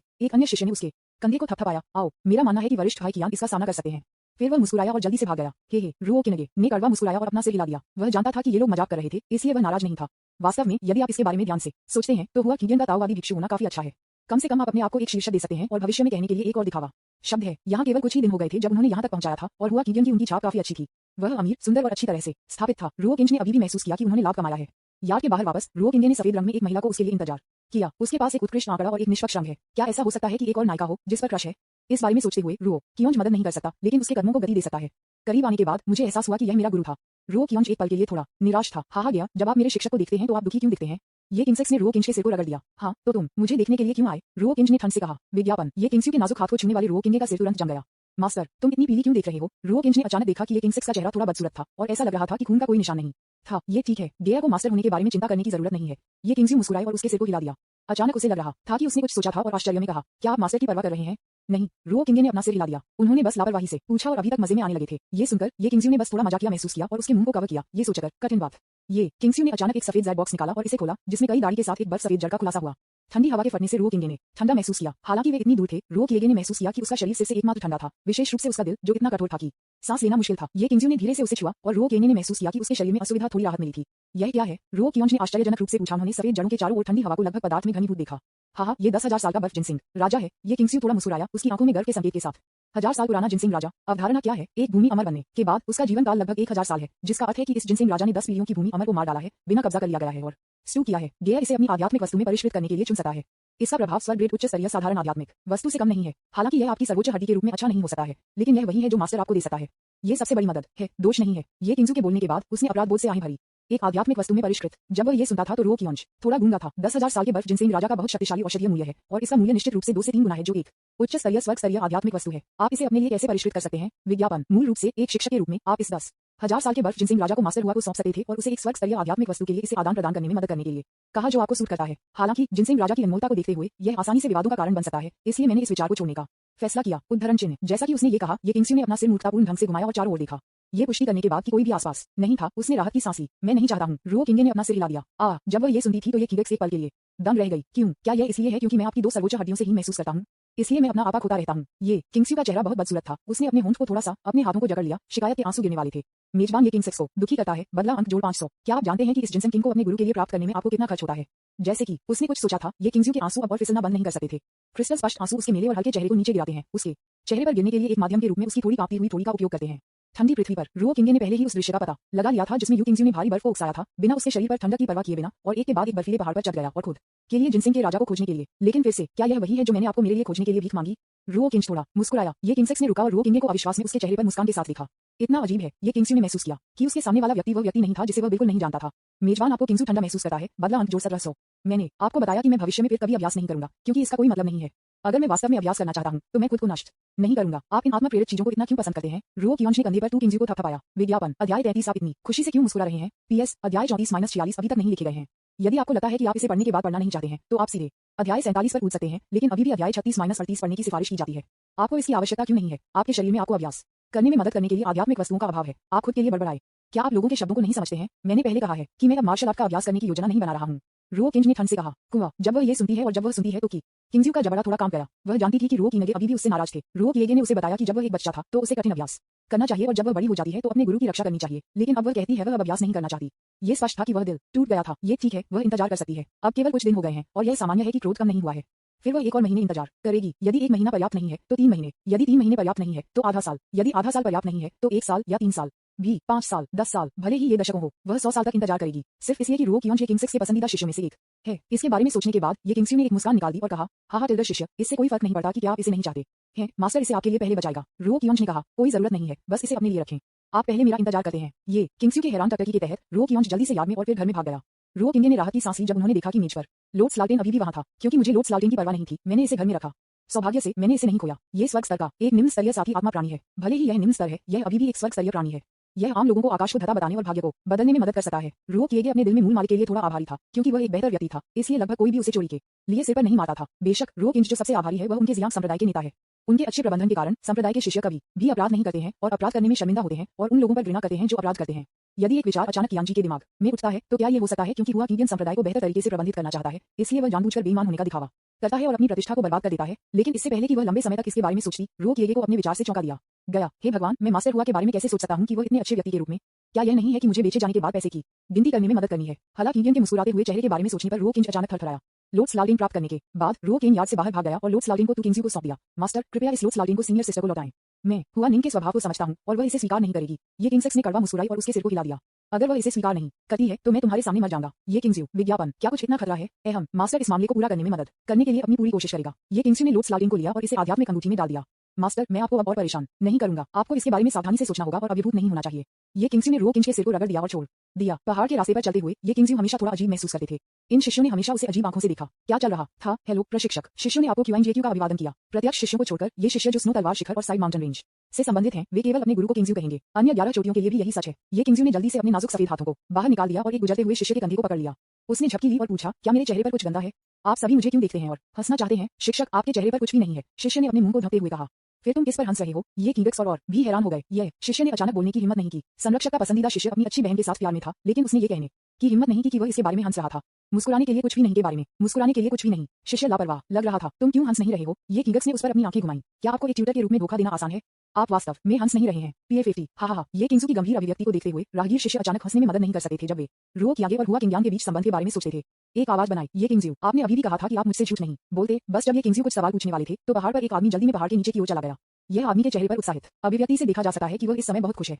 एक अन्य शिष्य ने उसके कंधे को थपथपाया। आओ, मेरा मानना है कि वरिष्ठ भाई कियान इसका सामना कर सकते हैं। फिर वह मुस्कुराया और जल्दी से भाग गया। हे रो किनगे ने कड़वा मुस्कुराया और अपना सिर हिला दिया। वह जानता था कि ये लोग मजाक कर रहे थे, इसलिए वह नाराज नहीं था। वास्तव में यदि आप इसके बारे में ध्यान से सोचते हैं तो हुआ कीगन का ताओवादी भिक्षु होना काफी अच्छा है। कम से कम आप अपने आप को एक शीर्षक दे सकते हैं और भविष्य में कहने के लिए एक और दिखावा शब्द है। यहाँ केवल कुछ ही दिन हो गए थे जब उन्होंने यहाँ तक पहुंचाया था और हुआ कीगन की उनकी छाप काफी अच्छी थी। वह अमीर, सुंदर और अच्छी तरह से स्थापित था। रो किंज ने अभी भी महसूस किया कि उन्होंने लाभ कमाया है। यार्ड के बाहर वापस रो किंगे ने सफेद रंग में एक महिला को उसके लिए इंतजार किया। उसके पास एक उत्कृष्ट आंकड़ा और एक निष्पक्ष रंग है। क्या ऐसा हो सकता है कि एक और नायिका हो जिस पर क्रश है। इस बारे में सोचते हुए रो कियोंज मदद नहीं कर सकता, लेकिन उसके कदमों को गति दे सकता है। करीब आने के बाद मुझे एहसास हुआ कि यह मेरा गुरु था। रो कियोंज एक पल के लिए थोड़ा निराश था। हाहा गया, जब आप मेरे शिक्षक को देखते हैं तो आप दुखी क्यों दिखते हैं। ये किंगसेक्स ने रो किंज के सिर को रगड़ दिया। हाँ, तो तुम मुझे देखने के लिए क्यों आए। रो किंज ने ठंड से कहा। विज्ञापन। ये किंग्स्यू के नाजुक हाथ को छूने वाले रो किंगे का सिर तुरंत जम गया। मास्टर, तुम इतनी पीली क्यों देख रहे हो। रो किंज ने अचानक देखा कि ये किंगसेक्स का चेहरा थोड़ा बदसूरत था और ऐसा लग रहा था कि खून का कोई निशान नहीं था। ये ठीक है, गेया को मास्टर होने के बारे में चिंता करने की जरूरत नहीं है। ये किंग्स्यू मुस्कुराए और उसके सिर को हिला दिया। अचानक उसे लग रहा था कि उसने कुछ सोचा था और आश्चर्य में कहा, क्या आप मास्टर की परवाह कर रहे हैं। नहीं, रो किंगे ने अपना सिर हिला दिया। उन्होंने बस लापरवाही से पूछा और अभी तक मजे में आने लगे थे। ये सुनकर ये किंग्स्यू ने बस थोड़ा मजाकिया महसूस किया और उसके मुंह को कवर किया। ये सोचकर कठिन बात। ये किंग्स्यू ने अचानक एक सफेद जेड बॉक्स निकाला और इसे खोला, जिसमें कई दाढ़ी के साथ एक बर्फ सफेद जड़ का खुलासा हुआ। ठंडी हवा के फटने से रो किंगे ने ठंडा महसूस किया। हालांकि वे इतनी दूर थे, रो किंगे ने महसूस किया कि उसका शरीर से एकमात्र ठंडा था, विशेष रूप से उसका दिल जो इतना कठोर था कि सांस लेना मुश्किल था। ये किंग्स्यू ने धीरे से उसे छुआ और रो किंगे ने महसूस किया कि उसके शरीर में असुविधा थोड़ी राहत मिली थी। यह क्या है। रो कियोंज ने आश्चर्यजनक रूप से पूछा। उन्होंने सफेद जड़ों के चारों ओर ठंडी हवा को लगभग पदार्थ में घनीभूत देखा। हाँ, ये 10,000 साल का बर्फ जिनसिंग राजा है। ये किंग्स्यू थोड़ा मुस्कुराया, उसकी आंखों में गर्व के संकेत के साथ। 1000 साल पुराना जिनसिंग राजा। अवधारणा क्या है। एक भूमि अमर बनने के बाद उसका जीवन काल लगभग 1000 साल है, जिसका अर्थ है कि इस जिनसिंग राजा ने 10 पीढ़ियों की भूमि अमर को मार डाला है, बिना कब्जा कर लिया गया है और स्टू किया है। गेया इसे अपनी आध्यात्मिक वस्तु में परिष्कृत करने के लिए चुन सकता है। इसका प्रभाव स्वर्ग ग्रेड उच्च स्तरीय साधारण आध्यात्मिक वस्तु से कम नहीं है। हालांकि यह आपकी सर्वोच्च हड्डी के रूप में अच्छा नहीं हो सकता है, लेकिन यह वही है जो मास्टर आपको दे सकता है। ये सबसे बड़ी मदद है, दोष नहीं है। ये किंग्स्यू के बोलने के बाद उसने अपराध बोध से आंखें भरी। एक आध्यात्मिक वस्तु में परिष्कृत। जब वह ये सुनता था तो रो कियोंज थोड़ा गूंगा था। 10,000 साल के बर्फ जिनसिंग राजा का बहुत शक्तिशाली औषधीय मूल्य है और इसका मूल्य निश्चित रूप से 2 से 3 गुना है, जो एक उच्च स्तरीय स्वर्ग स्तरीय आध्यात्मिक वस्तु है। आप इसे अपने लिए कैसे परिष्कृत कर सकते हैं। विज्ञापन। मूल रूप से एक शिक्षक के रूप में आप इस 10,000 साल के बर्फ जिनसिंग राजा को मास्टर हुआ को सौंप सकते थे और उसे एक स्वर्ग स्तरीय आध्यात्मिक वस्तु के लिए इसे आदान प्रदान करने में मदद करने के लिए कहा, जो आपको सूट करता है। हालांकि जिनसिंग राजा की अनमोलता को देखते हुए यह आसानी से विवादों का कारण बन सकता है, इसलिए मैंने इस विचार को छोड़ने का फैसला किया। उद्धरण चिन्ह। जैसा कि उसने ये कहा, ये किंग्स्यू ने अपना सिर मूर्खतापूर्ण ढंग से घुमाया और चारों ओर देखा। ये पुष्टि करने के बाद कि कोई भी आसपास नहीं था, उसने राहत की सांस ली। मैं नहीं चाहता हूँ। रो किंगे ने अपना सिर हिला दिया। जब वह ये सुनती थी तो ये किंगसेक्स एक पल के लिए दंग रह गई। क्यों। क्या यह इसलिए है क्योंकि मैं आपकी 2 सर्वोच्च हड्डियों से ही महसूस करता हूँ, इसलिए मैं अपना आपा खोता रहता हूँ। ये किंग्स्यू का चेहरा बहुत बदसूरत था। उसने अपने होंठ को थोड़ा सा अपने हाथों को जकड़ लिया। शिकायत के आंसू गिरने वाले थे। मेजबान, ये किंगसेक्स को दुखी करता है। बदला अंक जोड़ 500। क्या आप जानते हैं कि इस जिनसिंग किंग को अपने गुरु के लिए प्राप्त करने में आपको कितना खर्च होता है। जैसे कि उसने कुछ सोचा था। ये किंग्स्यू के आंसू अब और फिसलना बंद नहीं कर सकते थे। क्रिस्टल स्पष्ट आंसू उसके मेले और हल्के चेहरे को नीचे गिराते हैं। उसके चेहरे पर गिरने के लिए एक माध्यम के रूप में उसकी थोड़ी कांपती हुई थोड़ी का उपयोग करते हैं। ठंडी पृथ्वी पर रो किंगे ने पहले ही उस दृश्य का पता लगा लिया था जिसमें यू किंग्स्यू ने भारी बर्फ को उकसाया था, बिना उसके शरीर पर ठंडक की परवाह किए बिना, और एक के बाद एक बर्फीले पहाड़ पर चढ़ गया और खुद के लिए जिनसिंग के राजा को खोजने के लिए। लेकिन फिर से, क्या यह वही है जो मैंने आपको मेरे लिए खोजने के लिए भीख मांगी। रो किंज थोड़ा मुस्कुराया। ये किंगसेक्स ने रुका और रो किंगे को अविश्वास में उसके चेहरे पर मुस्कान के साथ देखा। इतना अजीब है। ये किंग्स्यू ने महसूस किया कि उसके सामने वाला व्यक्ति वह व्यक्ति नहीं था जिसे वह बिल्कुल नहीं जानता था। मेजबान, आपको किंग्स्यू ठंडा महसूस करता है। बदला अंक जोड़ 1700। मैंने आपको बताया कि मैं भविष्य में फिर कभी अभ्यास नहीं करूंगा, क्योंकि इसका कोई मतलब नहीं है। अगर मैं वास्तव में अभ्यास करना चाहता हूं तो मैं खुद को नष्ट नहीं करूंगा। आप इन आत्मा प्रेरित चीजों को इतना क्यों पसंद करते हैं। रो कियोंज ने कंधे पर किंग्स्यू को थपथपाया। विज्ञापन। अध्याय 33। आप इतनी खुशी से क्यों मुस्कुरा रहे हैं। PS अध्याय 34-46 अभी तक नहीं लिखे गए हैं। यदि आपको लगता है कि आप इसे पढ़ने के बाद पढ़ना नहीं चाहते हैं तो आप सीधे अध्याय 47 पर कूद सकते हैं, लेकिन अभी भी अध्याय 36-38 पढ़ने की सिफारिश की जाती है। आपको इसकी आवश्यकता क्यों नहीं है। आपके शरीर में आपको अभ्यास करने में मदद करने के लिए आध्यात्मिक वस्तुओं का अभाव है। आप खुद के लिए बड़बड़ाए। क्या आप लोगों के शब्दों को नहीं समझते हैं। मैंने पहले कहा है कि मैं अब मार्शल आर्ट का अभ्यास करने की योजना नहीं बना रहा हूँ। रो किंज ने ठंड से कहा। कुआ जब वह ये सुनती है और जब वह सुनती है तो की किंगजू का जबड़ा थोड़ा काम करा। वह जानती थी कि रो किंगे अभी भी उससे नाराज थे। रो किएगे ने उसे बताया कि जब वह एक बच्चा था तो उसे कठिन अभ्यास करना चाहिए और जब वह बड़ी हो जाती है तो अपने गुरु की रक्षा करनी चाहिए, लेकिन अब वह कहती है वह अब अभ्यास नहीं करना चाहती। ये स्पष्ट था कि वह दिल टूट गया था। ये ठीक है, वह इंतजार कर सकती है। अब केवल कुछ दिन हो गए हैं और यह सामान्य है कि क्रोध कम नहीं हुआ है। फिर वह 1 और महीने इंतजार करेगी। यदि 1 महीना पर्याप्त नहीं है तो 3 महीने, यदि 3 महीने पर्याप्त नहीं है तो आधा साल, यदि आधा साल पर्याप्त नहीं है तो 1 साल या 3 साल भी, 5 साल, 10 साल, भले ही ये दशकों हो, वह 100 साल तक इंतजार करेगी, सिर्फ इसलिए कि रो कियोंज ये किंगसेक्स के पसंदीदा शिष्यों में से एक है। इसके बारे में सोचने के बाद ये किंगस्यू ने एक मुस्कान निकाल दी और कहा, हाँ टिल्डर शिष्य, इससे कोई फर्क नहीं पड़ता कि क्या आप इसे नहीं चाहते हैं। मास्टर इसे आपके लिए पहले बचाएगा। रो कियोंज ने कहा, कोई जरूरत नहीं है, बस इसे अपने लिए रखें। आप पहले मेरा इंतजार करते हैं। ये किंगस्यू के हैरान टकटकी के तहत रो कियोंज जल्दी से यार्ड में और फिर घर में भाग गया। रो किंगे ने राहत की सांस ली जब उन्होंने देखा कि मेज पर लोट्स लालटेन अभी भी वहां था। क्योंकि मुझे लोट्स लालटेन की परवाह नहीं थी, मैंने इसे घर में रखा। सौभाग्य से मैंने इसे नहीं खोया। ये स्वर्ग स्तर का एक निम्न स्तरीय साथी आत्मा प्राणी है। भले ही यह निम्न स्तर है, यह अभी भी एक स्वर्ग स्तरीय प्राणी है। यह आम लोगों को आकाश को धता बताने और भाग्य को बदलने में मदद कर सकता है। रो किएगे अपने दिल में मूल मालिक के लिए थोड़ा आभारी था, क्योंकि वह एक बेहतर व्यक्ति था, इसलिए लगभग कोई भी उसे चोरी के लिए सिर पर नहीं मारता था। बेशक रो किंज जो सबसे आभारी है वह उनके जियांग संप्रदाय के नेता है। उनके अच्छे प्रबंधन के कारण संप्रदाय के शिष्य कभी भी अपराध नहीं करते हैं और अपराध करने में शर्मिंदा होते हैं और उन लोगों पर घृणा करते हैं जो अपराध करते हैं। यदि एक विचार अचानक कियांग जी के दिमाग में उठता है तो क्या ये हो सकता है क्योंकि वह किंगियन संप्रदाय को बेहतर तरीके से प्रबंधित करना चाहता है, इसलिए वह जानबूझकर बेईमान होने का दिखावा करता है और अपनी प्रतिष्ठा को बर्बाद कर देता है। लेकिन इससे पहले कि वह लंबे समय तक इसके बारे में सोचती, रो किएगे को अपने विचार से चौंका दिया गया। हे भगवान, मैं मास्टर हुआ के बारे में कैसे सोच सकता हूँ कि वह इतने अच्छे व्यक्ति के रूप में, क्या यह नहीं है कि मुझे बेचे जाने के बाद पैसे की गिनती करने में मदद करनी है। हालांकि किंगियन के मुस्कुराते हुए चेहरे के बारे में सोचने पर रो किंज अचानक थरथराया। लोट्स लालटेन प्राप्त करने के बाद रो किंग यार्ड से बाहर भाग गया और लोट्स लालटेन को तू किंगस्यू को सौंप दिया। मास्टर, कृपया इस लोट्स लालटेन को सीनियर सिस्टर को लौटाएं। मैं हुआ निंग के स्वभाव को समझता हूँ और वह इसे स्वीकार नहीं करेगी। ये किंगसेक्स ने कड़वा मुस्कुराई और उसके सिर को हिला दिया। अगर वह इसे स्वीकार नहीं करती है तो मैं तुम्हारे सामने मर जाऊंगा। ये किंगस्यू विज्ञापन क्या कुछ इतना खतरा है? हम मास्टर इस मामले को पूरा करने में मदद करने के लिए अपनी पूरी कोशिश करेगा। ये किंगस्यू ने लोट्स लालटेन को लिया और इसे आध्यात्मिक अंगूठी में डाल दिया। मास्टर, मैं आपको अब और परेशान नहीं करूंगा। आपको इसके बारे में सावधानी से सोचना होगा और अभिभूत नहीं होना चाहिए। ये किंगस्यू ने रो किंज के सिर को रगड़ दिया और छोड़ दिया। पहाड़ के रास्ते पर चलते हुए ये किंगस्यू हमेशा थोड़ा अजीब महसूस करते थे। इन शिष्यों ने हमेशा उसे अजीब आंखों से देखा। क्या चल रहा था? हेलो प्रशिक्षक। शिष्यों ने आपको क्यूआईजेक्यू का अभिवादन किया। प्रत्यक्ष शिष्यों को छोड़कर ये शिष्य जो स्नो तलवार शिखर और साइड माउंटेन रेंज से संबंधित हैं, वे केवल अपने गुरु को किंगस्यू कहेंगे। अन्य 11 चोटियों के लिए भी यही सच है। ये किंगस्यू ने जल्दी से अपने नाजुक सफेद हाथों को बाहर निकाल दिया और एक गुजरते हुए शिष्य के कंधे को पकड़ लिया। उसने झपकी ली और पूछा, क्या मेरे चेहरे पर कुछ गंदा है? आप सभी मुझे क्यों देखते हैं और हंसना चाहते हैं? शिक्षक, आपके चेहरे पर कुछ भी नहीं है। शिष्य ने अपने मुंह को ढकते हुए कहा। फिर तुम किस पर हंस रहे हो? ये किंगक्स और भी हैरान हो गए। यह शिष्य ने अचानक बोलने की हिम्मत नहीं की। संरक्षक का पसंदीदा शिष्य अपनी अच्छी बहन के साथ प्यार में था, लेकिन उसने ये कहने की हिम्मत नहीं की कि वह इसके बारे में हंस रहा था। मुस्कुराने के लिए कुछ भी नहीं के बारे में, मुस्कुराने के लिए कुछ भी नहीं। शिष्य लापरवाह लग रहा था। तुम क्यों हंस नहीं रहे हो? ये किंगक्स ने उस पर अपनी आंखें घुमाई। क्या आपको एक ट्यूटर के रूप में धोखा देना आसान है? आप वास्तव में हंस नहीं रहे हैं। पीएफएफटी हा। ये किंगस्यू की गंभीर अभिव्यक्ति को देखते हुए राहगीर शिष्य अचानक हंसने में मदद नहीं कर सकते थे जब वे रो कियांगे और हुआ किंग्यांग के बीच संबंध के बारे में सोचते थे। एक आवाज बनाई, ये किंगस्यू, आपने अभी भी कहा था कि आप मुझसे झूठ नहीं बोलते। बस जब ये किंगस्यू कुछ सवाल पूछने वाले थे तो पहाड़ पर एक आदमी जल्दी में पहाड़ के नीचे की ओर चला गया। यह आदमी के चेहरे पर उत्साहित अभिव्यक्ति से देखा जा सकता है कि वह इस समय बहुत खुश है।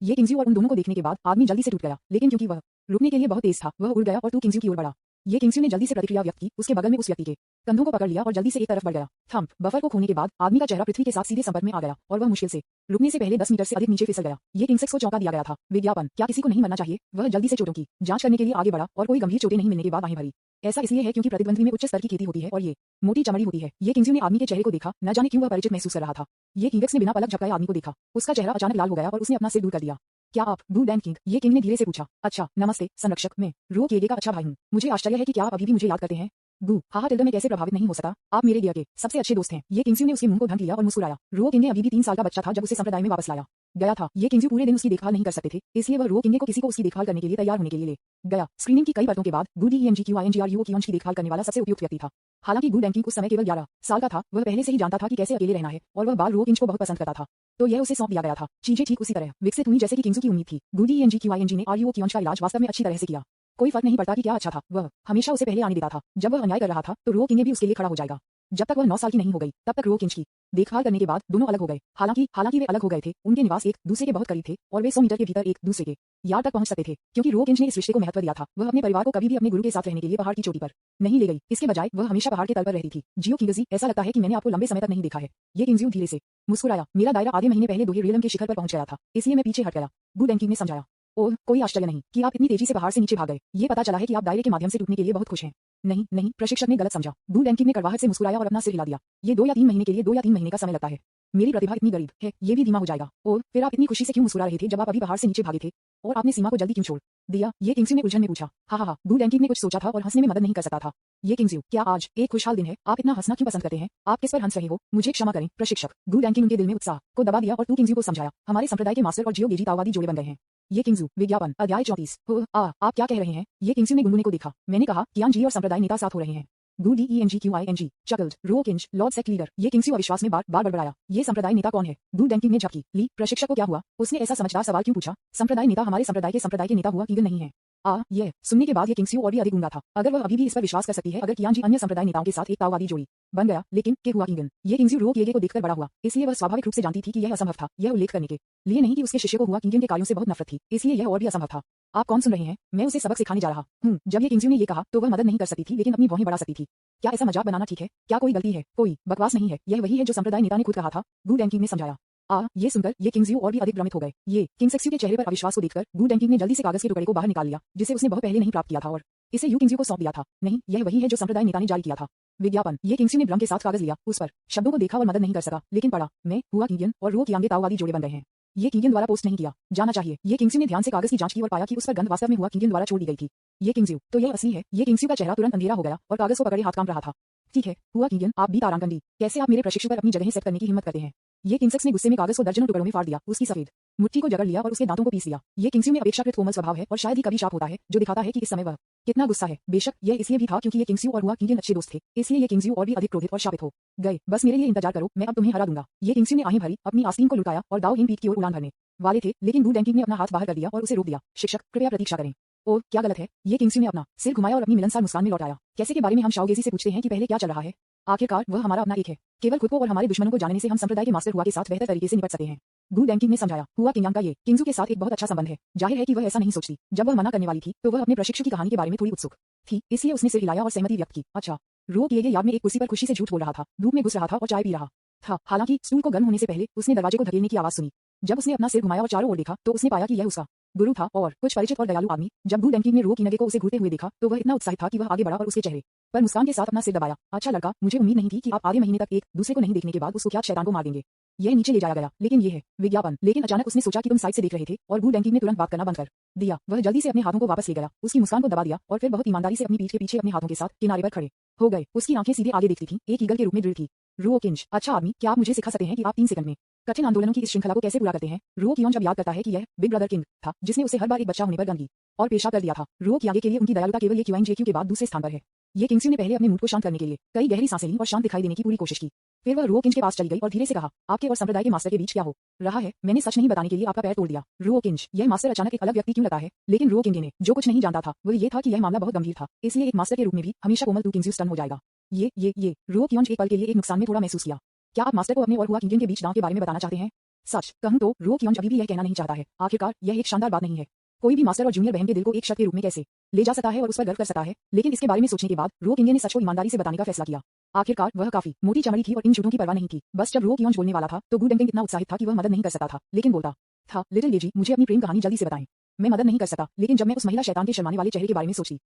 ये किंगस्यू और उन दोनों को देखने के बाद आदमी जल्दी से टूट गया, लेकिन क्योंकि वह रुकने के लिए बहुत तेज था, वह उड़ गया और तू किंगस्यू की ओर बढ़ा। ये किंगस्यू ने जल्दी से प्रतिक्रिया व्यक्त की, उसके बगल में उस व्यक्ति के कंधों को पकड़ लिया और जल्दी से एक तरफ बढ़ गया। थंप बफर को खोने के बाद आदमी का चेहरा पृथ्वी के साथ सीधे संपर्क में आ गया और वह मुश्किल से रुकने से पहले 10 मीटर से अधिक नीचे फिसल गया। ये किंगसेक्स को चौंका दिया गया था। विज्ञापन क्या किसी को नहीं मरना चाहिए? वह जल्दी से चोटों की जांच करने के लिए आगे बढ़ा और कोई गंभीर चोटें नहीं मिलने के बाद आंखें भरी। ऐसा इसलिए है क्योंकि प्रतिद्वंद्वी में उच्च स्तर की खेती होती है और ये मोटी चमड़ी होती है। ये किंगस्यू ने आदमी के चेहरे को देखा, न जाने क्यों वह परिचित महसूस कर रहा था। ये किंगक्स ने बिना पलक झपकाए आदमी को देखा। उसका चेहरा अचानक लाल हो गया और उसने अपना सिर दूर कर दिया। क्या आप गू डैन किंग? ये किंग ने धीरे से पूछा। अच्छा, नमस्ते संरक्षक, मैं रो किएगे का अच्छा भाई हूँ। मुझे आश्चर्य है कि क्या आप अभी भी मुझे याद करते हैं। गू हा टिल्डर में कैसे प्रभावित नहीं हो सका? आप मेरे डियर के सबसे अच्छे दोस्त हैं। ये किंगस्यू ने उसके मुंह को ढक लिया और मुस्कुराया। रो किंग ने अभी भी 3 साल का बच्चा था जब उसे संप्रदाय में वापस लाया गया था। ये किंगस्यू पूरे दिन उसकी देखभाल नहीं कर सकते थे, इसलिए वह रो किंगे को किसी को उसकी देखभाल करने के लिए तैयार होने के लिए ले गया। स्क्रीनिंग की कई परतों के बाद गू डीएनजीक्यूआईएनजीआरयू की देखभाल करने वाला सबसे उपयुक्त व्यक्ति था। हालांकि गू डैंकिंग उस समय केवल 11 साल का था, वह पहले से ही जानता था कि कैसे अकेले रहना है और वह बाल रो किंग को बहुत पसंद करता था, तो यह उसे सौंप दिया गया था। चीजें ठीक उसी तरह विकसित हुई जैसे कि किंगस्यू की उम्मीद थी। गू डीएनजीक्यूआईएनजी ने आरयूओ का इलाज वास्तव में अच्छी तरह से किया। कोई फर्क नहीं पड़ता कि क्या अच्छा था, वह हमेशा उसे पहले आने देता था। जब वह अन्याय कर रहा था तो रो किंग भी उसके लिए खड़ा हो जाएगा। जब तक वह 9 साल की नहीं हो गई तब तक रो किंग की देखभाल करने के बाद दोनों अलग हो गए। हालांकि वे अलग हो गए थे, उनके निवास एक दूसरे के बहुत करीब थे और वे 100 मीटर के भीतर एक दूसरे के यार्ड तक पहुंच सकते थे। क्योंकि रो किंग ने इस रिश्ते को महत्व दिया था, वह अपने परिवार को कभी भी अपने गुरु के साथ रहने के लिए पहाड़ की चोटी पर नहीं ले गई। इसके बजाय वह हमेशा पहाड़ के तल पर रहती थी। जियो किंगजी, ऐसा लगता है कि मैंने आपको लंबे समय तक नहीं देखा है। ये किंगजी धीरे से मुस्कुराया। मेरा दायरा आधे महीने पहले दोहे रियलम के शिखर पर पहुंच गया था, इसलिए मैं पीछे हट गया। गू डैंकिंग ने समझाया। ओह, कोई आश्चर्य नहीं कि आप इतनी तेजी से पहाड़ से नीचे भाग गए। ये पता चला है कि आप दायरे के माध्यम से टूटने के लिए बहुत खुश हैं। नहीं, प्रशिक्षक ने गलत समझा। गू डैंकिंग ने कड़वाहट से मुस्कुराया और अपना सिर हिला दिया। ये 2 या 3 महीने के लिए 2 या 3 महीने का समय लगता है। मेरी प्रतिभा इतनी गरीब है, ये भी धीमा हो जाएगा। और फिर आप इतनी खुशी से क्यों मुस्कुरा रहे थे जब आप अभी पहाड़ से नीचे भागे थे और आपने सीमा को जल्दी क्यों छोड़ दिया? ये किंगस्यू ने उलझन में पूछा। हा। गू डैंकिंग ने कुछ सोचा था और हंसने में मदद नहीं कर सकता था। ये किंगस्यू, क्या आज एक खुशहाल दिन है? आप इतना हंसना क्यों पसंद करते हैं? आप किस पर हंस रहे हो? मुझे क्षमा करें प्रशिक्षक। गू डैंकिंग उनके दिल में उत्साह को दबा दिया और तू किंगस्यू को समझाया। हमारे संप्रदाय के मास्टर और जियो गेजी ताओवादी जोड़े बन गए हैं। ये किंगजू विज्ञापन अध्याय 34। आप क्या कह रहे हैं? ये किंगजू ने गुनगुने को देखा। मैंने कहा कियान जी और संप्रदाय नेता साथ हो रहे हैं। गू DENGQING चकल्ड रो किंज लॉर्ड सेक्ट लीडर। ये किंगजू अविश्वास में बार बार बड़बड़ाया। ये संप्रदाय नेता कौन है? गू डैंकिंग ने झपकी ली। प्रशिक्षक को क्या हुआ? उसने ऐसा समझदार सवाल क्यों पूछा? संप्रदाय नेता हमारे संप्रदाय के नेता हुआ कीगन नहीं है। ये सुनने के बाद ये किंगस्यू और भी अधिक गुंगा था। अगर वह अभी भी इस पर विश्वास कर सकती है अगर कियान जी अन्य संप्रदाय नेताओं के साथ एक ताववादी जोड़ी बन गया, लेकिन के हुआ कीगन। ये किंगस्यू रो किएगे को देखकर बड़ा हुआ, इसलिए वह स्वाभाविक रूप से जानती थी कि यह असंभव था। यह उल्लेख करने के लिए नहीं कि उसके शिष्य को हुआ कीगन के कार्यों से बहुत नफरत थी, इसलिए यह और भी असंभव था। आप कौन सुन रहे हैं? मैं उसे सबक सिखाने जा रहा हूँ। जब ये किंगस्यू ने ये कहा तो वह मदद नहीं कर सकती थी, लेकिन अपनी भौहें बढ़ा सकती थी। क्या ऐसा मजाक बनाना ठीक है? क्या कोई गलती है? कोई बकवास नहीं है। यह वही है जो संप्रदाय नेता ने खुद कहा था, गू डैंकिंग ने समझाया। ये सुनकर ये किंगस्यू और भी अधिक भ्रमित हो गए। ये किंगसेक्स्यू के चेहरे पर अविश्वास को देखकर गू डैंकिंग ने जल्दी से कागज के टुकड़े को बाहर निकाल लिया, जिसे उसने बहुत पहले नहीं प्राप्त किया था, और इसे यू किंगस्यू को सौंप दिया था। नहीं, यह वही है जो संप्रदाय नेता ने जारी किया था। विज्ञापन। ये किंगस्यू ने भ्रम के साथ कागज लिया, उस पर शब्दों को देखा और मदद नहीं कर सका, लेकिन पढ़ा। मैं हुआ कीगन और रो कियांगे ताओवादी जोड़े बन गए हैं। ये कीगन द्वारा पोस्ट नहीं किया जाना चाहिए। ये किंगस्यू ने ध्यान से कागज की जांच की और पाया कि उस पर गंध वास्तव में हुआ कीगन द्वारा छोड़ दी गई थी। ये किंगस्यू तो यह असली है। ये किंगस्यू का चेहरा तुरंत अंधेरा हो गया और कागज को पकड़े हाथ कांप रहा था। ठीक है हुआ कीगन, आप भी तारांकन कैसे आप मेरे प्रशिक्षु पर अपनी जगह सेट करने की हिम्मत करते हैं? ये किंगसेक्स ने गुस्से में कागज को दर्जनों टुकड़ों में फाड़ दिया, उसकी सफेद मुट्ठी को जकड़ लिया और उसके दांतों को पीस लिया। ये किंगस्यू में अपेक्षाकृत कोमल स्वभाव है और शायद ही कभी शाप होता है, जो दिखाता है कि इस समय वह कितना गुस्सा है। बेशक यह इसलिए भी था क्योंकि ये किंगस्यू और हुआ कीगन अच्छे दोस्त थे, इसलिए ये किंगस्यू और भी अधिक क्रोधित और शापित हो गए। बस मेरे लिए इंतजार करो, मैं अब तुम्हें हरा दूंगा। ये किंगस्यू ने आहें भरी, अपनी आस्तीन को लुटाया और दाव इन पीठ की ओर उड़ान भरने वाले थे, लेकिन गू डैंकिंग ने अपना हाथ बाहर कर दिया और उसे रोक दिया। शिक्षक कृपया प्रतीक्षा करें। ओह क्या गलत है? ये किंगस्यू ने अपना सिर घुमाया और अपनी मिलनसार मुस्कान में लौट आया। कैसे के बारे में हम शाओगेजी से पूछते हैं कि पहले क्या चल रहा है? आखिरकार वह हमारा अपना एक है। केवल खुद को और हमारे दुश्मनों को जानने से हम संप्रदाय के मास्टर हुआ के साथ बेहतर तरीके से निपट सकते हैं। गू डैंकिंग ने समझाया। हुआ कियांग का ये किंगजू के साथ एक बहुत अच्छा संबंध है। जाहिर है कि वह ऐसा नहीं सोचती। जब वह मना करने वाली थी तो वह अपने प्रशिक्षु की कहानी के बारे में थोड़ी उत्सुक थी, इसलिए उसने सिर हिलाया और सहमति व्यक्त की। अच्छा। रो किएगे याद में एक कुर्सी पर खुशी से झूठ बोल रहा था, धूप में घुस रहा था और चाय पी रहा था। हालांकि स्टूल को गर्म होने से पहले उसने दरवाजे को धकेलने की आवाज सुनी। जब उसने अपना सिर घुमाया और चारों ओर देखा तो उसने पाया कि यह उसका गुरु था और कुछ परिचित और दयालु आदमी। जब गू डैंकिंग ने रो कियांगे को उसे घूरते हुए देखा तो वह इतना उत्साहित था कि वह आगे बढ़ा और उसके चेहरे पर मुस्कान के साथ अपना सिर दबाया। अच्छा लड़का, मुझे उम्मीद नहीं थी कि आप आधे महीने तक एक दूसरे को नहीं देखने के बाद उस कुख्यात शैतान को मार देंगे। यह नीचे ले जाया गया, लेकिन ये है विज्ञापन। लेकिन अचानक उसने सोचा कि तुम साइड से देख रहे थे और गू डैंकिंग ने तुरंत बात करना बंद कर दिया। वह जल्दी से अपने हाथों को वापस ले गया, उसकी मुस्कान को दबा दिया और फिर बहुत ईमानदारी से अपनी पीठ के पीछे अपने हाथों के साथ किनारे पर खड़े हो गए। उसकी आंखें सीधे आगे देखती थीं, एक ईगल के रूप में दृढ़ थी। रो किंज, अच्छा आदमी, क्या आप मुझे सिखा सकते हैं कि आप 3 सेकंड में कठिन आंदोलनों की इस श्रृंखला को कैसे पूरा करते हैं? रो कियोन जब याद करता है कि यह बिग ब्रदर किंग था जिसने उसे हर बार एक बच्चा होने पर गंदगी और पेशा कर दिया था। रो कियांगे के लिए उनकी दयालुता केवल ये क्यूआईजेक्यू के बाद दूसरे स्थान पर है। ये किंगस्यू ने पहले अपने मूड को शांत करने के लिए कई गहरी सांसें लीं और शांत दिखाई देने की पूरी कोशिश की। फिर वह रो किंज के पास चली गई और धीरे से कहा, आपके और संप्रदाय के मास्टर के बीच क्या हो रहा है? मैंने सच नहीं बताने के लिए आपका पैर तोड़ दिया। रो किंज, यह मास्टर अचानक एक अलग व्यक्ति क्यों लगा है? लेकिन रो किंग ने जो कुछ नहीं जानता था वह ये था कि यह मामला बहुत गंभीर था, इसलिए एक मास्टर के रूप में भी हमेशा कोमल टू किंगस्यू स्टन हो जाएगा। ये रो कियोन एक पल के लिए एक नुकसान में थोड़ा महसूस किया। क्या आप मास्टर को अपने और हुआ किंग के बीच दांव के बारे में बताना चाहते हैं? सच कहूं तो रो कियोन अभी भी यह कहना नहीं चाहता है। आखिरकार यह एक शानदार बात नहीं है। कोई भी मास्टर और जूनियर बहन के दिल को एक शर्त के रूप में कैसे ले जा सकता है और उस पर गर्व कर सकता है? लेकिन इसके बारे में सोचने के बाद रो किंग ने सच को ईमानदारी से बताने का फैसला किया। आखिरकार वह काफी मोटी चमड़ी थी और इन झूठों की परवाह नहीं की। बस जब रो कियोन बोलने वाला था तो गू डैंकिंग इतना उत्साहित था कि वह मदद नहीं कर सकता था, लेकिन बोलता था, लिटिल लेजी, मुझे अपनी प्रेम कहानी जल्दी से बताएं। मैं मदद नहीं कर सकता, लेकिन जब मैं उस महिला शैतान के शर्माने वाले चेहरे के बारे में सोचती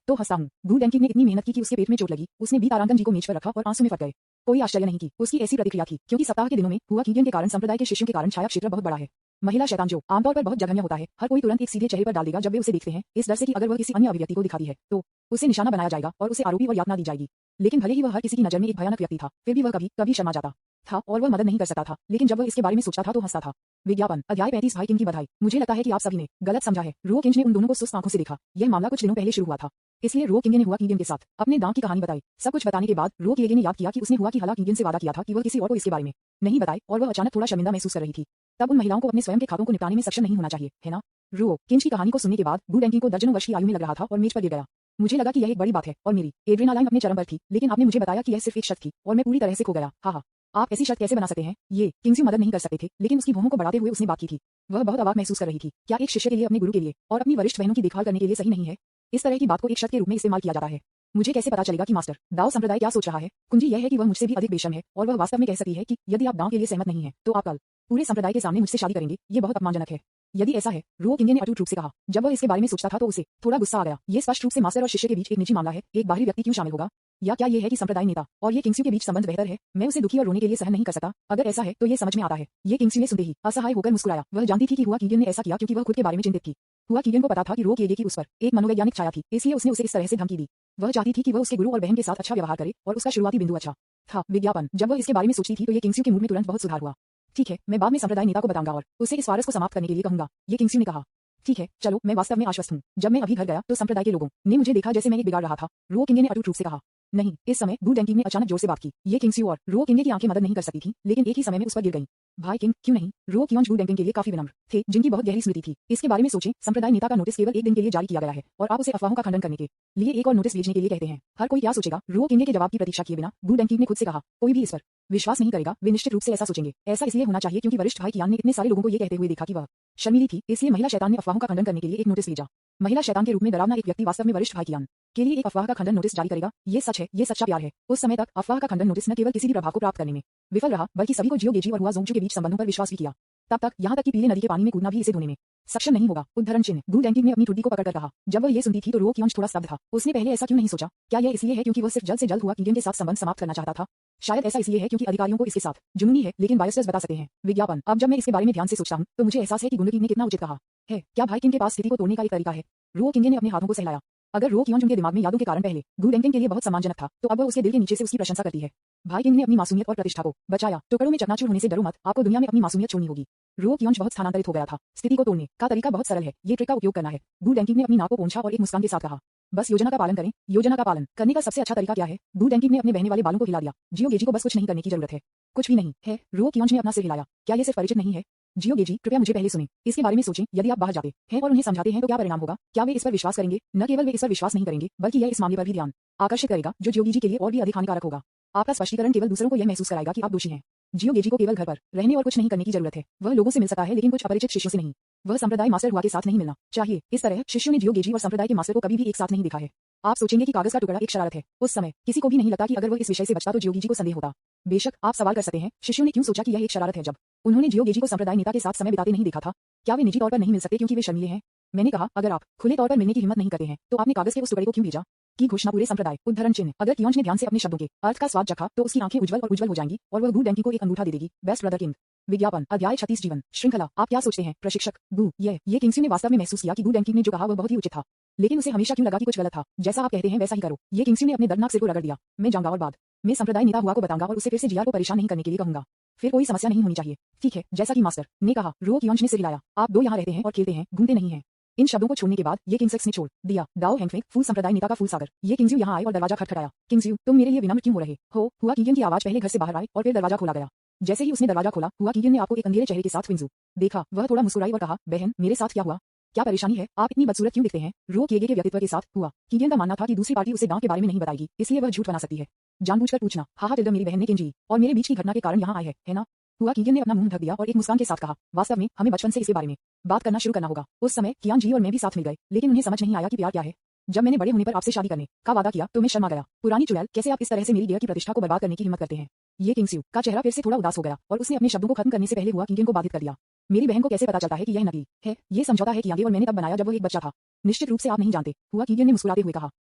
तो हंसता हूँ। गू डैंकिंग ने इतनी मेहनत की कि उसके पेट में चोट लगी। उसने बी तारांकन जी को मेज पर रखा और आंसू में फट गए। कोई आश्चर्य नहीं कि उसकी ऐसी प्रतिक्रिया थी, क्योंकि सप्ताह के दिनों में हुआ कीगन के कारण संप्रदाय के शिष्यों के कारण छाया क्षेत्र बहुत बड़ा है। महिला शैतान जो आमतौर पर बहुत जघन्य होता है, हर कोई तुरंत एक सीधे चेहरे पर डाल देगा जब वे उसे देखते हैं, इस डर से कि अगर वह किसी अन्य अभिव्यक्ति को दिखाती है तो उसे निशाना बनाया जाएगा और उसे आरोपी और यातना दी जाएगी। लेकिन भले ही वह हर किसी की नजर में एक भयानक व्यक्ति था, फिर भी वह कभी कभी शर्मा जाता था और वह मदद नहीं कर सकता था। लेकिन जब वह इसके बारे में सोचता था तो हंसता था। विज्ञापन अध्याय 35। भाई किंग की बधाई। मुझे लगता है कि आप सभी ने गलत समझा है। रो किंज ने उन दोनों को सुस्त आंखों से देखा। यह मामला कुछ दिनों पहले शुरू हुआ था, इसलिए रो किंग ने हुआ कीगन के साथ अपने दांव की कहानी बताई। सब कुछ बताने के बाद रो किएगे ने याद किया कि उसने हुआ की हाला कीगन से वादा किया था कि वह किसी और को इसके बारे में नहीं बताए, और वह अचानक थोड़ा शर्मिंदा महसूस कर रही थी। तब उन महिलाओं को अपने स्वयं के खातों को निपटाने में सक्षम नहीं होना चाहिए, है ना? रो किंज की कहानी को सुनने के बाद गू डैंकिंग को दर्जनों वर्ष की आयु में लग रहा था और मेज पर गिर गया। मुझे लगा कि यह एक बड़ी बात है और मेरी एड्रेनालाइन अपने चरम पर थी, लेकिन आपने मुझे बताया कि यह सिर्फ एक शर्त थी और मैं पूरी तरह से खो गया। हाँ, आप ऐसी शर्त कैसे बना सकते हैं? ये किंगस्यू मदद नहीं कर सकते थे, लेकिन उसकी भौहों को बढ़ाते हुए उसने बात की थी। वह बहुत अवाक महसूस कर रही थी। क्या एक शिष्य के लिए अपने गुरु के लिए और अपनी वरिष्ठ बहनों की देखभाल करने के लिए सही नहीं है? इस तरह की बात को एक शर्त के रूप में इस्तेमाल किया जाता है। मुझे कैसे पता चलेगा कि मास्टर दाव संप्रदाय क्या सोच रहा है? कुंजी यह है कि वह मुझसे भी अधिक बेशर्म है और वह वास्तव में कह सकती है कि यदि आप दाव के लिए सहमत नहीं हैं, तो आप कल पूरे संप्रदाय के सामने मुझसे शादी करेंगे। ये बहुत अपमानजनक है। यदि ऐसा है, रो किंग ने अटूट रूप से कहा। जब वह इसके बारे में सोचता था तो उसे थोड़ा गुस्सा आ गया। ये स्पष्ट रूप से मास्टर और शिष्य के बीच एक निजी मामला है। एक बाहरी व्यक्ति क्यों शामिल होगा? या क्या ये है कि संप्रदाय नेता और ये किंगस्यू के बीच संबंध बेहतर है? मैं उसे दुखी और रोने के लिए सहन नहीं कर सकता। अगर ऐसा है तो ये समझ में आता है। ये किंगस्यू ने सुनते ही असहाय होकर मुस्कुराया। वह जानती थी कि हुआ कीगन ने ऐसा किया क्योंकि वह खुद के बारे में चिंतित थी। हुआ कीगन को पता था कि रो किएगे की उस पर एक मनोवैज्ञानिक छाया थी, इसलिए उसने उसे इस तरह से धमकी दी। वह चाहती थी कि वह उसके गुरु और बहन के साथ अच्छा व्यवहार करे और उसका शुरुआती बिंदु अच्छा था। विज्ञापन जब वह इसके बारे में सोचती थी तो ये किंगस्यू के मूड में तुरंत बहुत सुधार हुआ। ठीक है, मैं बाद में संप्रदाय नेता को बताऊंगा और उसे इस फारस को समाप्त करने के लिए कहूंगा, ये किंगस्यू ने कहा। ठीक है, चलो मैं वास्तव में आश्वस्त हूँ। जब मैं अभी घर गया तो संप्रदाय के लोगों ने मुझे देखा जैसे मैं एक बिगाड़ रहा था। रुओ किंगे ने अटूट रूप से कहा। नहीं, इस समय गु डेंकिंग ने अचानक जोर से बात की। ये किंग स्यू और रुओ किंगे की आंखें मदद नहीं कर सकी थी, लेकिन एक ही समय में उस पर गिर गईं। भाई किंग, क्यों नहीं? रुओ कियोंज गु डेंकिंग के लिए काफी विनम्र थे, जिनकी बहुत गहरी स्मृति थी। इसके बारे में सोचें, संप्रदाय नेता का नोटिस केवल एक दिन के लिए जारी किया गया है और आप उसे अफवाहों का खंडन करने के लिए एक और नोटिस भेजने के लिए कहते हैं। हर कोई क्या सोचेगा? रुओ किंगे के जवाब की प्रतीक्षा किए बिना गु डेंकिंग ने खुद से कहा, कोई भी इस पर विश्वास नहीं करेगा। वे निश्चित रूप से ऐसा सोचेंगे। ऐसा इसलिए होना चाहिए क्योंकि वरिष्ठ भाई कियान ने इतने सारे लोगों को ये कहते हुए देखा कि वह शर्मीली थी, इसलिए महिला शैतान ने अफवाहों का खंडन करने के लिए एक नोटिस भेजा। महिला शैतान के रूप में डरावना एक व्यक्ति वास्तव में वरिष्ठ भाई कियान के लिए एक अफवाह का खंडन नोटिस जारी करेगा। ये सच है, ये सच्चा प्यार है। उस समय तक अफवाह का खंडन नोटिस न केवल किसी भी प्रभाव को प्राप्त करने में विफल रहा, बल्कि सभी को जियो गेजी और हुआ जोंगचू के बीच संबंधों पर विश्वास भी किया। तब तक यहाँ तक कि पीले नदी के पानी में कूदना भी इसे धोने में सक्षम नहीं होगा। उद्धरण चिन्ह। गु डेंकिंग ने अपनी ठुड्डी को पकड़कर कहा। जब वह ये सुनती थी तो रुओ कियोंज थोड़ा स्तब्ध था। उसने पहले ऐसा क्यों नहीं सोचा? क्या यह इसलिए है क्योंकि वह सिर्फ जल्द से जल्द हुआ किंग के साथ संबंध समाप्त करना चाहता था? शायद ऐसा इसलिए है क्योंकि अधिकारियों को इसके साथ जुनूनी है, लेकिन बायोस्टर्स बता सकते हैं। विज्ञापन। अब जब मैं इसके बारे में ध्यान से सोचता हूँ तो मुझे एहसास है कि गुंडकी ने कितना उचित कहा है। क्या भाई किंग के पास स्थिति को तोड़ने का एक तरीका है? रुओ किंगे ने अपने हाथों को सहलाया। अगर रुओ कियोंज उनके दिमाग में यादों के कारण पहले गु डेंकिंग के लिए बहुत सम्मानजनक था, तो अब वह उसके दिल के नीचे से उसकी प्रशंसा करती है। भाई किंग ने अपनी मासूमियत और प्रतिष्ठा को बचाया। टुकड़ों में चकनाचूर होने से डरो मत, आपको दुनिया में अपनी मासूमियत छोड़नी होगी। रुओ कियोंज बहुत स्थानांतरित हो गया था। स्थिति को तोड़ने का तरीका बहुत सरल है, ये ट्रिक का उपयोग करना है। गु डेंकिंग ने अपनी नाक को पोंछा और एक मुस्कान के साथ कहा, बस योजना का पालन करें। योजना का पालन करने का सबसे अच्छा तरीका क्या है? गु डेंकिंग ने अपने बहने वाले बालों को हिला दिया। जियो गेजी को बस कुछ नहीं करने की जरूरत है। कुछ भी नहीं है। रुओ कियोंज ने अपना सिर हिलाया। क्या ये सिर्फ परिचित नहीं है? जियो गेजी, कृपया मुझे पहले सुनें। इसके बारे में सोचें। यदि आप बाहर जाते हैं और उन्हें समझाते हैं तो क्या परिणाम होगा? क्या वे इस पर विश्वास करेंगे? न केवल वे इस पर विश्वास नहीं करेंगे, बल्कि यह इस मामले पर भी ध्यान आकर्षित करेगा, जो जियो गेजी के लिए और भी अधिक हानिकारक होगा। आपका स्पष्टीकरण केवल दूसरों को यह महसूस कराएगा कि आप दोषी हैं। जियो गेजी को केवल घर पर रहने और कुछ नहीं करने की जरूरत है। वह लोगों से मिल सकता है, लेकिन कुछ अपरिचित शिष्यों से नहीं। वह संप्रदाय मास्टर हुआ के साथ नहीं मिलना चाहिए। इस तरह शिष्यों ने जियो गेजी और संप्रदाय के मास्टर को कभी भी एक साथ नहीं देखा है। आप सोचेंगे कि कागज का टुकड़ा एक शरारत है। उस समय किसी को भी नहीं लगता कि अगर वह इस विषय से बचता तो जियो गेजी को संदेह होता। बेशक आप सवाल कर सकते हैं, शिष्यों ने क्यों सोचा कि यह एक शरारत है जब उन्होंने जियो गेजी को संप्रदाय नेता के साथ समय बिताते नहीं देखा था? क्या वे निजी तौर पर नहीं मिल सकते क्योंकि वे शर्मीले हैं? मैंने कहा, अगर आप खुले तौर पर मिलने की हिम्मत नहीं करते हैं तो आपने कागज के उस टुकड़े को क्यों भेजा? की घोषणा पूरे संप्रदाय। उद्धरण चिन्ह। अगर कियोंज ने ध्यान से अपने शब्दों के अर्थ का स्वाद चखा तो उसकी आंखें उज्जवल और उज्जवल हो जाएंगी और वह गु डेंकिंग को एक अंगूठा दे देगी। Best brother king. विज्ञापन। अध्याय 36 जीवन श्रृंखला। आप क्या सोचते हैं प्रशिक्षक? गु ये किंगस्यू ने वास्तव में महसूस किया कि गु डेंकिंग ने जो कहा वह बहुत ही उचित था, लेकिन उसे हमेशा क्यों लगा कि कुछ गलत था। जैसा आप कहते हैं वैसा ही करो। ये किंगस्यू ने अपने दर्दनाक सिर को रगड़ दिया। मैं जाऊंगा और बाद में संप्रदाय नेता हुआ को बताऊंगा और उसे फिर से जियार को परेशान नहीं करने के लिए कहूंगा। फिर कोई समस्या नहीं होनी चाहिए। ठीक है, जैसा कि मास्टर ने कहा। रुओ कियोंज ने सिर हिलाया। आप दो यहाँ रहते हैं और खेलते हैं, घूमते नहीं हैं। इन शब्दों को छोड़ने के बाद ये किंगसेक्स ने छोड़ दिया। दाओ हैंगफेंग, फूल संप्रदाय नेता का फूल सागर। ये किंगस्यू यहाँ आए और दरवाजा खटखटाया। किंगस्यू, तुम मेरे लिए विनम्र क्यों हो रहे हो? हुआ कीगियन की आवाज पहले घर से बाहर आई और फिर दरवाजा खोला गया। जैसे ही उसने दरवाजा खोला, हुआ कीगियन ने आपको एक अंधेरे चेहरे के साथ क्विंजू देखा। वह थोड़ा मुस्कुराई और कहा, बहन, मेरे साथ क्या हुआ? क्या परेशानी है? आप इतनी बदसूरत क्यों दिखते हैं? रुओ किएगे के व्यक्तित्व के साथ हुआ कीगियन का मानना था कि दूसरी पार्टी उसे गांव के बारे में नहीं बताएगी, इसलिए वह झूठ बना सकती है। जानबूझकर पूछना। हाँ टिल्डा, मेरी बहन ने किंजी और मेरे बीच की घटना के कारण यहाँ आए है ना? हुआ कीगियन ने अपना मुंह ढक दिया और एक मुस्कान के साथ कहा, वास्तव में हमें बचपन से इसके बारे में बात करना शुरू करना होगा। उस समय कियान जी और मैं भी साथ मिल गए, लेकिन उन्हें समझ नहीं आया कि प्यार क्या है। जब मैंने बड़े होने पर आपसे शादी करने का वादा किया तो मैं शर्मा गया। पुरानी चुड़ैल, कैसे आप इस तरह से मेरी डियर की प्रतिष्ठा को बर्बाद करने की हिम्मत करते हैं? ये किंगस्यू का चेहरा फिर से थोड़ा उदास हो गया और उसने अपने शब्दों को खत्म करने से पहले हुआ कीगियन को बाधित कर दिया। मेरी बहन को कैसे पता चलता है कि यह नकली है? ये समझौता है कियांगे और मैंने तब बनाया जब वो एक बच्चा था। निश्चित रूप से आप नहीं जानते, हुआ कीगियन ने मुस्कुराते हुए कहा।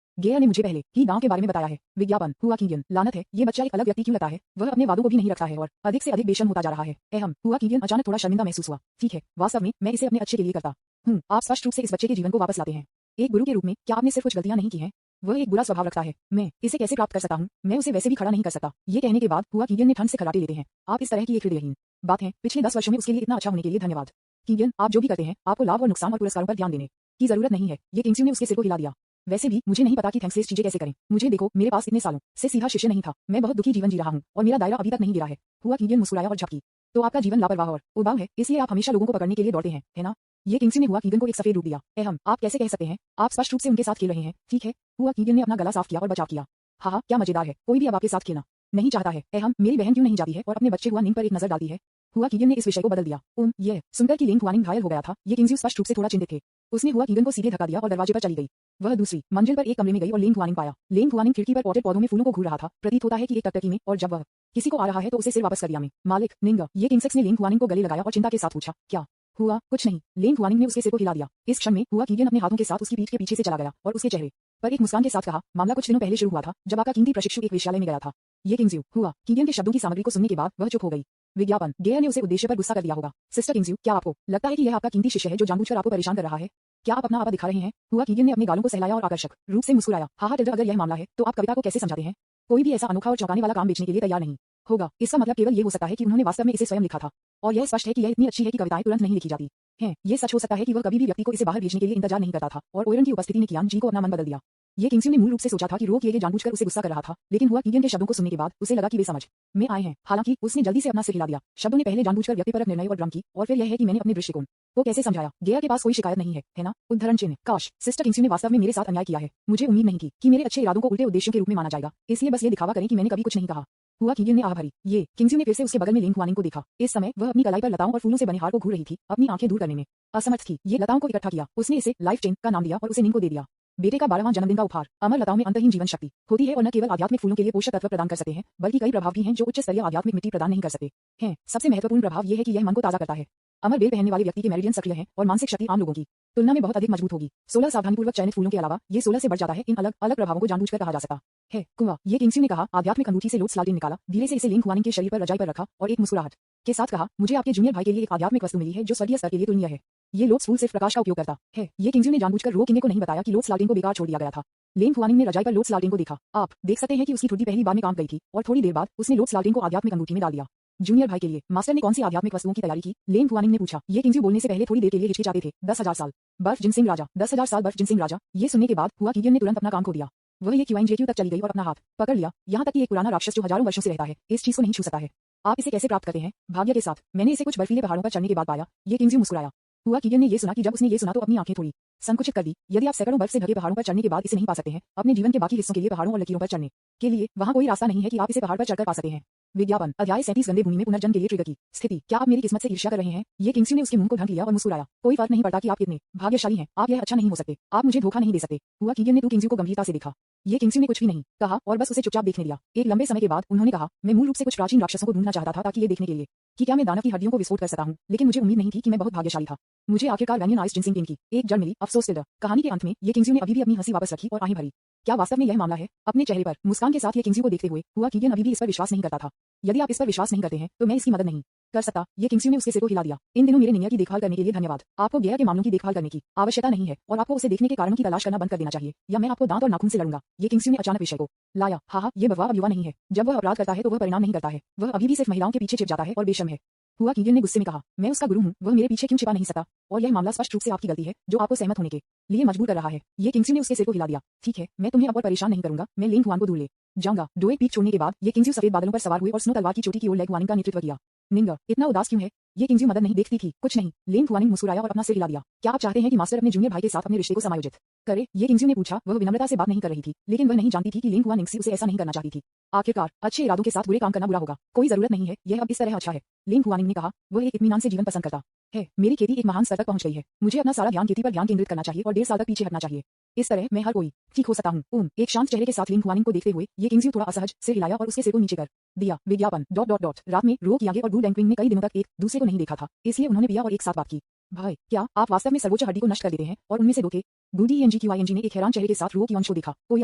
गेयर ने मुझे पहले ही गांव के बारे में बताया है। विज्ञापन। हुआ कीगियन, लानत है, ये बच्चा एक अलग व्यक्ति क्यों लगता है? वह अपने वादों को भी नहीं रखता है और अधिक से अधिक बेशर्म होता जा रहा है। अहम। हुआ कीगियन अचानक थोड़ा शर्मिंदा महसूस हुआ। ठीक है, वास्तव में मैं इसे अपने अच्छे के लिए करता हूँ। आप स्पष्ट रूप से इस बच्चे के जीवन को वापस लाते हैं। एक गुरु के रूप में क्या आपने सिर्फ कुछ गलतियां नहीं की हैं? वह एक बुरा स्वभाव रखता है, मैं इसे कैसे प्राप्त कर सकता हूँ? मैं उसे वैसे भी खड़ा नहीं कर सकता। ये कहने के बाद हुआ कीगियन ने ठंड से खराटे लेते हैं। आप इस तरह की एक हृदयहीन बात है। पिछले 10 वर्षों में उसके लिए इतना अच्छा होने के लिए धन्यवाद। कीगियन, आप जो भी करते हैं, आपको लाभ और नुकसान और पुरस्कारों पर ध्यान देने की जरूरत नहीं है। ये किंगस्यू ने उसके सिर को हिला दिया। वैसे भी मुझे नहीं पता कि थैंक्सलेस चीजें कैसे करें। मुझे देखो, मेरे पास इतने सालों से सीधा शिष्य नहीं था। मैं बहुत दुखी जीवन जी रहा हूँ और मेरा दायरा अभी तक नहीं गिरा है। हुआ कीगियन मुस्कुराया और झपकी। तो आपका जीवन लापरवाह और उबाऊ है, इसलिए आप हमेशा लोगों को पकड़ने के लिए दौड़ते हैं, है ना? ये किंगस्यू ने हुआ कीगियन को एक सफेद रूप दिया। अहम, आप कैसे कह सकते हैं? आप स्पष्ट रूप से उनके साथ खेल रहे हैं। ठीक है, हुआ कीगियन ने अपना गला साफ किया और बचाव किया। हाँ, क्या मजेदार है, कोई भी अब आपके साथ खेलना नहीं चाहता है। अहम, मेरी बहन क्यों नहीं जाती है और अपने बच्चे हुआ नींद पर एक नजर डालती है? हुआ कीगियन ने इस विषय को बदल दिया। यह सुनकर कि लिंग हुआनिंग घायल हो गया था, ये किंगस्यू स्पष्ट रूप से थोड़ा चिंतित थे। उसने हुआ कीगियन को सीधे धक्का दिया और दरवाजे पर चली गई। वह दूसरी मंजिल पर एक कमरे में गई और लिंग हुआनिंग पाया। लिंग हुआनिंग खिड़की पर पॉटेड पौधों में फूलों को घूर रहा था। प्रतीत होता है कि एक टकटकी में, और जब वह किसी को आ रहा है तो उसे सिर वापस कर दिया। में मालिक निंगा। ये किंगसेक्स ने लिंग हुआनिंग को गले लगाया और चिंता के साथ पूछा, क्या हुआ? कुछ नहीं। लिंग हुआनिंग ने उसके सिर को हिला दिया। इस क्षण में हुआ कीगियन अपने हाथों के साथ उसकी पीठ के पीछे से चला गया और उसके चेहरे पर एक मुस्कान के साथ कहा, मामला कुछ दिनों पहले शुरू हुआ था जब आपका कीमती प्रशिक्षु एक विश्वविद्यालय में गया था। ये किंगस्यू। हुआ कीगियन के शब्दों की सामग्री को सुनने के बाद वह चुप हो गई। विज्ञापन। गेयर ने उसे उद्देश्य पर गुस्सा कर दिया होगा। सिस्टर किंगस्यू, क्या आपको लगता है कि यह आपका कीमती शिष्य है जो जानबूझकर आपको परेशान कर रहा है? क्या आप अपना आपा दिखा रहे हैं? हुआ कीगियन ने अपने गालों को सहलाया और आकर्षक रूप से मुस्कुराया। हाँ टिल्डा, अगर यह मामला है तो आप कविता को कैसे समझाते हैं? कोई भी ऐसा अनोखा और चौंकाने वाला काम बेचने के लिए तैयार नहीं होगा। इसका मतलब केवल ये हो सकता है कि उन्होंने वास्तव में इसे स्वयं लिखा था और यह स्पष्ट है कि यह इतनी अच्छी है कि कविताएं तुरंत नहीं लिखी जाती। है। ये सच हो सकता है कि वह कभी भी व्यक्ति को इसे बाहर भेजने के लिए इंतजार नहीं करता था और ओरन की उपस्थिति ने कियान जी को अपना मन बदल दिया। ये किंगस्यू ने मूल रूप से सोचा था कि रो ये जानबूझकर उसे गुस्सा कर रहा था, लेकिन हुआ कीगन के शब्दों को सुनने के बाद उसे लगा कि वे समझ में आए हैं। हालांकि उसने जल्दी से अपना सिर हिला दिया। शब्दों ने पहले जानबूझकर व्यक्तिपरक निर्णय और भ्रम की, और फिर यह है कि मैंने अपने दृष्टिकोण को कैसे समझाया। गया के पास कोई शिकायत नहीं है ना? उद्धरण चिन्ह। काश सिस्टर किंगस्यू ने वास्तव में मेरे साथ अन्याय किया है। मुझे उम्मीद नहीं थी कि मेरे अच्छे इरादों को उल्टे उद्देश्यों के रूप में माना जाएगा, इसलिए बस ये दिखावा करें कि मैंने कभी कुछ नहीं कहा। हुआ कीगन ने आह भरी। ये किंगस्यू ने फिर से उसके बगल में लिंग हुआनिंग को देखा। इस समय वह अपनी कलाई पर लताओं और फूलों से बने हार को घूर रही थी, अपनी आंखें दूर करने में असमर्थ थी। ये लताओं को इकट्ठा किया, उसने इसे लाइफ चेन का नाम दिया और उसे निंग को दे दिया। बेटे का 12वां जन्मदिन का उपहार। अमर लताओं में अंतहीन जीवन शक्ति होती है और न केवल आध्यात्मिक फूलों के लिए पोषक तत्व प्रदान कर सकते हैं, बल्कि कई प्रभाव भी हैं जो उच्च स्तरीय आध्यात्मिक मिट्टी प्रदान नहीं कर सकते हैं। सबसे महत्वपूर्ण प्रभाव यह है कि यह मन को ताजा करता है। अमर बेल पहनने वाले व्यक्ति के मेरिडियन सक्रिय हैं और मानसिक शक्ति आम लोगों की तुलना में बहुत अधिक मजबूत होगी। 16 सावधानीपूर्वक चयनित फूलों के अलावा ये 16 से बढ़ जाता है। इन अलग अलग प्रभावों को जानबूझकर कहा जा सकता है कुआं। ये किंगस्यू ने कहा, आध्यात्मिक अंगूठी से लोट्स लालटेन निकाला, धीरे से इसे लिंग हुआनिंग के शरीर पर रजाई पर रखा और एक मुस्कुराहट के साथ कहा, मुझे आपके जूनियर भाई के लिए एक आध्यात्मिक वस्तु मिली है जो स्वर्गीय स्तर के लिए तुलनीय है। ये लोट्स फूल सिर्फ प्रकाश का उपयोग करता है। ये किंगस्यू ने जानबूझकर रो किंगे को नहीं बताया कि लोट्स लालटेन को बेकार छोड़ दिया गया था। लिंग हुआनिंग ने रजाई पर लोट्स लालटेन को देखा। आप देख सकते हैं कि उसकी ठुड्डी पहली बार में काम गई थी और थोड़ी देर बाद उसने लोट्स लालटेन को आध्यात्मिक अंगूठी में डाल दिया। जूनियर भाई के लिए मास्टर ने कौन सी आध्यात्मिक वस्तुओं की तैयारी की? लिंग हुआनिंग ने पूछा। ये किंगस्यू बोलने से पहले थोड़ी देर के लिए हिचकिचाते थे। 10,000 साल बर्फ जिनसिंग राजा। 10,000 साल बर्फ जिनसिंग राजा। ये सुनने के बाद हुआ कीगन ने तुरंत अपना काम खो दिया। वह ये क्यूआईजेक्यू तक चली गई और अपना हाथ पकड़ लिया। यहाँ तक कि एक पुराना राक्षस जो हजारों वर्षों से रहता है इस चीज को नहीं छू सकता है। आप इसे कैसे प्राप्त करते हैं? भाग्य के साथ। मैंने इसे कुछ बर्फीले पहाड़ों पर चढ़ने के बाद पाया। ये किंगस्यू मुस्कुराया। हुआ कीगन ने ये सुना कि जब उसने ये सुना तो अपनी आंखें थोड़ी संकुचित कर दी। यदि आप सैकड़ों बर्फ से ढके पहाड़ों पर चढ़ने के बाद इसे नहीं पा सकते हैं, अपने जीवन के बाकी हिस्सों के लिए पहाड़ों और लकीरों पर चढ़ने के लिए वहां कोई रास्ता नहीं है कि आप इसे पहाड़ पर चढ़कर पा सकते हैं। विज्ञापन। अध्याय 37 गंदे भूमि में पुनर्जन्म के लिए ट्रिगर की स्थिति। क्या आप मेरी किस्मत से ईर्ष्या कर रहे हैं? ये किंगस्यू ने उसके मुंह को ढक लिया और मुस्कुराया। कोई फर्क नहीं पड़ता कि आप कितने भाग्यशाली हैं, आप यह अच्छा नहीं हो सकते, आप मुझे धोखा नहीं दे सकते। हुआ कीगन ने तू किंगस्यू को गंभीरता से देखा। ये किंगस्यू ने कुछ भी नहीं कहा और बस उसे चुपचाप देखने दिया। एक लंबे समय के बाद उन्होंने कहा, मैं मूल रूप से कुछ प्राचीन राक्षसों को ढूंढना चाहता था ताकि ये देखने के लिए कि क्या मैं दानव की हड्डियों को विस्फोट कर सकता हूं, लेकिन मुझे उम्मीद नहीं थी कि मैं बहुत भाग्यशाली था। मुझे आखिरकार वैनियन आइस जिनसिंग पेन की एक जड़ मिली। अफसोस टिल्डर। कहानी के अंत में ये किंगस्यू ने अभी भी अपनी हंसी वापस रखी और आहें भरी। क्या वास्तव में यह मामला है? अपने चेहरे पर मुस्कान के साथ ये किंगस्यू को देखते हुए हुआ कीगन अभी भी इस पर विश्वास नहीं करता था। यदि आप इस पर विश्वास नहीं करते हैं तो मैं इसकी मदद नहीं कर सकता। ये किंगस्यू ने उसके सिर को हिला दिया। इन दिनों मेरे निया की देखभाल करने के लिए धन्यवाद। आपको गया के मामलों की देखभाल करने की आवश्यकता नहीं है और आपको उसे देखने के कारणों की तलाश करना बंद कर देना चाहिए, या मैं आपको दांत और नाखून से लड़ूंगा। ये किंगस्यू ने अचानक विषय को लाया। हाँ, ये बवाह अब युवा नहीं है। जब वह अपराध करता है तो वह परिणाम नहीं करता है, वह अभी भी सिर्फ महिलाओं के पीछे छिप जाता है और बेशर्म है। हुआ कीगन ने गुस्से में कहा, मैं उसका गुरु हूँ, वह मेरे पीछे क्यों छिपा नहीं सकता? और यह मामला स्पष्ट रूप से आपकी गलती है जो आपको सहमत होने के लिए मजबूर कर रहा है। ये किंगस्यू ने उसके सिर को हिला दिया। ठीक है, मैं तुम्हें अब और परेशान नहीं करूंगा, मैं लिंग हुआन को दूर ले जाऊंगा। डोए पीक छोड़ने के बाद ये किंगस्यू सफेद बादलों पर सवार हुए और स्नो तलवार की चोटी की ओर लेग हुआनिंग का नेतृत्व किया। निंगा, इतना उदास क्यों है? ये किंगस्यू मदद नहीं देखती थी। कुछ नहीं। लिंग हुआनिंग मुस्कुराया और अपना सिर हिला दिया। क्या आप चाहते हैं कि मास्टर अपने जूनियर भाई के साथ अपने रिश्ते को समायोजित करे? ये किंगस्यू ने पूछा। वह विनम्रता से बात नहीं कर रही थी, लेकिन वह नहीं जानती थी कि लिंग हुआनिंग उसे ऐसा नहीं करना चाहती थी। आखिरकार अच्छे इरादों के साथ बुरे काम करना बुरा होगा। कोई जरूरत नहीं है, यह अब इस तरह अच्छा है। लिंग हुआनिंग ने कहा। वह एक इत्मीनान से जीवन पसंद करता है। मेरी खेती एक महान स्तर तक पहुंच गई है। मुझे अपना सारा ध्यान खेती पर ध्यान केंद्रित करना चाहिए और 1.5 साल तक पीछे हटना चाहिए। इस तरह मैं हर कोई ठीक हो सकता हूँ। एक शांत चेहरे के साथ लिंग हुआनिंग को देखते हुए ये किंगस्यू थोड़ा असहज सिर हिलाया और उसके सिर को नीचे कर दिया। विज्ञापन। रात में रो कियागे और ब्लू डैंकविंग ने कई दिनों तक एक दूसरे को नहीं देखा था, इसलिए उन्होंने पिया और एक साथ बात की। भाई, क्या आप वास्तव में सर्वोच्च हड्डी को नष्ट कर देते हैं? और उनमें से दो थे। गुडी एनजी ने एक हैरान चेहरे के साथ रो कियान को देखा। कोई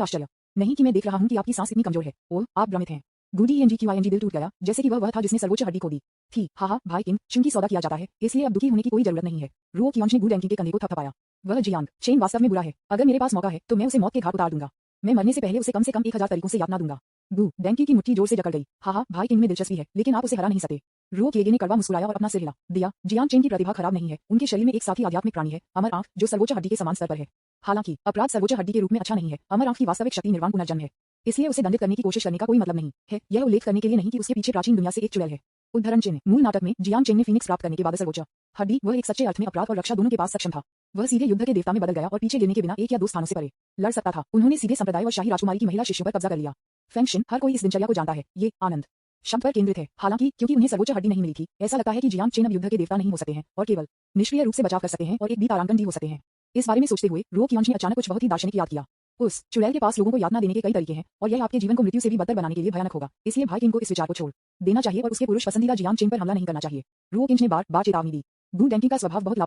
आश्चर्य नहीं कि मैं देख रहा हूँ कि आपकी सांस इतनी कमजोर है। ओह, आप भ्रमित हैं। गुडी एनजी दिल टूट गया, जैसे कि वह था जिसने सर्वोच्च हड्डी खो दी थी। हाँ भाई किंग, चूंकि सौदा किया जाता है इसलिए अब दुखी होने की कोई जरूरत नहीं है। रो कियान ने गुड एंकिंग के कंधे को थपथपाया। वह जियांग चेन वास्तव में बुरा है। अगर मेरे पास मौका है तो मैं उसे मौत के घाट उतार दूंगा। मैं मरने से पहले उसे कम से कम 1000 तरीकों से यातना दूंगा। गु डैंकी की मुट्ठी जोर से जकड़ गई। हाँ, भाई किंग में दिलचस्पी है, लेकिन आप उसे हरा नहीं सकते। रो केगे ने कड़वा मुस्कुराया और अपना सिर हिला दिया। जियांग चेन की प्रतिभा खराब नहीं है, उनके शरीर में एक साथी आध्यात्मिक प्राणी है, अमर आंख, जो सर्वोच्च हड्डी के समान स्तर पर है। हालांकि अपराध सर्वोच्च हड्डी के रूप में अच्छा नहीं है। अमर आंख की वास्तविक शक्ति निर्वाण पुनर्जन्म है, इसलिए उसे दंडित करने की कोशिश करने का कोई मतलब नहीं है। यह उल्लेख करने के लिए नहीं कि उसके पीछे प्राचीन दुनिया से एक चुड़ैल है। उद्धरण चिन्ह। मूल नाटक में जियांग चेन ने फीनिक्स प्राप्त करने के बाद सर्वोच्च हड्डी, वह एक सच्चे अर्थ में अपराध और रक्षा दोनों के पास सक्षम था। वह सीधे युद्ध के देवता में बदल गया और पीछे गिरने के बिना 1 या 2 स्थानों से परे लड़ सकता था। उन्होंने सीधे संप्रदाय और शाही राजकुमारी की महिला शिष्यों पर कब्जा कर लिया। फेंगशिन, हर कोई इस दिनचर्या को जानता है। ये आनंद शब्द पर केंद्रित है। हालांकि क्योंकि उन्हें सर्वोच्च हड्डी नहीं मिली थी, ऐसा लगता है कि जियांग चेन अब युद्ध के देवता नहीं हो सकते हैं और केवल निष्क्रिय रूप से बचाव कर सकते हैं और एक भी तारांकन भी हो सकते हैं। इस बारे में सोचते हुए रो कियान ने अचानक कुछ बहुत ही दार्शनिक याद किया। उस चुड़ैल के पास लोगों को यातना देने के कई तरीके हैं और यह आपके जीवन को मृत्यु से भी बदतर बनाने के लिए भयानक होगा। इसलिए भाई किंग को इस विचार को छोड़ देना चाहिए और उसके पुरुष पसंदीदा जियांग चेन पर हमला नहीं करना चाहिए। रो किंग ने बार चेतावनी दी। गु डैंकिंग का स्वभाव बहुत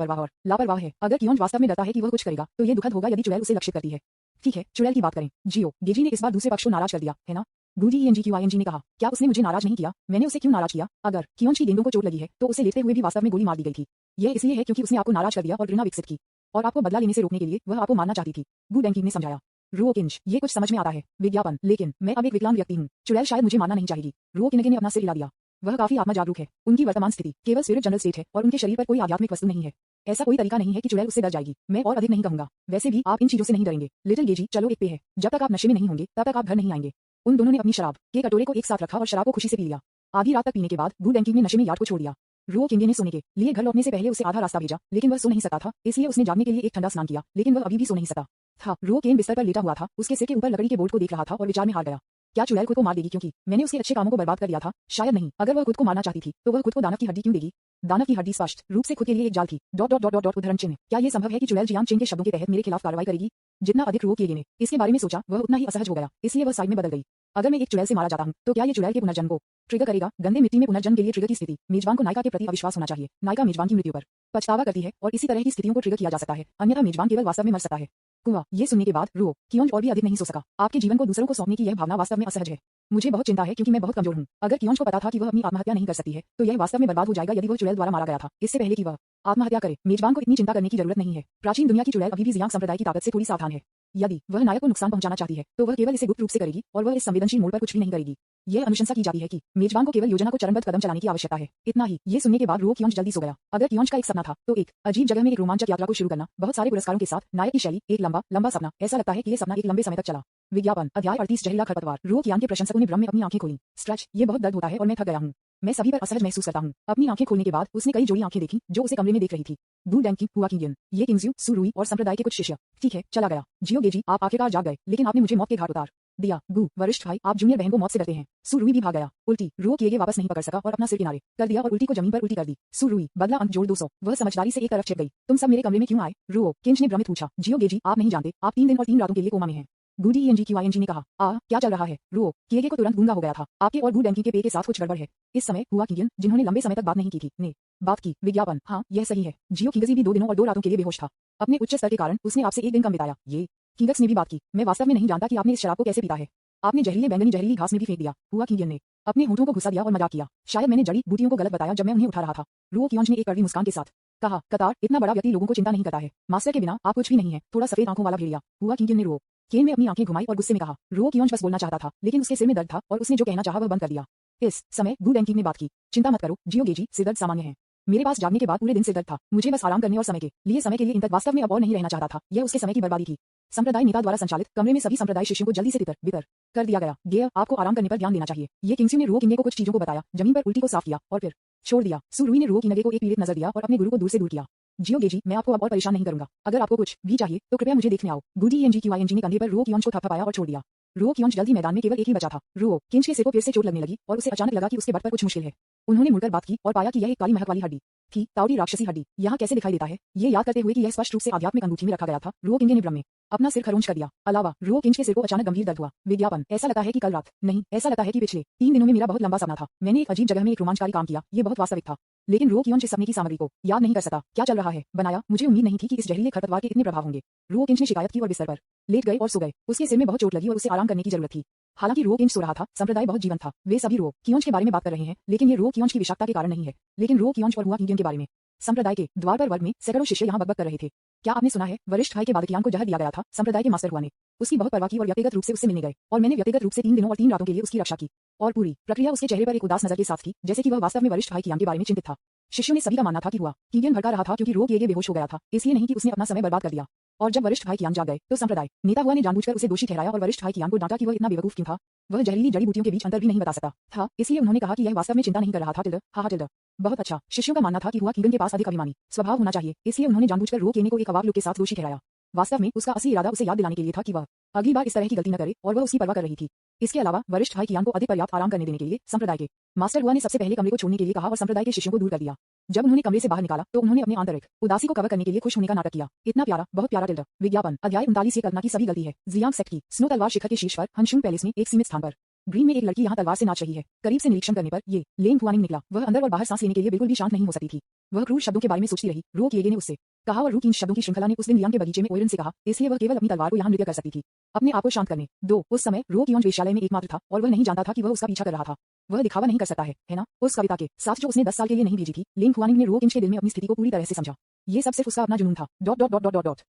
लापरवाह है। अगर कियोन वास्तव में डरता है कि वह कुछ करेगा तो यह दुखद होगा यदि चुड़ैल उसे लक्षित करती है। ठीक है, चुड़ैल की बात करें। गेजी ने इस बार दूसरे पक्ष को नाराज कर दिया है ना? गुडी एनजी ने कहा। क्या उसने मुझे नाराज नहीं किया? मैंने उसे क्यों नाराज किया? अगर कियोन की गेंदों को चोट लगी है तो उसे लेते हुए भी वास्तव में गोली मार दी गई थी। यह इसलिए है क्योंकि उसने आपको नाराज कर दिया और घृणा विकसित की और आपको बदला लेने से रोकने के लिए वह आपको मारना चाहती थी। गु डैंकिंग ने समझाया। रो किंज, ये कुछ समझ में आता है। विज्ञापन। लेकिन मैं अब एक विकलांग व्यक्ति हूँ, चुड़ैल शायद मुझे मारना नहीं चाहेगी। रो किनगे ने अपना सिर हिला दिया। वह काफी आत्मा जागरूक है। उनकी वर्तमान स्थिति केवल स्पिरिट जनरल स्टेट है और उनके शरीर पर कोई आध्यात्मिक वस्तु नहीं है। ऐसा कोई तरीका नहीं है कि चुड़ैल उससे डर जाएगी। मैं और अधिक नहीं कहूंगा। वैसे भी आप इन चीजों से नहीं डरेंगे। लिटिल गेजी, चलो एक पे है। जब तक आप नशे में नहीं होंगे तब तक आप घर नहीं आएंगे। उन दोनों ने अपनी शराब के कटोरे को एक साथ रखा और शराब को खुशी से पी लिया। आधी रात तक पीने के बाद गू डैंकिंग ने नशे में यार्ड को छोड़ दिया। रो किंगे ने सोने के लिए घर लौटने से पहले उसे आधा रास्ता भेजा, लेकिन वह सो नहीं सकता था, इसलिए उसने जागने के लिए एक ठंडा स्नान किया, लेकिन वह अभी भी सो नहीं सकता था। रो केन बिस्तर पर लेटा हुआ था, उसके सिर के ऊपर लकड़ी के बोर्ड को देख रहा था और विचार में हार गया। क्या चुड़ैल खुद को मार देगी क्योंकि मैंने उसके अच्छे कामों को बर्बाद कर दिया था? शायद नहीं। अगर वह खुद को मारना चाहती थी तो वह खुद को दानव की हड्डी क्यों देगी? दानव की हड्डी स्पष्ट रूप से खुद के लिए एक जाल थी। उद्धरण चिन्ह। क्या ये संभव है कि चुड़ैल जियांग चेन के शब्दों के तहत मेरे खिलाफ कार्रवाई करेगी? जितना अधिक रो किए ने इसके बारे में सोचा वह उतना ही असहज हो गया, इसलिए वह साइड में बदल गई। अगर मैं एक चुड़ैल से मारा जाता हूं तो क्या ये चुड़ैल के पुनर्जन्म को ट्रिगर करेगा? गंदे मिट्टी में पुनर्जन्म के लिए ट्रिगर की स्थिति। मेजबान को नायिका के प्रति अविश्वास होना चाहिए। नायिका मेजबान की मृत्यु पर पछतावा करती है और इसी तरह की स्थितियों को ट्रिगर किया जा सकता है, अन्यथा मेजबान केवल वास्तव में मर सकता है। कुआ, ये सुनने के बाद रो कियोंज और भी अधिक नहीं सो सका। आपके जीवन को दूसरों को सौंपने की यह भावना वास्तव में असहज है। मुझे बहुत चिंता है क्योंकि मैं बहुत कमजोर हूँ। अगर कियोंज को पता था कि वह अपनी आत्महत्या नहीं कर सकती है तो यह वास्तव में बर्बाद हो जाएगा यदि वह चुड़ैल द्वारा मारा गया था, इससे पहले कि वह आत्महत्या करे। मेजबान को इतनी चिंता करने की जरूरत नहीं है। प्राचीन दुनिया की चुड़ैल अभी भी जियांग संप्रदाय की ताकत से थोड़ी सावधान है। यदि वह नायक को नुकसान पहुंचाना चाहती है तो वह केवल इसे गुप्त रूप से करेगी और वह इस संवेदनशील मोड़ पर कुछ भी नहीं करेगी। यह अनुशंसा की जाती है कि मेजबान को केवल योजना को चरणबद्ध कदम चलाने की आवश्यकता है। इतना ही। ये सुनने के बाद रो कियोंज जल्दी सो गया। अगर कियोंज का एक सपना था तो एक अजीब जगह में एक रोमांचक यात्रा को शुरू करना, बहुत सारे पुरस्कारों के साथ, नायक की शैली, एक लंबा लंबा सपना। ऐसा लगता है कि यह सपना एक लंबे समय तक चला। विज्ञापन अध्याय 38 जहरीला खरपतवार। रो कियांग के प्रशंसकों ने भ्रम में अपनी आंखें खोली। स्ट्रेच, ये बहुत दर्द होता है और मैं थक गया हूँ। मैं सभी पर असहज महसूस करता हूँ। अपनी आंखें खोलने के बाद उसने कई जोड़ी आंखें देखी जो उसे कमरे में देख रही थी। डू डैंकिंग, हुआ किंगियन, ये किंगज्यू, सुरुई और संप्रदाय के कुछ शिष्य। ठीक है, चला गया। जियो गेजी, आप आखिरकार जाग गए, लेकिन आपने मुझे मौत के घाट उतार दिया। गु, वरिष्ठ भाई, आप जूनियर बहन को मौत से डरते हैं। सुरुई भी भाग गया। उल्टी, रो किए वापस नहीं पकड़ सका और अपना सिर किनारे कर दिया और उल्टी को जमीन पर उल्टी कर दी। सुरुई, बदला अंक जोड़ 200। वह समझदारी से एक तरफ छिप गई। तुम सब मेरे कमरे में क्यों आए? रो किंज ने भ्रमित पूछा। जियो गेजी, आप नहीं जानते, आप 3 दिन और 3 रातों के लिए कोमा में हैं। गुडीएनजी ने कहा। क्या चल रहा है? रो किएगे को तुरंत गूंगा हो गया था। आपके और गु डैंकिंग के पे के साथ कुछ गड़बड़ है। इस समय हुआ किंगियन, जिन्होंने लंबे समय तक बात नहीं की थी, ने बात की। विज्ञापन, हाँ यह सही है। जियो किंगजी भी 2 दिनों और 2 रातों के लिए बेहोश था। अपने उच्च स्तर के कारण उसने आपसे 1 दिन कम बिताया। ये किंगक्स ने भी बात की। मैं वास्तव में नहीं जानता कि आपने इस शराब को कैसे पीता है। आपने जहरीले बैंगनी जहरीली घास में भी फेंक दिया। हुआ किंगियन ने अपने होठों को घुसा दिया और मजाक किया। शायद मैंने जड़ी बूटियों को गलत बताया जब मैं उन्हें उठा रहा था। रो कियोंज ने एक कड़वी मुस्कान के साथ कहा। कतार, इतना बड़ा व्यक्ति लोगों को चिंता नहीं करता है। मास्टर के बिना आप कुछ भी नहीं है। थोड़ा सफेद आंखों वाला भेड़िया। हुआ किंगियन ने रो केन में अपनी आंखें घुमाई और गुस्से में कहा। रो कियोंज बस बोलना चाहता था, लेकिन उसके सिर में दर्द था और उसने जो कहना चाहा वह बंद कर दिया। इस समय गु डैंकिंग ने बात की। चिंता मत करो जियो गेजी, सिरदर्द सामान्य है। मेरे पास जागने के बाद पूरे दिन सिरदर्द था। मुझे बस आराम करने और समय के लिए इन तक वास्तव में अब और नहीं रहना चाहता था। यह उसके समय की बर्बादी थी। संप्रदाय नेता द्वारा संचालित कमरे में सभी संप्रदाय शिष्यों को जल्दी से तितर बितर कर दिया गया। गेय, आपको आराम करने पर ध्यान देना चाहिए। ये किंगस्यू ने रो किंगे को कुछ चीजों को बताया, जमीन पर उल्टी को साफ किया और फिर छोड़ दिया। सुरुई ने रो किंगे को एक पीड़ित नजर दिया और अपने गुरु को दूर से दूर किया। जियो गेजी, मैं आपको अब और परेशान नहीं करूंगा। अगर आपको कुछ भी चाहिए तो कृपया मुझे देखने आओ। गुडीएनजी ने कंधे पर रो कियोंज को थपथपाया और छोड़ दिया। रो कियोंज जल्द ही मैदान में केवल एक ही बचा था। रो किंज के सिर को फिर से चोट लगने लगी और उसे अचानक लगा कि उसके बट पर कुछ मुश्किल है। उन्होंने मुड़कर बात की और पाया कि यह एक काली महक वाली हड्डी थी। ताउडी राक्षसी हड्डी यहाँ कैसे दिखाई देता है? ये याद करते हुए कि यह स्पष्ट रूप से आध्यात्मिक अंगूठी में रखा गया था, रो किंगे ने भ्रम में अपना सिर खरोंच कर दिया। अलावा रो किंज के सिर को अचानक गंभीर दर्द हुआ। विज्ञापन, ऐसा लगता है कि कल रात नहीं, ऐसा लगता है कि पिछले 3 दिनों में मेरा बहुत लंबा सपना था। मैंने एक अजीब जगह में एक रोमांचकारी काम किया। ये बहुत वास्तविक था, लेकिन रो कियोंज इस सपने की सामग्री को याद नहीं कर सका। क्या चल रहा है? बनाया, मुझे उम्मीद नहीं थी कि इस जहरीले खरपतवार के इतने प्रभाव होंगे। रो किंज ने शिकायत की और बिस्तर पर लेट गए और सो गए। उसके सिर में बहुत चोट लगी और उसे आराम करने की जरूरत थी। हालांकि रो किंज सो रहा था, संप्रदाय बहुत जीवंत था। वे सभी रो कियोंज के बारे में बात कर रहे हैं, लेकिन ये रो कियोंज की विषाक्तता के कारण नहीं है, लेकिन रो कियोंज और हुआ किंगियन के बारे में। संप्रदाय के द्वार पर वर्ग में सैकड़ों शिष्य यहाँ बकबक कर रहे थे। क्या आपने सुना है? वरिष्ठ भाई के बालकियान को जहर दिया गया था। संप्रदाय के मास्टर हुआ ने उसकी बहुत परवाह की और व्यक्तिगत रूप से उससे मिलने गए, और मैंने व्यक्तिगत रूप से 3 दिनों और 3 रातों के लिए उसकी रक्षा की। और पूरी प्रक्रिया उसके चेहरे पर एक उदास नजर के साथ थी, जैसे कि वह वास्तव में वरिष्ठ भाई कियांग के बारे में चिंतित था। शिष्यों ने सभी का मानना था कि हुआ किंगियन भड़का रहा था क्योंकि रो किए बेहोश हो गया था, इसलिए नहीं कि उसने अपना समय बर्बाद कर दिया। और जब वरिष्ठ भाई कियांग जाग गए तो संप्रदाय नेता हुआ ने जानबूझकर उसे दोषी ठहराया और वरिष्ठ भाई कियांग को डांटा कि वह इतना बेवकूफ क्यों था। वह जहरीली जड़ी बूटियों के बीच अंतर भी नहीं बता सकता था, इसलिए उन्होंने कहा कि यह वास्तव में चिंता नहीं कर रहा था। टिल्डर बहुत अच्छा। शिष्यों का मानना था कि हुआ किंगियन के पास अधिक अभिमानी स्वभाव होना चाहिए, इसलिए उन्होंने जानबूझकर रो केने को एक अवाक लुक के साथ दोषी ठहराया। वास्तव में उसका असली इरादा उसे याद दिलाने के लिए था कि वह अगली बार इस तरह की गलती न करे, और वह उसकी परवाह कर रही थी। इसके अलावा वरिष्ठ भाई कियांग को अधिक पर्याप्त आराम करने देने के लिए संप्रदाय के मास्टर हुआ ने सबसे पहले कमरे को छोड़ने के लिए कहा और संप्रदाय के शिष्यों को दूर कर दिया। जब उन्होंने कमरे से बाहर निकाला तो उन्होंने अपने आंतरिक उदासी को कवर करने के लिए खुश होने का नाटक किया। इतना प्यारा, बहुत प्यारा। टिल्डर विज्ञापन अध्याय 39 ये कल्पना की सभी गलती है। जियांग सेक्ट की स्नो तलवार शिखर के शीर्ष पर हनशुन पैलेस में एक सीमित स्थान पर ड्रीम में एक लड़की यहाँ तलवार से नाच रही है। करीब से निरीक्षण करने पर ये लेंग फुआनिंग निकला। वह अंदर और बाहर सांस लेने के लिए बिल्कुल भी शांत नहीं हो सकती थी। वह क्रूर शब्दों के बारे में सोचती रही। रो किएगे ने उससे कहा और रू की इन शब्दों की श्रृंखला ने उस दिन लियांग के बगीचे में ओयरन से कहा, इसलिए वह केवल अपनी तलवार को यहाँ नृत्य कर सकती थी अपने आप को शांत करने दो। उस समय रो कियोंज वेश्यालय में एकमात्र था और वह नहीं जानता था कि वह उसका पीछा कर रहा था। वह दिखावा नहीं कर सकता है ना? उस कविता के साथ जो उसने 10 साल के लिए नहीं भेजी थी। लेंग फुआनिंग ने रो किंज के दिल में अपनी स्थिति को पूरी तरह से समझा। ये सब सिर्फ उसका अपना जुनून था।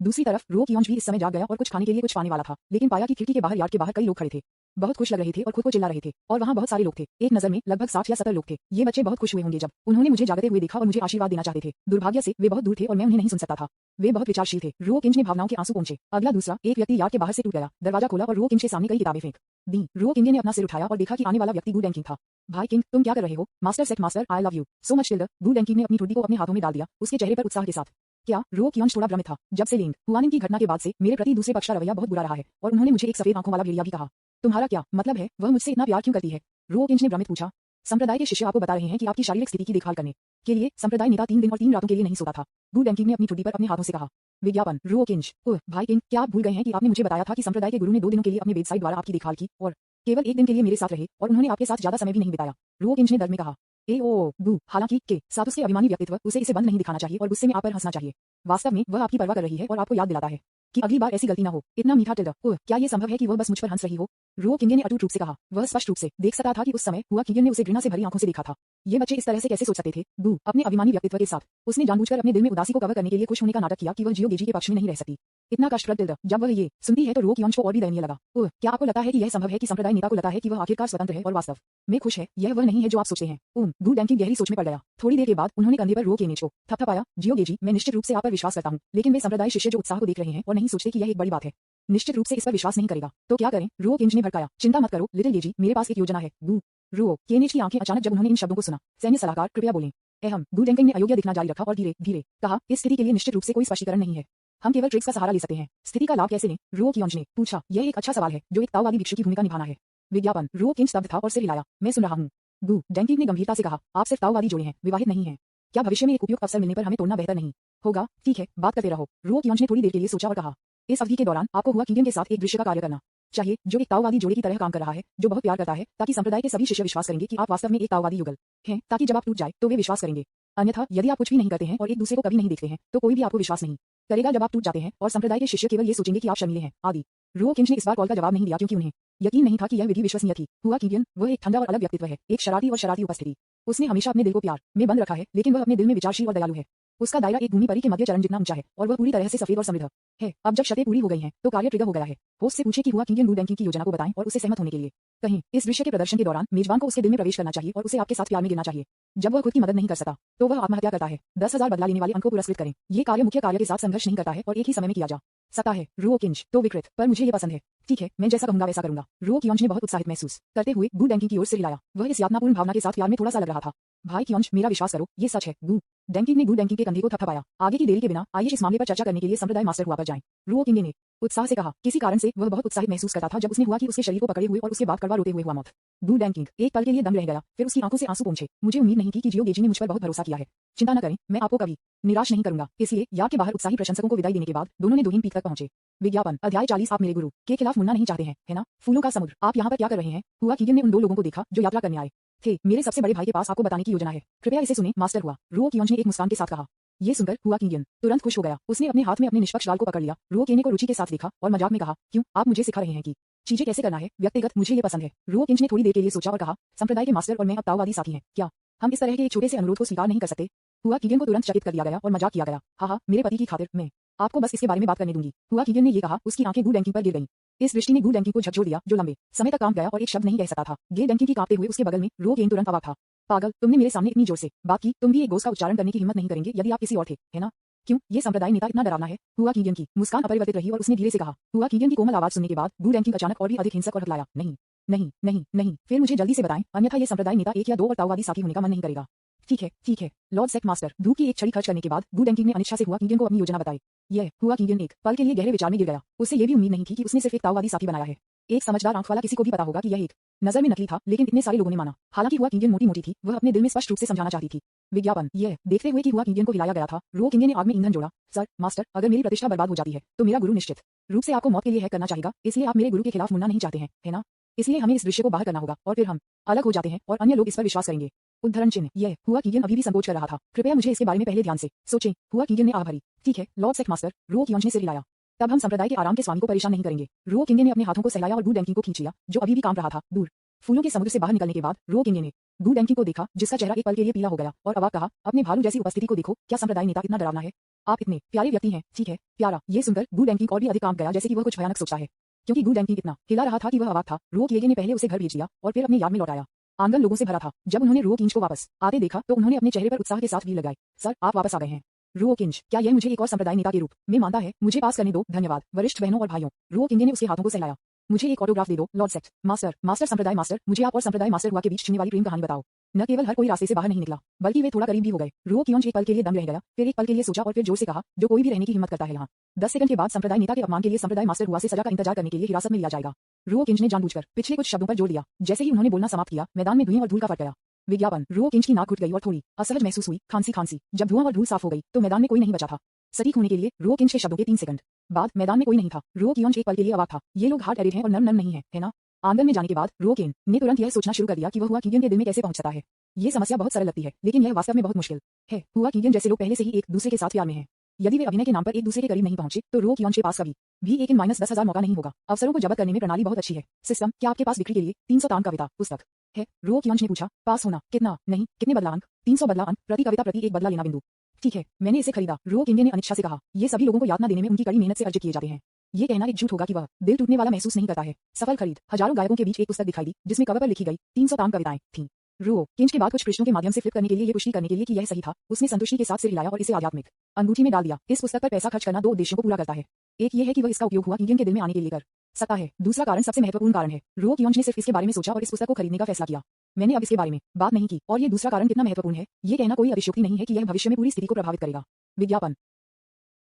दूसरी तरफ रो कियोंज भी इस समय जाग गया और कुछ खाने के लिए कुछ पाने वाला था, लेकिन पाया कि खिड़की के बाहर यार्ड के बाहर कई लोग खड़े थे। बहुत खुश लग रहे थे और खुद को चिल्ला रहे थे और वहाँ बहुत सारे लोग थे। एक नजर में लगभग 60 या 70 लोग थे। ये बच्चे बहुत खुश हुए होंगे जब उन्होंने मुझे जागते हुए देखा और मुझे आशीर्वाद देना चाहते थे। दुर्भाग्य से वे बहुत दूर थे और मैं उन्हें नहीं सुन सकता था। वे बहुत विचारशील थे। रो किंज ने भावनाओं के आंसू पोंछे। अगला दूसरा एक व्यक्ति यार्ड के बाहर से टूट गया। दरवाजा खोला और रो किंज के सामने कई किताबें फेंक दी। रो किंग ने अपना सिर उठाया और देखा कि आने वाला व्यक्ति गू डैंकिंग था। भाई किंग, तुम क्या कर रहे हो? Master set master, I love you so much Tilder. गू डैंकिंग ने अपनी ठुड्डी को अपने हाथों में डाल दिया, उसके चेहरे पर उत्साह के साथ। क्या? रो कियोंज थोड़ा भ्रमित था। जब से लिंग हुआनिंग की घटना के बाद से मेरे प्रति दूसरे पक्ष का रवैया बहुत बुरा रहा है और उन्होंने मुझे एक सफेद आंखों वाला भेड़िया भी कहा। तुम्हारा क्या मतलब है? वह मुझसे इतना प्यार क्यों करती है? रो किंज ने भ्रमित पूछा। संप्रदाय के शिष्य आपको बता रहे हैं कि आपकी शारीरिक स्थिति की देखभाल करने के लिए संप्रदाय नेता 3 दिन और 3 रातों के लिए नहीं सोता था। गू डैंकिंग ने अपनी ठुड्डी पर अपने हाथों से कहा। विज्ञापन। रो किंज, ओह भाई किंग, क्या आप भूल गए हैं कि आपने मुझे बताया था कि संप्रदाय के गुरु ने 2 दिनों के लिए अपने बेडसाइड द्वारा आपकी देखभाल की और केवल 1 दिन के लिए मेरे साथ रहे और उन्होंने आपके साथ ज्यादा समय भी नहीं बिताया। रो किंज ने दर्द में कहा। गू, हालांकि के साथ उसके अभिमानी व्यक्तित्व उसे इसे बंद नहीं दिखाना चाहिए और गुस्से में आप पर हंसना चाहिए। वास्तव में वह आपकी परवाह कर रही है और आपको याद दिलाता है कि अगली बार ऐसी गलती ना हो। इतना मीठा टिल्डर, ओह क्या ये संभव है कि वह बस मुझ पर हंस रही हो? रो किंग ने अटूट रूप से कहा। वह स्पष्ट रूप से देख सकता था कि उस समय हुआ किंग ने उसे घृणा से भरी आंखों से देखा था। ये बच्चे इस तरह से कैसे सोच सकते थे? गू अपने अभिमानी व्यक्तित्व के साथ उसने जानबूझकर अपने दिल में उदासी को कवर करने के लिए खुश होने का नाटक किया कि वह जियो गेजी के पक्ष में नहीं रह सकती। इतना कष्टप्रद टिल्डर। जब वह ये सुनती है तो रो कियोंज को और भी दयनीय लगा। ओह क्या आपको लगता है कि यह संभव है कि संप्रदाय नेता को लगता है कि वह आखिरकार स्वतंत्र है और वास्तव में खुश है? यह वह नहीं है जो आप सोचते हैं। गू डैंकिंग गहरी सोच में पड़ गया। थोड़ी देर के बाद उन्होंने कंधे पर रो कियोंज को थपथपाया। जियो गेजी, मैं निश्चित रूप से आप पर विश्वास करता हूं, लेकिन वे संप्रदाय शिष्य जो उत्साह को देख रहे हैं और नहीं सोचते कि यह एक बड़ी बात है, निश्चित रूप से इस पर विश्वास नहीं करेगा। तो क्या करें? रो किंज ने भड़काया। चिंता मत करो लिटिल गेजी, मेरे पास एक योजना है। गू रो केनेज की आंखें अचानक जब उन्होंने इन शब्दों को सुना। सैन्य सलाहकार, कृपया बोलें। गू डैंकिंग ने अयोग्य दिखना जारी रखा और धीरे धीरे कहा, इस स्थिति के लिए निश्चित रूप से कोई स्पष्टीकरण नहीं है। हम केवल ट्रिक्स का सहारा ले सकते हैं। स्थिति का लाभ कैसे लें? रो कियोंज ने पूछा। यह एक अच्छा सवाल है जो एक ताओवादी भिक्षु की भूमिका निभाना है। विज्ञापन। रो किंज स्तब्ध था और सिर हिलाया। मैं सुन रहा हूँ। गू डैंकिंग ने गंभीरता से कहा, आप सिर्फ ताओवादी जोड़े हैं, विवाहित नहीं हैं। क्या भविष्य में एक उपयुक्त अवसर मिलने पर हमें तोड़ना बेहतर नहीं होगा? ठीक है, बात करते रहो। रो कियोंज ने थोड़ी देर के लिए सोचा और कहा, इस अवधि के दौरान आपको हुआ किंग के साथ एक दृश्य का कार्य करना चाहिए जो एक ताओवादी जोड़े की तरह काम कर रहा है, जो बहुत प्यार करता है, ताकि संप्रदाय के सभी शिष्य विश्वास करेंगे कि आप वास्तव में एक ताओवादी युगल हैं, ताकि जब आप टूट जाए तो वे विश्वास करेंगे। अन्यथा यदि आप कुछ भी नहीं करते हैं और एक दूसरे को कभी नहीं देखते हैं तो कोई भी आपको विश्वास नहीं करेगा। जब आप टूट जाते हैं और संप्रदाय के शिष्य केवल ये सोचेंगे कि आप शर्मीले हैं आदि। रो किंज ने इस बार कॉल का जवाब नहीं दिया क्योंकि उन्हें यकीन नहीं था कि यह विधि विश्वसनीय थी। हुआ किंग वह एक ठंडा और अलग व्यक्तित्व है, एक शरारती और शरारती उपस्थिति। उसने हमेशा अपने दिल को प्यार में बंद रखा है, लेकिन वह अपने दिल में विचारशील और दयालु है। उसका दायरा एक भूमि परी के मध्य चरण जितना ऊंचा है और वह पूरी तरह से सफेद और समृद्ध है। अब जब शर्तें पूरी हो गई हैं तो कार्य ट्रिगर हो गया है। होस्ट से पूछे कि हुआ किंग गू डैंकिंग की योजना को बताएं और उसे सहमत होने के लिए कहीं। इस दृश्य के प्रदर्शन के दौरान मेजबान को उसके दिल में प्रवेश करना चाहिए और उसे आपके साथ प्यार में गिरना चाहिए। जब वह खुद की मदद नहीं कर सकता तो वह आत्महत्या करता है। 10,000 बदला लेने वाले अंक को पुरस्कृत करें। ये कार्य मुख्य कार्य के साथ संघर्ष नहीं करता है और एक ही समय में किया जा सकता है। रो किंज, तो विकृत, पर मुझे ये पसंद है। ठीक है, मैं जैसा कहूंगा वैसा करूंगा। रो कियोंज ने बहुत उत्साहित महसूस करते हुए गू डैंकिंग की ओर से हिलाया। वह इस यातनापूर्ण भावना के साथ प्यार में थोड़ा सा लग रहा था। भाई कियोंज, मेरा विश्वास करो, ये सच है। गू डैंकिंग ने गू डैंकिंग के कंधे को थपथपाया। आगे की देरी के बिना आइए इस मामले पर चर्चा करने के लिए संप्रदाय मास्टर हुआ पर जाएं। रो किंग ने उत्साह से कहा। किसी कारण से वह बहुत उत्साहित महसूस करता था जब उसने हुआ कि उसके शरीर को पकड़े हुए और उसके बाद कड़वा रोते हुए हुआ मौत। गू डैंकिंग एक पल के लिए दम रह गया, फिर उसकी आंखों से आंसू पोंछे। मुझे उम्मीद नहीं थी कि जियो गेजी ने मुझ पर बहुत भरोसा किया है। चिंता न करें, मैं आपको कभी निराश नहीं करूंगा। इसलिए यार्ड के बाहर उत्साही प्रशंसकों को विदाई देने के बाद दोनों ने दोहीन पीक तक पहुंचे। विज्ञापन। अध्याय 40। आप मेरे गुरु के खिलाफ मुड़ना नहीं चाहते हैं, है ना? फूलों का समुद्र, आप यहाँ पर क्या कर रहे हैं? हुआ किंग ने उन 2 लोगों को देखा जो यात्रा करने आए थे। मेरे सबसे बड़े भाई के पास आपको बताने की योजना है, कृपया इसे सुने मास्टर हुआ। रो कियोंज ने एक मुस्कान के साथ कहा। ये सुनकर हुआ किंग तुरंत खुश हो गया। उसने अपने हाथ में अपने निष्पक्ष गाल को पकड़ लिया। रो किंग को रुचि के साथ देखा और मजाक में कहा, क्यों आप मुझे सिखा रहे हैं कि चीजें कैसे करना है? व्यक्तिगत मुझे ये पसंद है। रो किंग ने थोड़ी देर के लिए सोचा और कहा, संप्रदाय के मास्टर और मैं अब ताओवादी साथी हैं, क्या हम इस तरह के एक छोटे से अनुरोध को स्वीकार नहीं कर सकते? हुआ किंग को तुरंत चकित कर दिया गया और मजाक किया गया। हाँ, मेरे पति की खातिर मैं आपको बस इसके बारे में बात करने दूंगी। हुआ किंग ने ये कहा। उसकी आंखें गू डैंकिंग पर गिर गईं। इस दृष्टि ने गू डैंकिंग को झकझोर दिया जो लंबे समय तक काम गया और एक शब्द नहीं कह सकता था। गे डैंकिंग की कांपते हुए उसके बगल में रो किंग तुरंत अवाक था। पागल, तुमने मेरे सामने इतनी जोर से बात की, तुम भी एक गोस का उच्चारण करने की हिम्मत नहीं करेंगे यदि आप किसी और थे, है ना? क्यों ये संप्रदाय नेता इतना डरावना है? हुआ किंग की मुस्कान अपरिवर्तित रही और उसने धीरे से कहा। हुआ किंग की कोमल आवाज सुनने के बाद गू डैंकिंग अचानक और भी अधिक हिंसक और हकलाया। नहीं नहीं नहीं नहीं, फिर मुझे जल्दी से बताएं, अन्यथा ये संप्रदाय नेता 1 या 2 और ताओवादी साथी होने का मन नहीं करेगा। ठीक है। Lord set master. धूप की एक छड़ी खर्च करने के बाद गू डैंकिंग ने अनिच्छा से हुआ किंग को अपनी योजना बताई। यह हुआ किंग एक पल के लिए गहरे विचार में गिर गया। उसे ये भी उम्मीद नहीं थी कि उसने सिर्फ एक ताओवादी साथी बनाया है। एक समझदार आंख वाला किसी को भी पता होगा कि यह एक नजर में नकली था, लेकिन इतने सारे लोगों ने माना। हालांकि हुआ किंग मोटी मोटी थी, वह अपने दिल में स्पष्ट रूप से समझाना चाहती थी। विज्ञापन। यह देखते हुए कि हुआ किंग को हिलाया गया था, रो किंग ने आग में ईंधन जोड़ा। सर मास्टर, अगर मेरी प्रतिष्ठा बर्बाद हो जाती है तो मेरा गुरु निश्चित रूप से आपको मौत के लिए हैक करना चाहेगा, इसलिए आप मेरे गुरु के खिलाफ मुड़ना नहीं चाहते हैं, है ना? इसलिए हमें इस दृश्य को बाहर करना होगा और फिर हम अलग हो जाते हैं और अन्य लोग इस पर विश्वास करेंगे। उद्धरण चिन्ह। यह हुआ किंग अभी भी संकोच कर रहा था। कृपया मुझे इसके बारे में पहले ध्यान से सोचें। हुआ किंग ने आह भरी। ठीक है लॉर्ड सेट मास्टर। रो कियोंज ने सिर हिलाया। तब हम संप्रदाय के आराम के स्वामी को परेशान नहीं करेंगे। रो किंग ने अपने हाथों को सहलाया और गू डैंकिंग को खींच लिया जो अभी भी काम रहा था। दूर फूलों के समुद्र से बाहर निकलने के बाद रो किंग ने गू डैंकिंग को देखा जिसका चेहरा एक पल के लिए पीला हो गया और अवाक कहा, अपने भालू जैसी उपस्थिति को देखो, क्या संप्रदाय नेता इतना डरावना है? आप इतने प्यारे व्यक्ति हैं। ठीक है प्यारा। ये सुनकर गू डैंकिंग और भी अधिक काम गया जैसे कि वह कुछ भयानक सोचता है। क्योंकि गू डैंकिंग इतना हिला रहा था कि वह अवाक था। रो किएगे ने पहले उसे घर भेज दिया और फिर अपने यार्ड में लौटाया। आंगन लोगों से भरा था। जब उन्होंने रो किंच को वापस आते देखा तो उन्होंने अपने चेहरे पर उत्साह के साथ भीड़ लगाई। सर, आप वापस आ गए हैं। रो किंच, क्या यह मुझे एक और संप्रदाय नेता के रूप में मानता है? मुझे पास करने दो, धन्यवाद वरिष्ठ बहनों और भाइयों। रो किंगे ने उसके हाथों को सहलाया। मुझे एक ऑटोग्राफ दे दो, लॉर्ड सेक्ट मास्टर। मास्टर संप्रदाय मास्टर, मुझे आप और संप्रदाय मास्टर हुआ के बीच छिड़ने वाली प्रेम कहानी बताओ। न केवल हर कोई रास्ते से बाहर नहीं निकला, बल्कि वे थोड़ा करीब भी हो गए। रो कियोंज एक पल के लिए दम रह गया, फिर एक पल के लिए सोचा और फिर जोर से कहा, जो कोई भी रहने की हिम्मत करता है यहाँ 10 सेकंड के बाद संप्रदाय नेता के अपमान के लिए संप्रदाय मास्टर हुआ से सजा का इंतजार करने के लिए हिरासत में लिया जाएगा। रो किंज ने जानबूझकर पिछले कुछ शब्दों पर जोर दिया। जैसे ही उन्होंने बोलना समाप्त किया, मैदान में धुएं और धूल का फट गया। विज्ञापन। रो किंज की नाक घुट गई और थोड़ी असहज महसूस हुई। खांसी। जब धुआं और धूल साफ हो गई तो मैदान में कोई नहीं बचा था। सटीक होने के लिए रो किंज के शब्दों के 3 सेकंड बाद मैदान में कोई नहीं था। रो कियोंज एक पल के लिए अवाक था। ये लोग हार्ड एडिड हैं और नर्म नहीं है ना? आंगन में जाने के बाद रो केन ने तुरंत यह सोचना शुरू कर दिया कि वह हुआ कीगन के दिल में कैसे पहुंच सकता है। ये समस्या बहुत सरल लगती है, लेकिन यह वास्तव में बहुत मुश्किल है। हुआ कीगन जैसे लोग पहले से ही एक दूसरे के साथ प्यार में हैं। यदि वे अभिनय के नाम पर एक दूसरे के करीब नहीं पहुंचे तो रो कियोंज के पास कभी भी एक इन -10,000 मौका नहीं होगा। अवसरों को जब्त करने में प्रणाली बहुत अच्छी है। सिस्टम, क्या आपके पास बिक्री के लिए 300 ताम कविता पुस्तक है? रो कियोंज ने पूछा। पास होना कितना? नहीं, कितने बदला अंक? 300 बदला अंक प्रति कविता प्रति एक बदला लेना बिंदु। ठीक है, मैंने इसे खरीदा। रो किंगे ने अनिच्छा से कहा। ये सभी लोगों को यातना देने में उनकी कड़ी मेहनत से अर्जित किए जाते हैं। ये कहना एक झूठ होगा कि वह दिल टूटने वाला महसूस नहीं करता है। सफल खरीद। हजारों गायकों के बीच एक पुस्तक दिखाई दी जिसमें कवर पर लिखी गई 300 ताम कविताएं थीं। रो किंज के बाद कुछ पृष्ठों के माध्यम से फ्लिप करने के लिए ये पुष्टि करने के लिए कि यह सही था, उसने संतुष्टि के साथ सिर हिलाया और इसे आध्यात्मिक अंगूठी में डाल दिया। इस पुस्तक पर पैसा खर्च करना 2 उद्देश्यों को पूरा करता है। एक ये है कि वह इसका उपयोग हुआ कीगन के दिल में आने के लिए कर सकता है। दूसरा कारण सबसे महत्वपूर्ण कारण है। रो कियोंज ने सिर्फ इसके बारे में सोचा और इस पुस्तक को खरीदने का फैसला किया। मैंने अब इसके बारे में बात नहीं की। और ये दूसरा कारण कितना महत्वपूर्ण है, ये कहना कोई अतिशयोक्ति नहीं है कि यह भविष्य में पूरी स्थिति को प्रभावित करेगा। विज्ञापन।